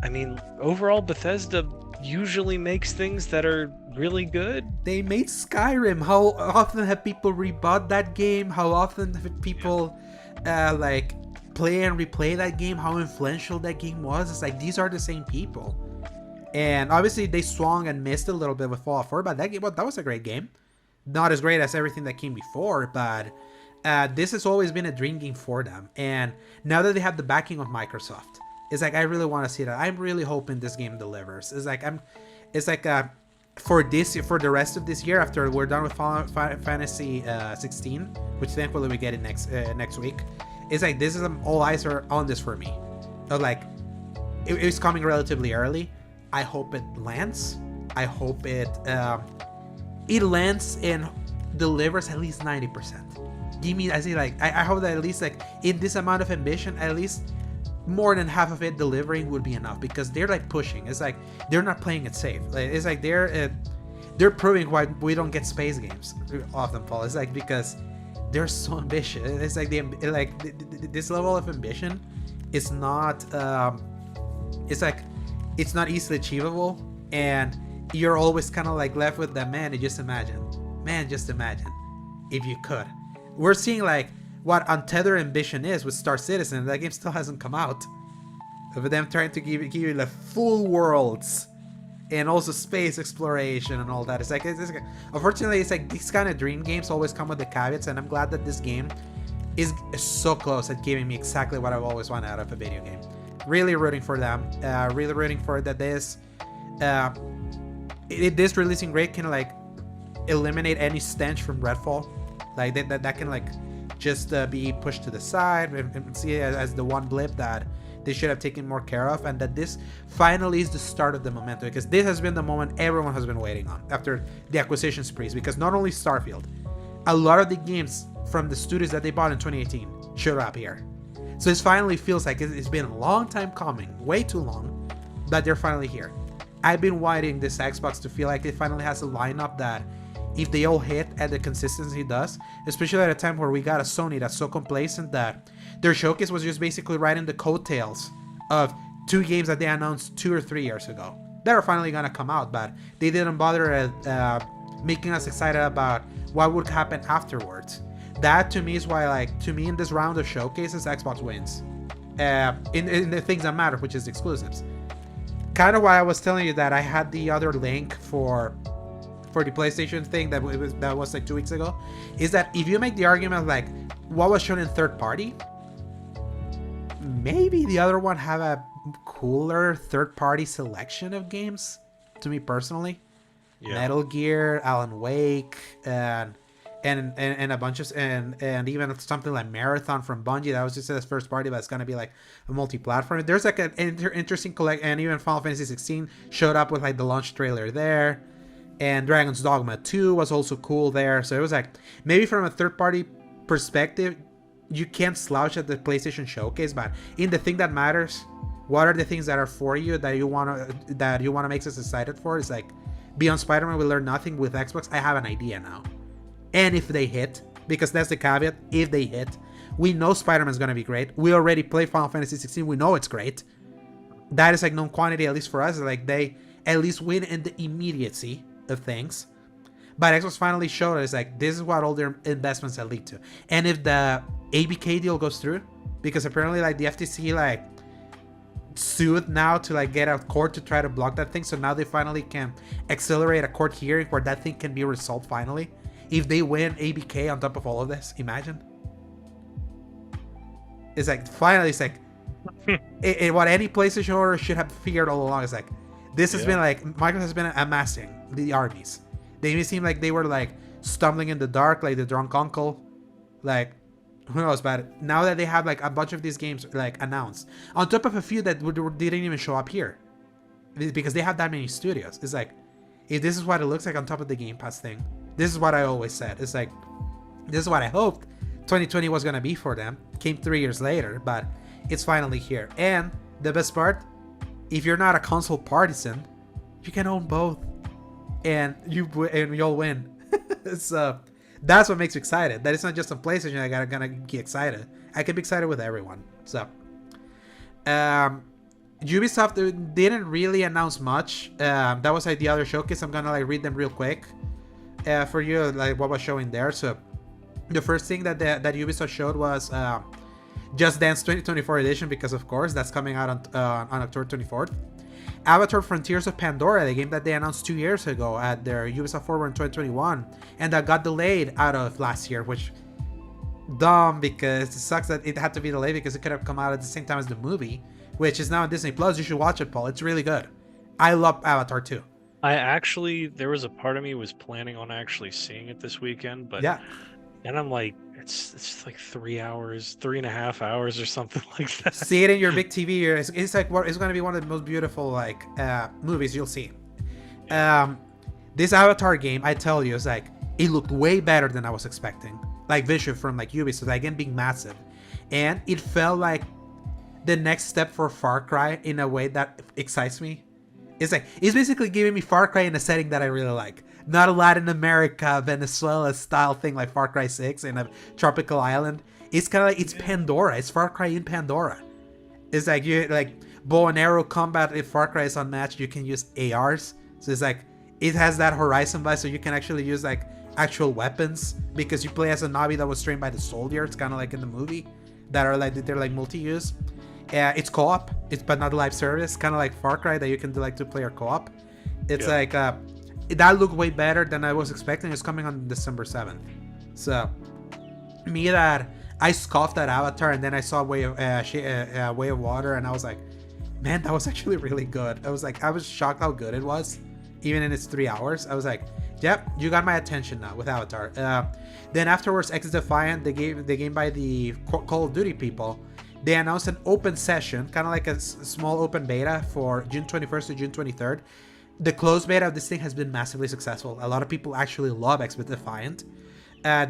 B: I mean, overall, Bethesda usually makes things that are really good.
A: They made Skyrim. How often have people rebought that game? How often have people like play and replay that game? How influential that game was? It's like these are the same people. And obviously they swung and missed a little bit with Fallout 4, but that was a great game. Not as great as everything that came before, but this has always been a dream game for them. And now that they have the backing of Microsoft, it's like I really want to see that. I'm really hoping this game delivers. It's like for the rest of this year, after we're done with Final Fantasy 16, which thankfully we get it next week. It's like this is all eyes are on this for me. Like it's coming relatively early. I hope it lands. I hope it lands and delivers at least 90%. Give me, I say like I hope that at least like in this amount of ambition, at least more than half of it delivering would be enough, because they're like pushing. It's like they're not playing it safe. It's like they're proving why we don't get space games often, Paul. It's like because they're so ambitious. It's like this level of ambition is not it's like it's not easily achievable, and you're always kind of like left with that just imagine if you could. We're seeing like what untethered ambition is with Star Citizen. That game still hasn't come out, but them trying to give you like full worlds and also space exploration and all that. It's like unfortunately it's like these kind of dream games always come with the caveats, and I'm glad that this game is so close at giving me exactly what I've always wanted out of a video game. Really rooting for them. Really rooting for that this releasing great can like eliminate any stench from Redfall. Like that can like just be pushed to the side and see it as the one blip that they should have taken more care of, and that this finally is the start of the momentum, because this has been the moment everyone has been waiting on after the acquisition sprees. Because not only Starfield, a lot of the games from the studios that they bought in 2018 showed up here. So it finally feels like it's been a long time coming, way too long, but they're finally here. I've been wanting this Xbox to feel like it finally has a lineup that, if they all hit at the consistency it does, especially at a time where we got a Sony that's so complacent that their showcase was just basically riding the coattails of 2 games that they announced 2 or 3 years ago that are finally gonna come out, but they didn't bother making us excited about what would happen afterwards. That to me is why, like, to me in this round of showcases, Xbox wins in the things that matter, which is exclusives. Kind of why I was telling you that I had the other link for the PlayStation thing that was like 2 weeks ago, is that if you make the argument like what was shown in third party, maybe the other one have a cooler third party selection of games, to me personally. Metal Gear, Alan Wake, and a bunch of and even something like Marathon from Bungie that was just his first party, but it's gonna be like a multi-platform. There's like an interesting collect, and even Final Fantasy 16 showed up with like the launch trailer there. And Dragon's Dogma 2 was also cool there. So it was like, maybe from a third-party perspective, you can't slouch at the PlayStation Showcase, but in the thing that matters, what are the things that are for you that you wanna make us excited for? It's like, beyond Spider-Man, we learned nothing. With Xbox, I have an idea now. And if they hit, because that's the caveat, if they hit, we know Spider-Man's gonna be great. We already played Final Fantasy 16. We know it's great. That is like known quantity, at least for us. Like, they at least win in the immediacy of things. But Xbox finally showed us like, this is what all their investments have lead to. And if the ABK deal goes through, because apparently like the FTC like sued now to like get out of court to try to block that thing, so now they finally can accelerate a court hearing where that thing can be resolved finally. If they win ABK on top of all of this, imagine. It's like, finally, it's like what any PlayStation owner should have figured all along. Is like, this has been like, Microsoft has been amassing the armies. They may seem like they were like stumbling in the dark, like the drunk uncle. Like, who knows? But now that they have like a bunch of these games like announced, on top of a few that didn't even show up here, because they have that many studios. It's like, if this is what it looks like on top of the Game Pass thing, this is what I always said. It's like, this is what I hoped 2020 was gonna be for them. Came 3 years later, but it's finally here. And the best part, if you're not a console partisan, you can own both, and you'll win. So that's what makes me excited. That it's not just on PlayStation I gonna get excited. I can be excited with everyone. So Ubisoft didn't really announce much. That was like the other showcase. I'm gonna like read them real quick for you, like what was showing there. So the first thing that Ubisoft showed was Just Dance 2024 edition, because of course that's coming out on October 24th. Avatar Frontiers of Pandora, the game that they announced 2 years ago at their Ubisoft Forward in 2021, and that got delayed out of last year, which dumb, because it sucks that it had to be delayed, because it could have come out at the same time as the movie, which is now on Disney Plus. You should watch it, Paul. It's really good. I love Avatar too.
B: There was a part of me was planning on actually seeing it this weekend, but
A: yeah.
B: And I'm like, it's like 3 hours, 3.5 hours or something like that.
A: See it in your big TV. It's like, it's going to be one of the most beautiful like movies you'll see. This Avatar game, I tell you, is like, it looked way better than I was expecting. Like vision from like Ubisoft, like, again, being massive, and it felt like the next step for Far Cry in a way that excites me. It's like, it's basically giving me Far Cry in a setting that I really like. Not a Latin America, Venezuela style thing like Far Cry 6 in a tropical island. It's kind of like, it's Pandora. It's Far Cry in Pandora. It's like, you like bow and arrow combat. If Far Cry is unmatched, you can use ARs. So it's like, it has that Horizon vibe, so you can actually use like actual weapons, because you play as a Navi that was trained by the soldier. It's kind of like in the movie that are like, they're like multi-use. It's co-op, but not live service, kind of like Far Cry, that you can do like 2-player co-op. It's like that looked way better than I was expecting. It's coming on December 7th. So me that I scoffed at Avatar, and then I saw Way of Water, and I was like, man, that was actually really good. I was shocked how good it was, even in its 3 hours. I was like, yep, you got my attention now with Avatar. Then afterwards, X Defiant, the game by the Call of Duty people, they announced an open session, kind of like a small open beta for June 21st to June 23rd. The closed beta of this thing has been massively successful. A lot of people actually love X Defiant.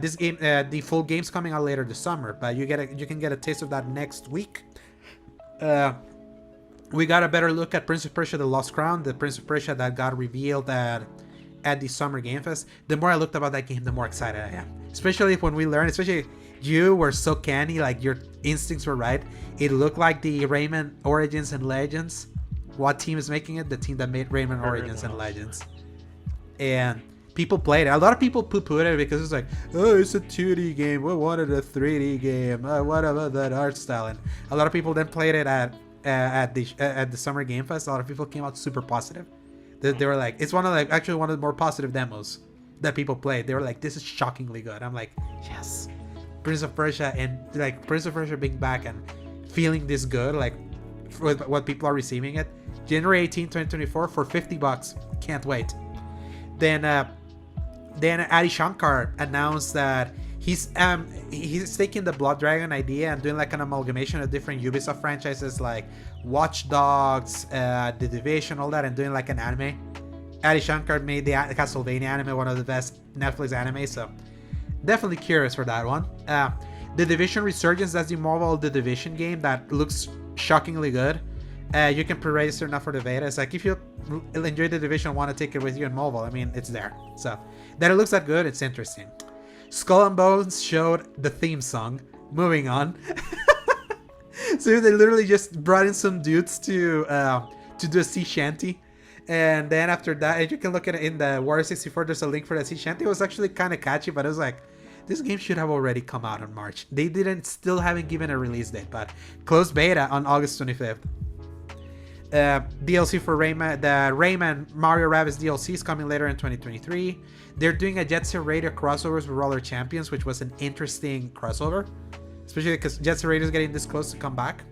A: This game, the full game's coming out later this summer, but you can get a taste of that next week. We got a better look at Prince of Persia: The Lost Crown, the Prince of Persia that got revealed at the Summer Game Fest. The more I looked about that game, the more excited I am. Especially when we learned, especially you were so canny, like your instincts were right. It looked like the Rayman Origins and Legends. What team is making it? The team that made Rayman Origins and Legends. And people played it. A lot of people poo-pooed it because it's like, oh, it's a 2D game. We wanted a 3D game. What about that art style? And a lot of people then played it at the Summer Game Fest. A lot of people came out super positive. They were like, it's one of the more positive demos that people played. They were like, this is shockingly good. I'm like, yes, Prince of Persia, and like Prince of Persia being back and feeling this good, like with what people are receiving it. January 18, 2024 for $50. Can't wait. Then Adi Shankar announced that he's taking the Blood Dragon idea and doing like an amalgamation of different Ubisoft franchises like Watch Dogs, The Division, all that, and doing like an anime. Adi Shankar made the Castlevania anime, one of the best Netflix animes, so definitely curious for that one. The Division Resurgence, that's the mobile The Division game that looks shockingly good. You can pre-register now for the beta. It's like if you enjoy The Division, want to take it with you in mobile, I mean, it's there. So that it looks that good, it's interesting. Skull and Bones showed the theme song. Moving on. So they literally just brought in some dudes to do a sea shanty. And then after that, you can look at it in the Warrior 64, there's a link for that sea shanty. It was actually kind of catchy, but it was like, this game should have already come out in March. They still haven't given a release date, but closed beta on August 25th. DLC for Rayman, the Rayman Mario Rabbids DLC is coming later in 2023. They're doing a Jet Set Radio crossovers with Roller Champions, which was an interesting crossover, especially because Jet Set Radio is getting this close to come back.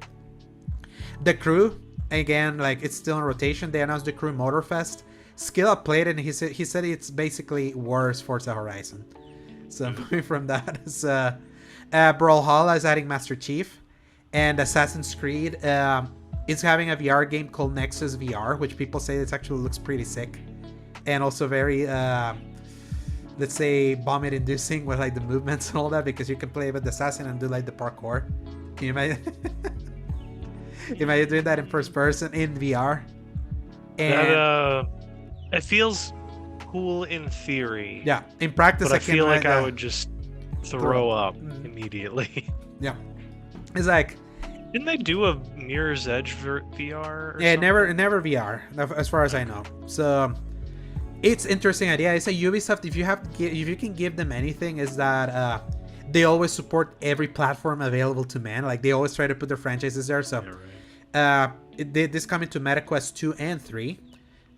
A: The Crew, again, like it's still in rotation. They announced The Crew Motorfest. Skill Up played it, and he said it's basically worse Forza Horizon. So moving from that, is Brawlhalla is adding Master Chief, and Assassin's Creed. It's having a VR game called Nexus VR, which people say it actually looks pretty sick, and also very, let's say, vomit-inducing with like the movements and all that, because you can play with the assassin and do like the parkour. Can you imagine? Imagine doing that in first person in VR. And
B: it feels cool in theory.
A: Yeah, in practice,
B: but I feel like I would just throw up immediately.
A: Yeah, it's like.
B: Didn't they do a Mirror's Edge VR?
A: Yeah, never VR, as far as I know. So it's interesting idea. I say Ubisoft, if you can give them anything, is that they always support every platform available to man. Like they always try to put their franchises there. So this coming to MetaQuest 2 and 3.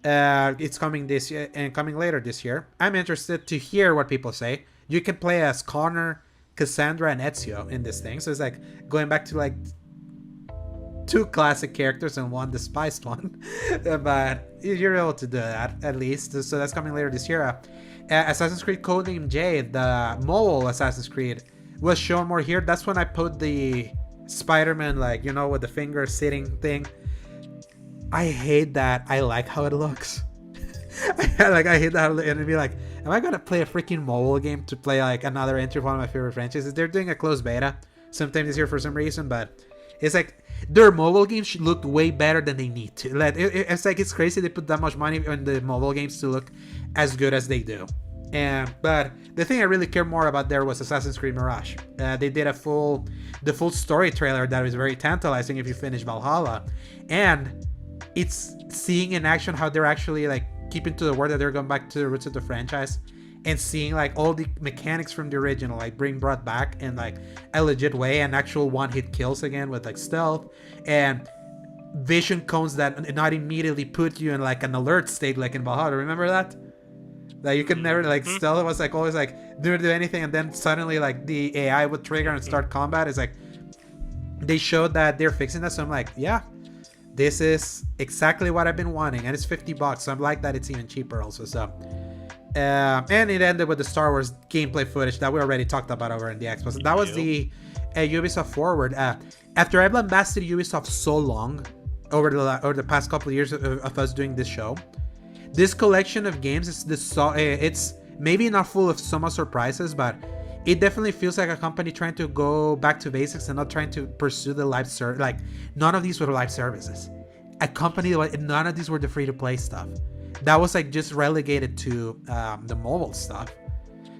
A: It's coming this year and coming later this year. I'm interested to hear what people say. You can play as Connor, Cassandra, and Ezio in this thing. So it's like going back to like 2 classic characters and 1 despised one. But you're able to do that at least. So that's coming later this year. Assassin's Creed Codename Jade, the mobile Assassin's Creed, was shown more here. That's when I put the Spider-Man, like, you know, with the finger sitting thing. I hate that. I like how it looks. I hate that. And it'd be like, am I gonna play a freaking mobile game to play like another entry of one of my favorite franchises? They're doing a closed beta sometime this year for some reason, but it's like their mobile games should look way better than they need to. Like it's like it's crazy they put that much money on the mobile games to look as good as they do. But the thing I really care more about there was Assassin's Creed Mirage. They did the full story trailer that was very tantalizing if you finish Valhalla, and it's seeing in action how they're actually like keeping to the word, that they're going back to the roots of the franchise, and seeing like all the mechanics from the original like being brought back in like a legit way, and actual one-hit kills again with like stealth and vision cones that not immediately put you in like an alert state like in Valhalla. Remember that? Like you could never like still it was like always like do anything, and then suddenly like the AI would trigger and start combat. It's like they showed that they're fixing that, so I'm like, yeah, this is exactly what I've been wanting, and it's $50, so I'm like that it's even cheaper also. So and it ended with the Star Wars gameplay footage that we already talked about over in the Xbox. That was the Ubisoft Forward. After I've lambasted Ubisoft so long over the past couple of years of us doing this show, this collection of games is it's maybe not full of so much surprises, but it definitely feels like a company trying to go back to basics and not trying to pursue the live service. Like none of these were live services. A company, none of these were the free-to-play stuff. That was like just relegated to the mobile stuff.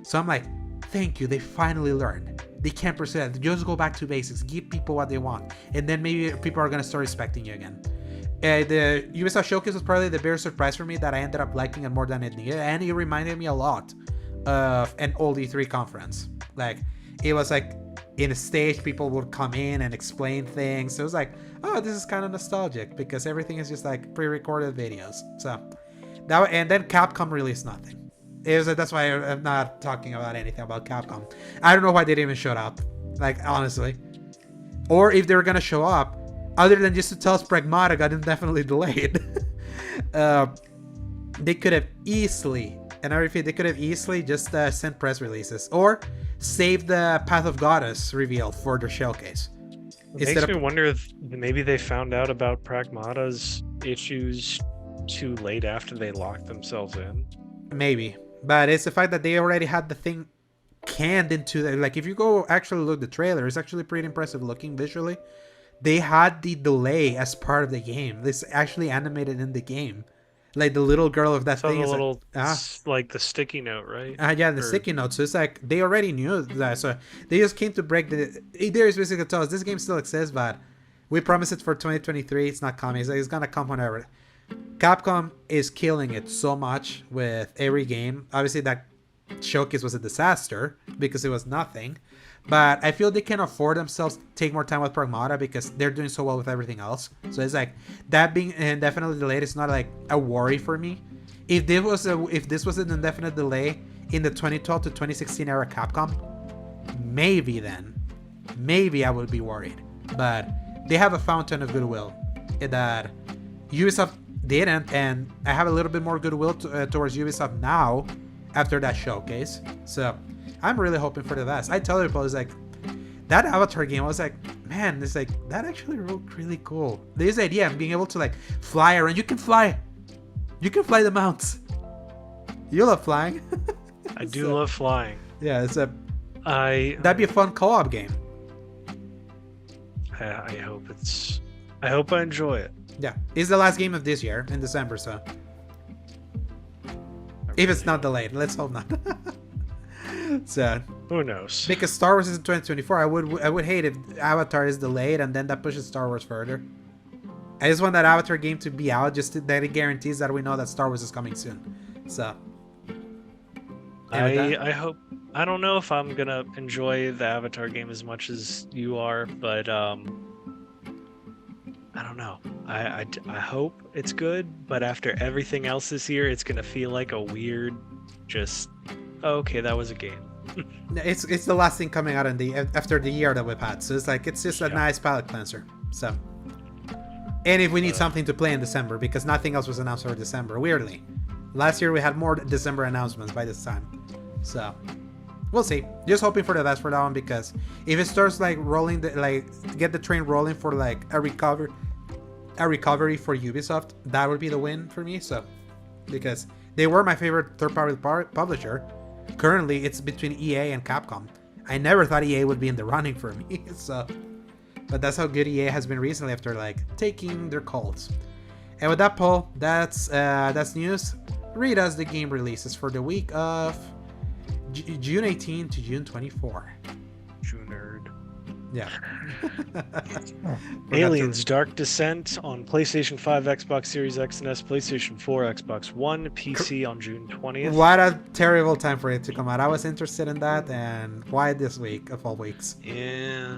A: So I'm like, thank you. They finally learned. They can't pursue that. Just go back to basics. Give people what they want, and then maybe people are gonna start respecting you again. The Ubisoft Showcase was probably the biggest surprise for me that I ended up liking it more than it needed, and it reminded me a lot of an old E3 conference. Like, it was like in a stage, people would come in and explain things. So it was like, oh, this is kind of nostalgic because everything is just like pre-recorded videos. So that, and then Capcom released nothing. It was that's why I'm not talking about anything about Capcom. I don't know why they didn't even show up, like honestly, or if they were gonna show up. Other than just to tell us Pragmata got indefinitely delayed. They could have easily, and I repeat, they could have easily just sent press releases or saved the Path of Goddess reveal for their showcase.
B: It makes me wonder if maybe they found out about Pragmata's issues too late after they locked themselves in.
A: Maybe, but it's the fact that they already had the thing canned into the, like if you go actually look the trailer, it's actually pretty impressive looking visually. They had the delay as part of the game. This actually animated in the game, like the little girl of that thing.
B: The little, like the sticky note, right?
A: Yeah, the sticky note. So it's like they already knew that. So they just came to break the. There is basically tell us this game still exists, but we promised it for 2023. It's not coming. It's gonna come whenever. Capcom is killing it so much with every game. Obviously, that showcase was a disaster because it was nothing. But I feel they can afford themselves to take more time with Pragmata because they're doing so well with everything else. So it's like that being indefinitely delayed is not like a worry for me. If this was an indefinite delay in the 2012 to 2016 era Capcom, maybe I would be worried. But they have a fountain of goodwill that Ubisoft didn't, and I have a little bit more goodwill towards Ubisoft now after that showcase. So I'm really hoping for the best. I tell people, it's like that Avatar game, I was like, man, it's like that actually looked really cool. This idea of being able to like fly around. You can fly the mounts. You love flying.
B: I do love flying.
A: Yeah, that'd be a fun co-op game.
B: I hope I enjoy it.
A: Yeah, it's the last game of this year in December, so if it's not delayed, let's hope not. So
B: who knows?
A: Because Star Wars is in 2024, I would hate if Avatar is delayed and then that pushes Star Wars further. I just want that Avatar game to be out, just that it guarantees that we know that Star Wars is coming soon. So
B: I hope. I don't know if I'm gonna enjoy the Avatar game as much as you are, but I don't know. I hope it's good, but after everything else this year, it's gonna feel like a weird, just okay, that was a game.
A: It's the last thing coming out after the year that we've had, so it's like it's just a nice palate cleanser. So, and if we need something to play in December, because nothing else was announced for December, weirdly, last year we had more December announcements by this time, so we'll see. Just hoping for the best for that one, because if it starts like rolling, get the train rolling for like a recovery for Ubisoft, that would be the win for me. So, because they were my favorite third-party publisher. Currently, it's between EA and Capcom. I never thought EA would be in the running for me. So, but that's how good EA has been recently after like taking their calls. And with that, Paul, that's news. Read us the game releases for the week of June 18 to June 24.
B: Nerd.
A: Yeah.
B: Aliens Dark Descent on PlayStation 5, Xbox Series X and S, PlayStation 4, Xbox One, PC on June 20th.
A: What a terrible time for it to come out. I was interested in that, and why this week of all weeks?
B: Yeah.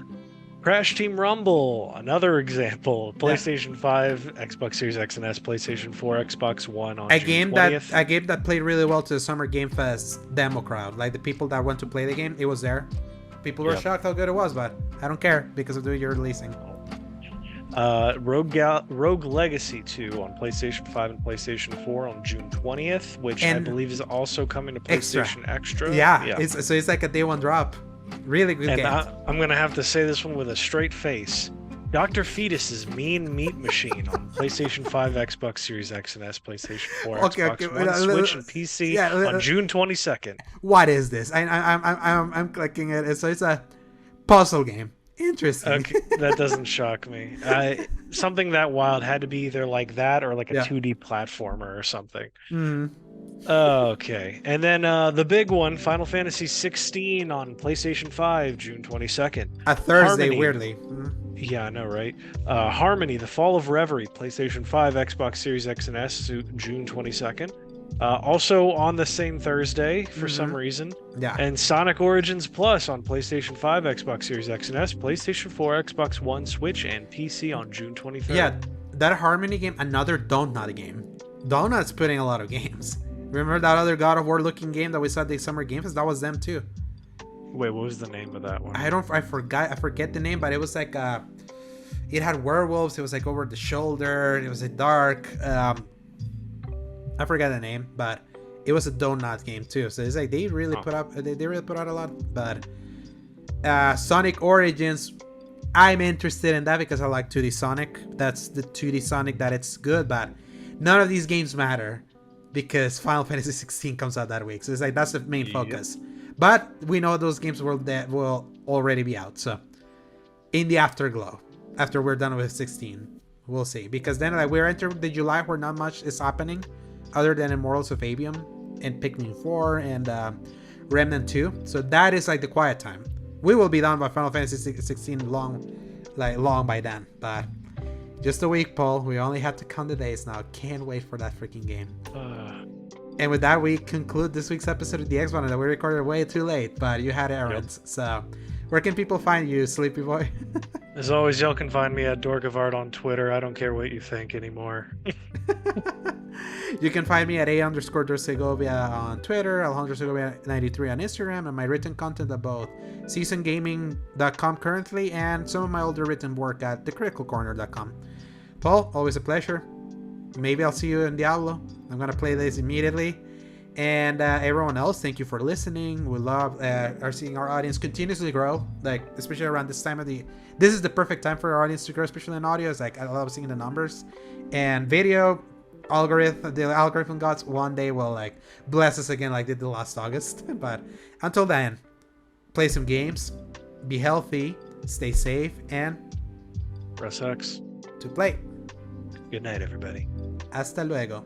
B: Crash Team Rumble, another example. PlayStation 5, Xbox Series X and S, PlayStation 4, Xbox One on June 20th.
A: A game that played really well to the Summer Game Fest demo crowd. Like the people that went to play the game, it was there. People were shocked how good it was, but I don't care because of the year releasing.
B: Rogue Legacy 2 on PlayStation 5 and PlayStation 4 on June 20th, which I believe is also coming to PlayStation Extra.
A: Yeah. It's like a day one drop. Really good game.
B: I'm going to have to say this one with a straight face. Dr. Fetus's Mean Meat Machine on PlayStation 5, Xbox Series X and S, PlayStation 4, Xbox One, Switch, and PC on June 22nd.
A: What is this? I'm clicking it. So it's a puzzle game. Interesting.
B: Okay, that doesn't shock me. Something that wild had to be either like that or like a 2D platformer or something. Okay. And then the big one, Final Fantasy 16 on PlayStation 5, June 22nd.
A: A Thursday,
B: Harmony.
A: weirdly.
B: Yeah, I know, right? Harmony, The Fall of Reverie, PlayStation 5, Xbox Series X and S, June 22nd. Also on the same Thursday, for some reason.
A: Yeah.
B: And Sonic Origins Plus on PlayStation 5, Xbox Series X and S, PlayStation 4, Xbox One, Switch, and PC on June 23rd.
A: Yeah, that Harmony game, another Donut game. Donut's putting a lot of games. Remember that other God of War looking game that we saw at the Summer Game Fest? That was them too.
B: Wait, what was the name of that one?
A: I forget the name, but it was like it had werewolves. It was like over the shoulder. It was a dark. I forgot the name, but it was a donut game too. So it's like they really put out a lot. But Sonic Origins, I'm interested in that because I like 2D Sonic. That's the 2D Sonic that it's good, but none of these games matter because Final Fantasy 16 comes out that week. So it's like that's the main focus. But we know those games will already be out. So in the afterglow, after we're done with 16, we'll see. Because then like we're entering the July where not much is happening other than Immortals of Avium and Pikmin 4 and Remnant 2. So that is like the quiet time. We will be done by Final Fantasy 16 long by then. But just a week, Paul. We only have to count the days now. Can't wait for that freaking game. And with that, we conclude this week's episode of the X-One that we recorded way too late, but you had errands. Yep. So where can people find you, Sleepy Boy?
B: As always, y'all can find me at Dork of Art on Twitter. I don't care what you think anymore.
A: You can find me at A_Dorsegovia on Twitter, Alejandro Segovia 93 on Instagram, and my written content at both seasongaming.com currently and some of my older written work at thecriticalcorner.com. Paul, always a pleasure. Maybe I'll see you in Diablo. I'm going to play this immediately. And everyone else, thank you for listening. We love seeing our audience continuously grow, like especially around this time of the. This is the perfect time for our audience to grow, especially in audio. It's like I love seeing the numbers and video. The algorithm gods one day will like bless us again, like they did last August. But until then, play some games, be healthy, stay safe, and
B: press X
A: to play.
B: Good night, everybody.
A: Hasta luego.